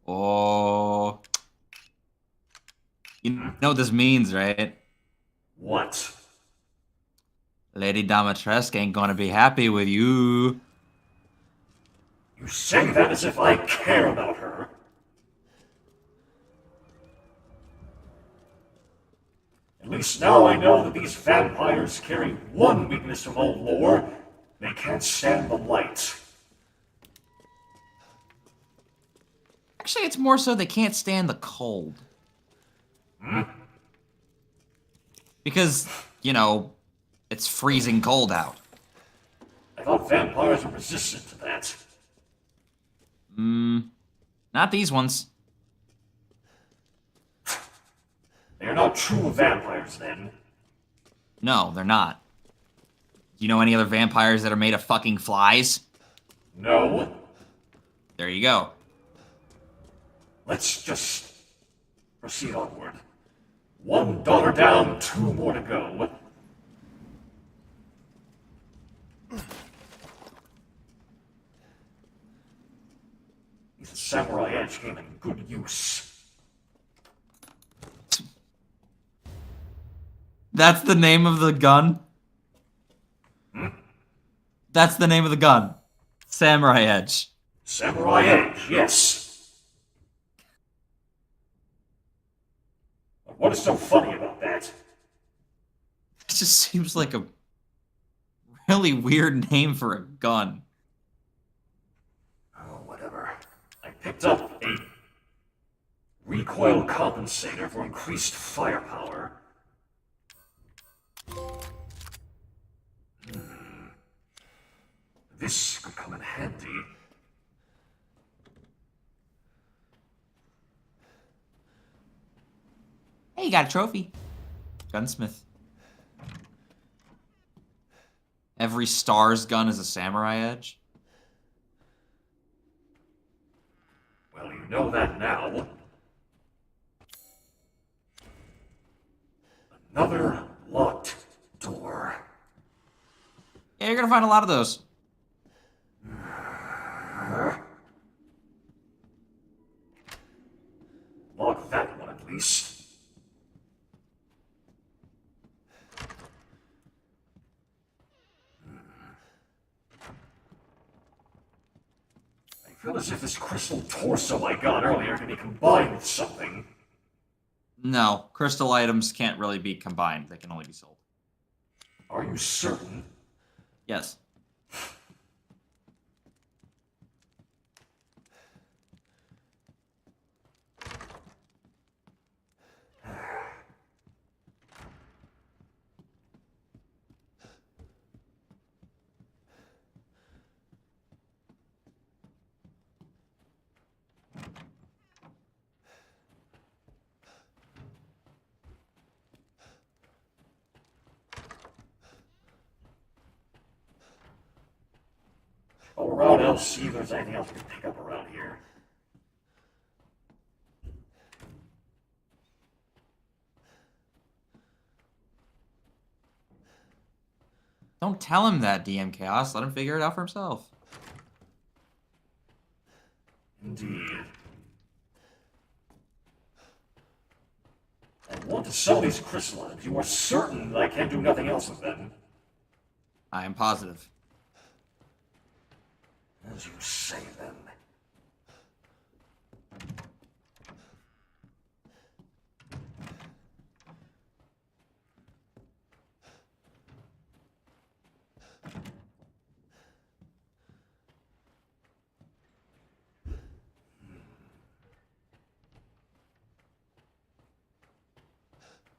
Oh. You know what this means, right? What? Lady Dimitrescu ain't gonna be happy with you. You say that as if I care about her. At least now I know that these vampires carry one weakness from old lore. They can't stand the light. Actually, it's more so they can't stand the cold. Because, you know, it's freezing cold out. I thought vampires were resistant to that. Not these ones. They're not true vampires, then. No, they're not. Do you know any other vampires that are made of fucking flies? No. There you go. Let's just proceed onward. $1 down, 2 more to go. The samurai edge came in good use. That's the name of the gun? That's the name of the gun. Samurai Edge. Samurai edge, yes. But what is so funny about that? It just seems like a really weird name for a gun. Oh, whatever. I picked up a recoil compensator for increased firepower. This could come in handy. Hey, you got a trophy. Gunsmith. Every star's gun is a samurai edge. Well, you know that now. Another locked door. Yeah, you're gonna find a lot of those. Lock that one at least. I feel as if this crystal torso I got earlier can be combined with something. No, crystal items can't really be combined. They can only be sold. Are you certain? Yes. Go around and see if there's anything else we can pick up around here. Don't tell him that, DM Chaos. Let him figure it out for himself. Indeed. I want to sell these crystal items. You are certain that I can't do nothing else with them? I am positive. As you say, then.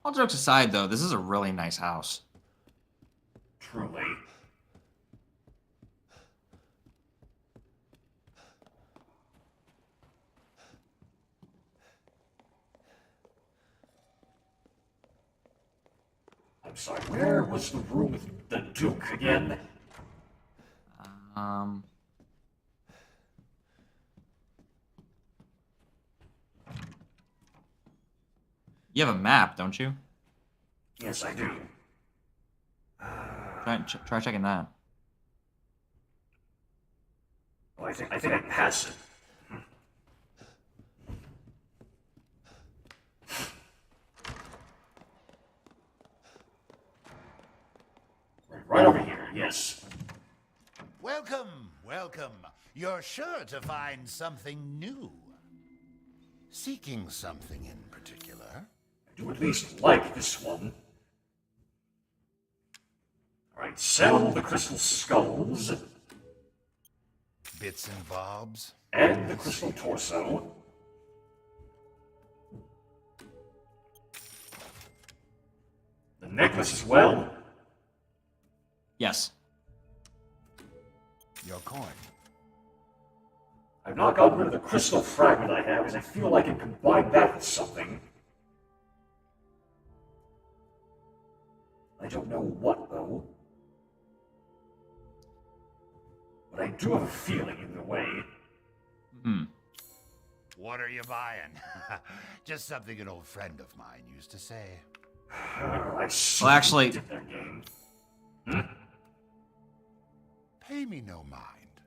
All jokes aside, though, this is a really nice house. Truly. I'm sorry, where was the room with the Duke again? You have a map, don't you? Yes, I do. Try checking that. Oh, I think I passed it. Right over here, yes. Welcome, welcome. You're sure to find something new. Seeking something in particular? I do at least like this one. Alright, sell the crystal skulls. Bits and bobs? And the crystal torso. The necklace as well. Yes. Your coin. I've not gotten rid of the crystal fragment I have, as I feel like I can combine that with something. I don't know what, though. But I do have a feeling either way. What are you buying? Just something an old friend of mine used to say. Well, actually... Pay me no mind.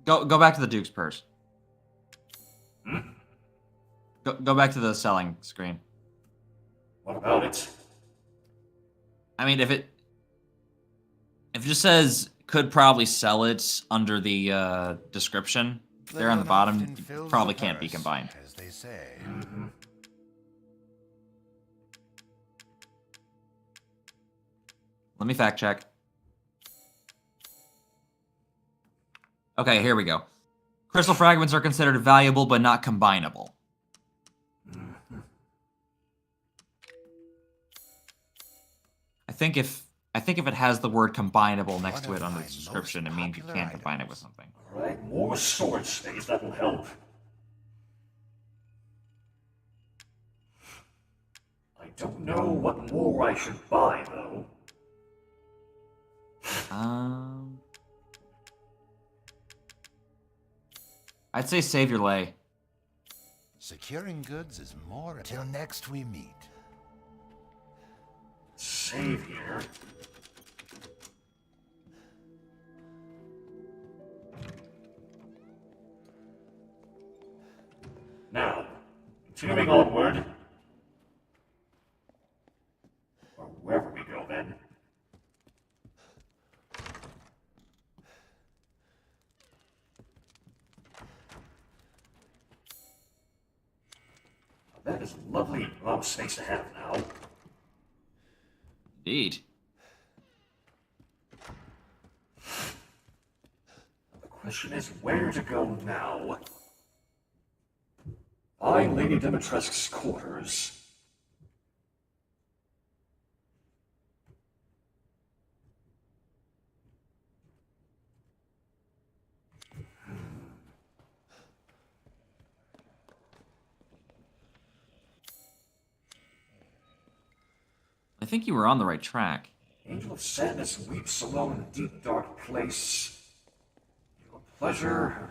Go back to the Duke's purse. Go back to the selling screen. What about it? I mean, if it just says could probably sell it under the description there on the bottom, probably can't be combined. As they say. Let me fact check. Okay, here we go. Crystal fragments are considered valuable but not combinable. I think if it has the word combinable next to it under the description, it means you can't combine it with something. Alright, more storage space, that will help. I don't know what more I should buy, though. I'd say save your lay. Securing goods is more until next we meet. Save here. Now, continuing onward. Or wherever we go then. That is a lovely amount of space to have now. Indeed. The question is where to go now. Find Lady Dimitrescu's quarters. I think you were on the right track. Angel of sadness weeps alone in a deep, dark place. Your pleasure.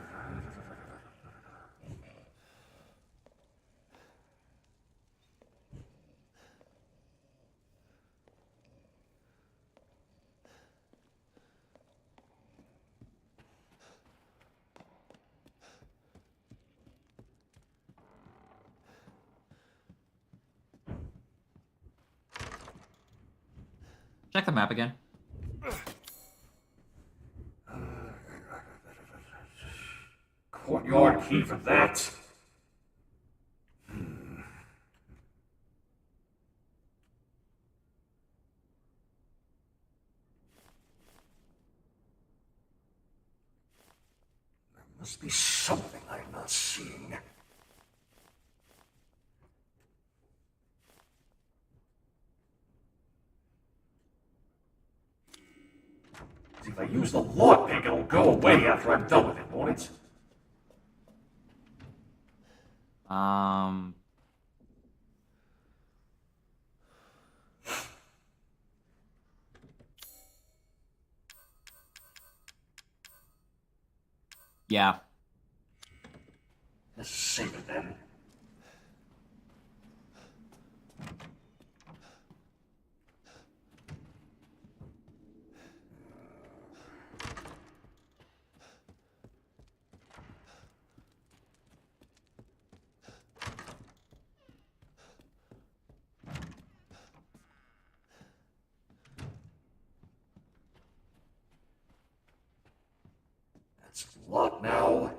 Check the map again. key for that. There must be something I'm not seeing. See, if I use the lockpick, it'll go away after I'm done with it, won't it? Yeah. Let's save it then. That's locked now.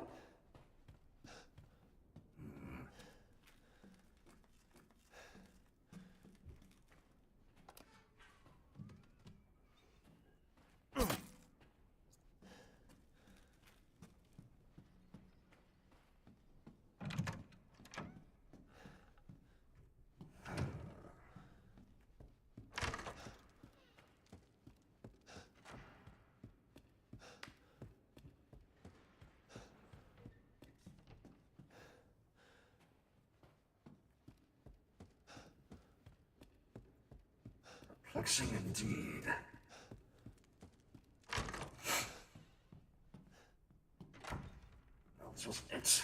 Perplexing indeed. No, this was it.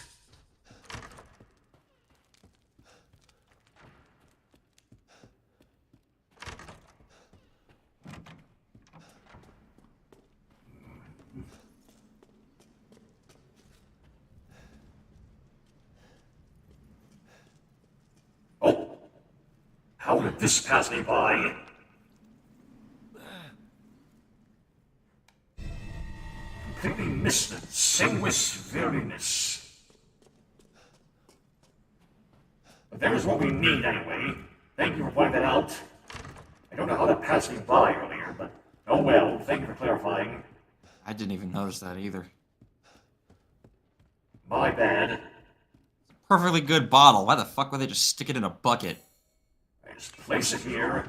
Oh! How did this pass me by? Completely missed it. Sanguis veriness. But there's what we need anyway. Thank you for pointing that out. I don't know how that passed me by earlier, but oh well. Thank you for clarifying. I didn't even notice that either. My bad. Perfectly good bottle. Why the fuck would they just stick it in a bucket? I just place it here.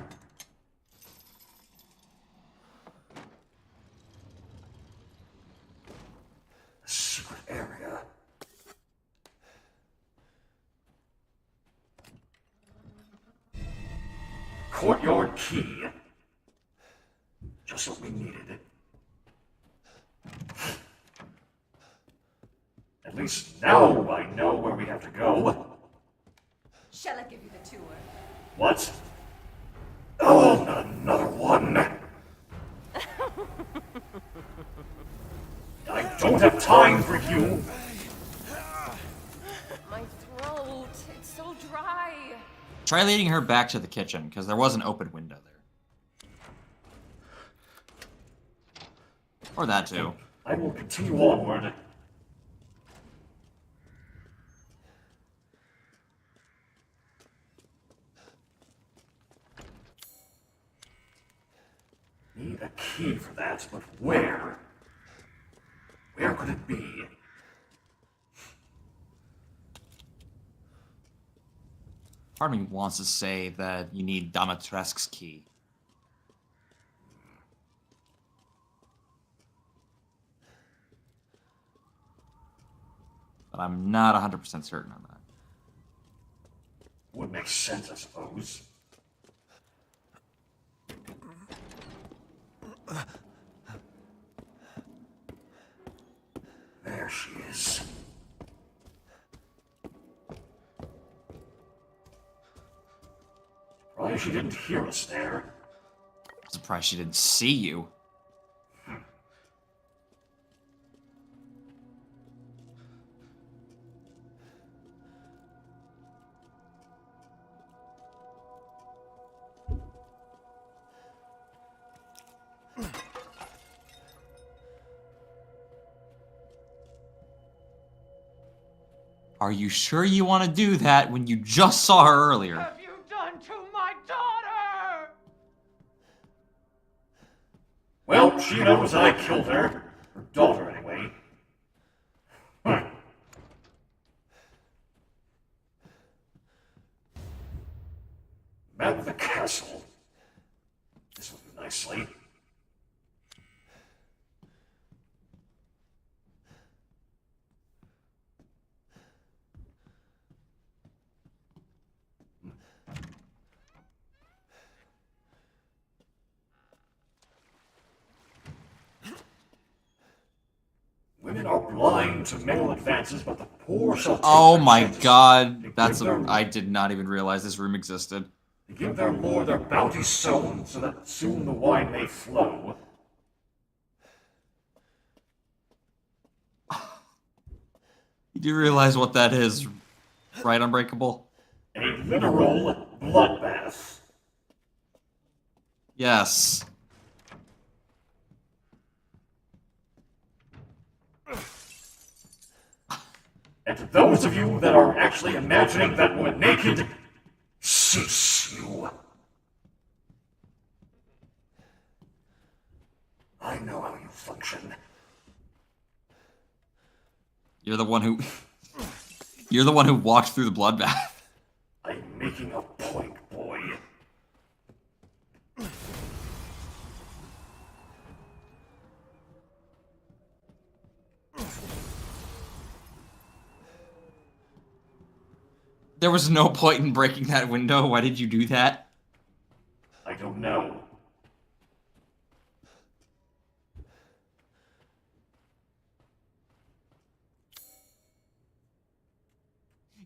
A secret area. Courtyard key. Just what we needed. At least now I know where we have to go. Shall I give you the tour? What? Oh, not another one. I don't have time for you. My throat, it's so dry. Try leading her back to the kitchen, because there was an open window there. Or that too. I will continue onward. Need a key for that, but where? Where could it be? Part of me wants to say that you need Dimitrescu's key. But I'm not 100% certain on that. Would make sense, I suppose. There she is. Surprised she didn't hear us there. Surprised she didn't see you. Are you sure you want to do that when you just saw her earlier? Have you done to my daughter? Well, she knows I killed her. Her daughter, anyway. Map of the castle. This will do nicely. Women are blind to male advances, but the poor shall take Oh their my chances. god, I did not even realize this room existed. They give their lord their bounty sown, so that soon the wine may flow. You do realize what that is, right, Unbreakable? A literal bloodbath. Yes. And to those of you that are actually imagining that woman naked, cease you. I know how you function. You're the one who... You're the one who walked through the bloodbath. I'm making a point, boy. There was no point in breaking that window. Why did you do that? I don't know.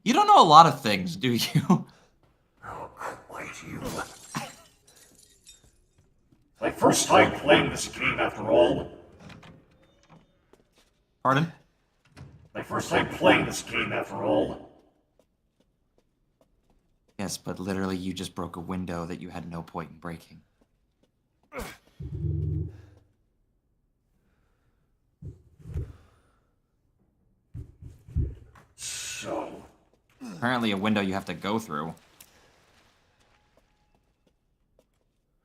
You don't know a lot of things, do you? Oh, quite you. My first time playing this game, after all. Pardon? My first time playing this game, after all. Yes, but literally you just broke a window that you had no point in breaking. So... Apparently a window you have to go through.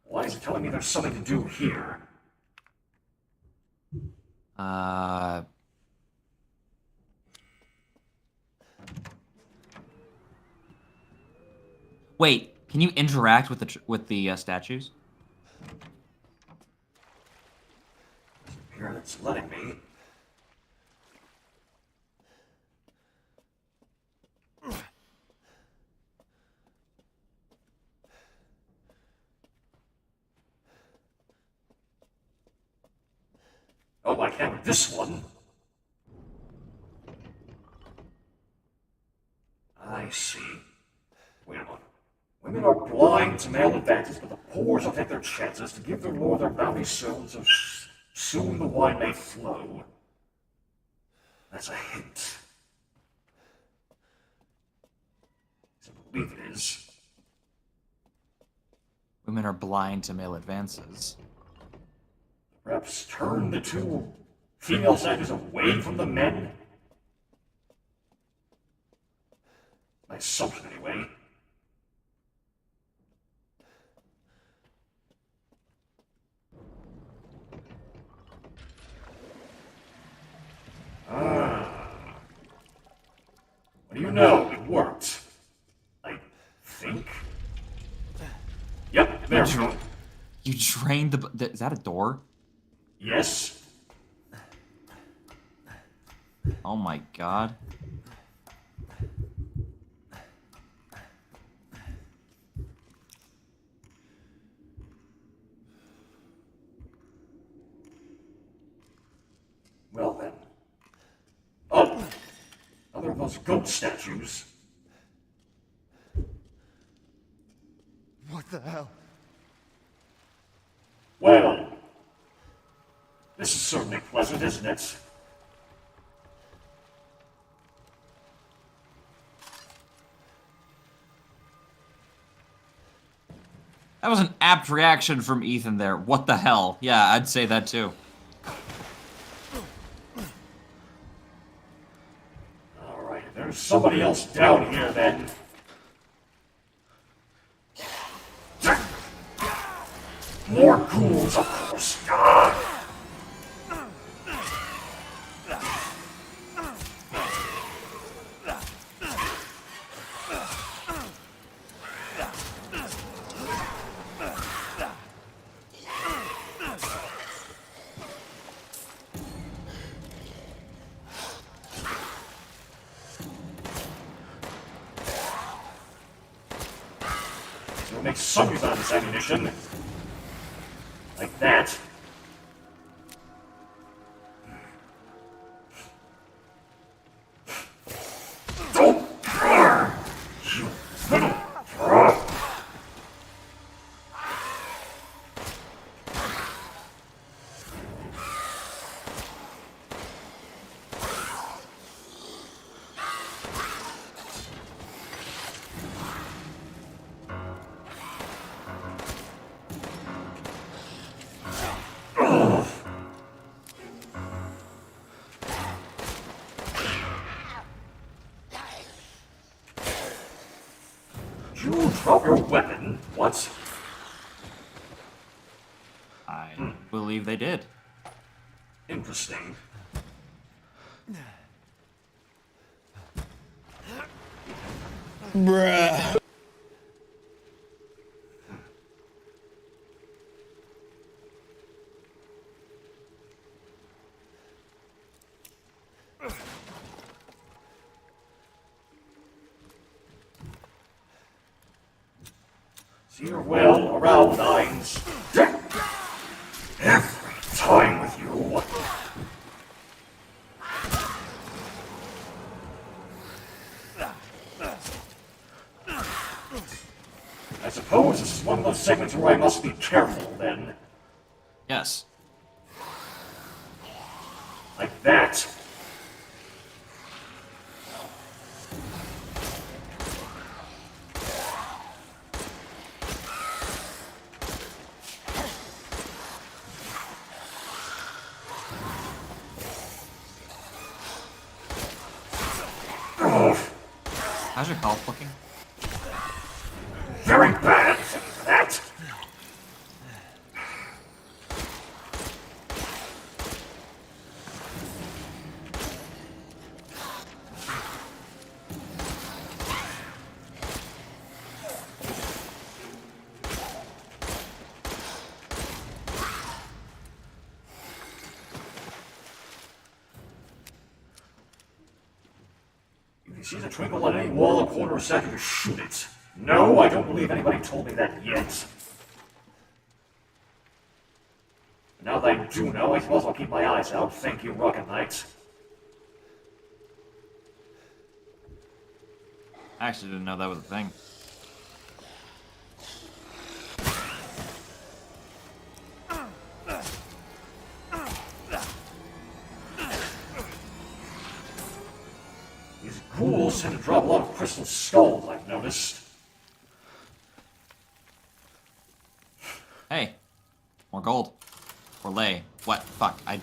Why is it telling me there's something to do here? Wait, can you interact with the statues? Here, that's letting me. Oh, I can't with this one. I see. Wait a minute. Women are blind to male advances, but the poor shall take their chances to give their lord their bounty sown, so soon the wine may flow. That's a hint. I believe it is. Women are blind to male advances. Perhaps turn the two female statues away from the men? My assumption, anyway. What do you know? It worked. I think. Yep, there we go. You drained the... Is that a door? Yes. Oh my god. Well then. Oh! Another of those goat statues. What the hell? Well, this is certainly pleasant, isn't it? That was an apt reaction from Ethan there. What the hell? Yeah, I'd say that too. Alright, there's some anybody else down here, then. More ghouls, of course. So make some use of this ammunition. Like that. Don't! You little... You drop your weapon? What? I believe they did. Interesting. Bruh. See you're well around nines. Every time with you. I suppose this is one of those segments where I must be careful, then. Yes. Like that. How's your health looking? Very bad for that. If you see the twinkle on any wall a quarter of a second to shoot it. No, I don't believe anybody told me that yet. Now that I do know, I suppose I'll keep my eyes out. Thank you, Rocket Knight. I actually didn't know that was a thing. These ghouls tend to drop a lot of crystal skulls, I've noticed. Hey, more gold. Or lay. What? Fuck. I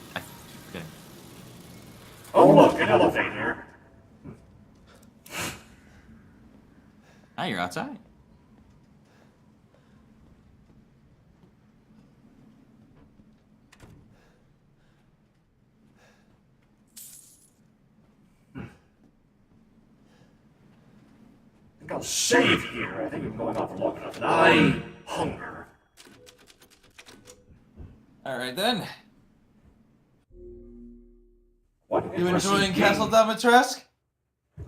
kidding. Oh look, an elevator. Now you're outside. I think I'll save here. I think we've been going on for long enough, and I hunger. Alright then. What You enjoying game. Castle Dimitrescu?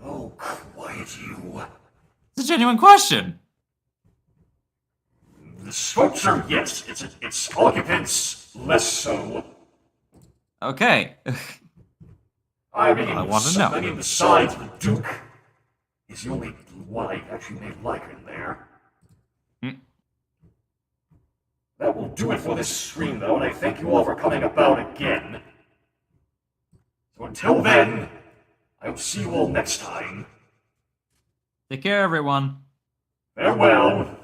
Oh, quiet you. It's a genuine question. The sculpture, yes. Its occupants, less so. Okay. I mean, I want to know. I mean, besides the Duke is the only one I actually made like in there. That will do it for this stream, though, and I thank you all for coming about again. So until then, I will see you all next time. Take care, everyone. Farewell.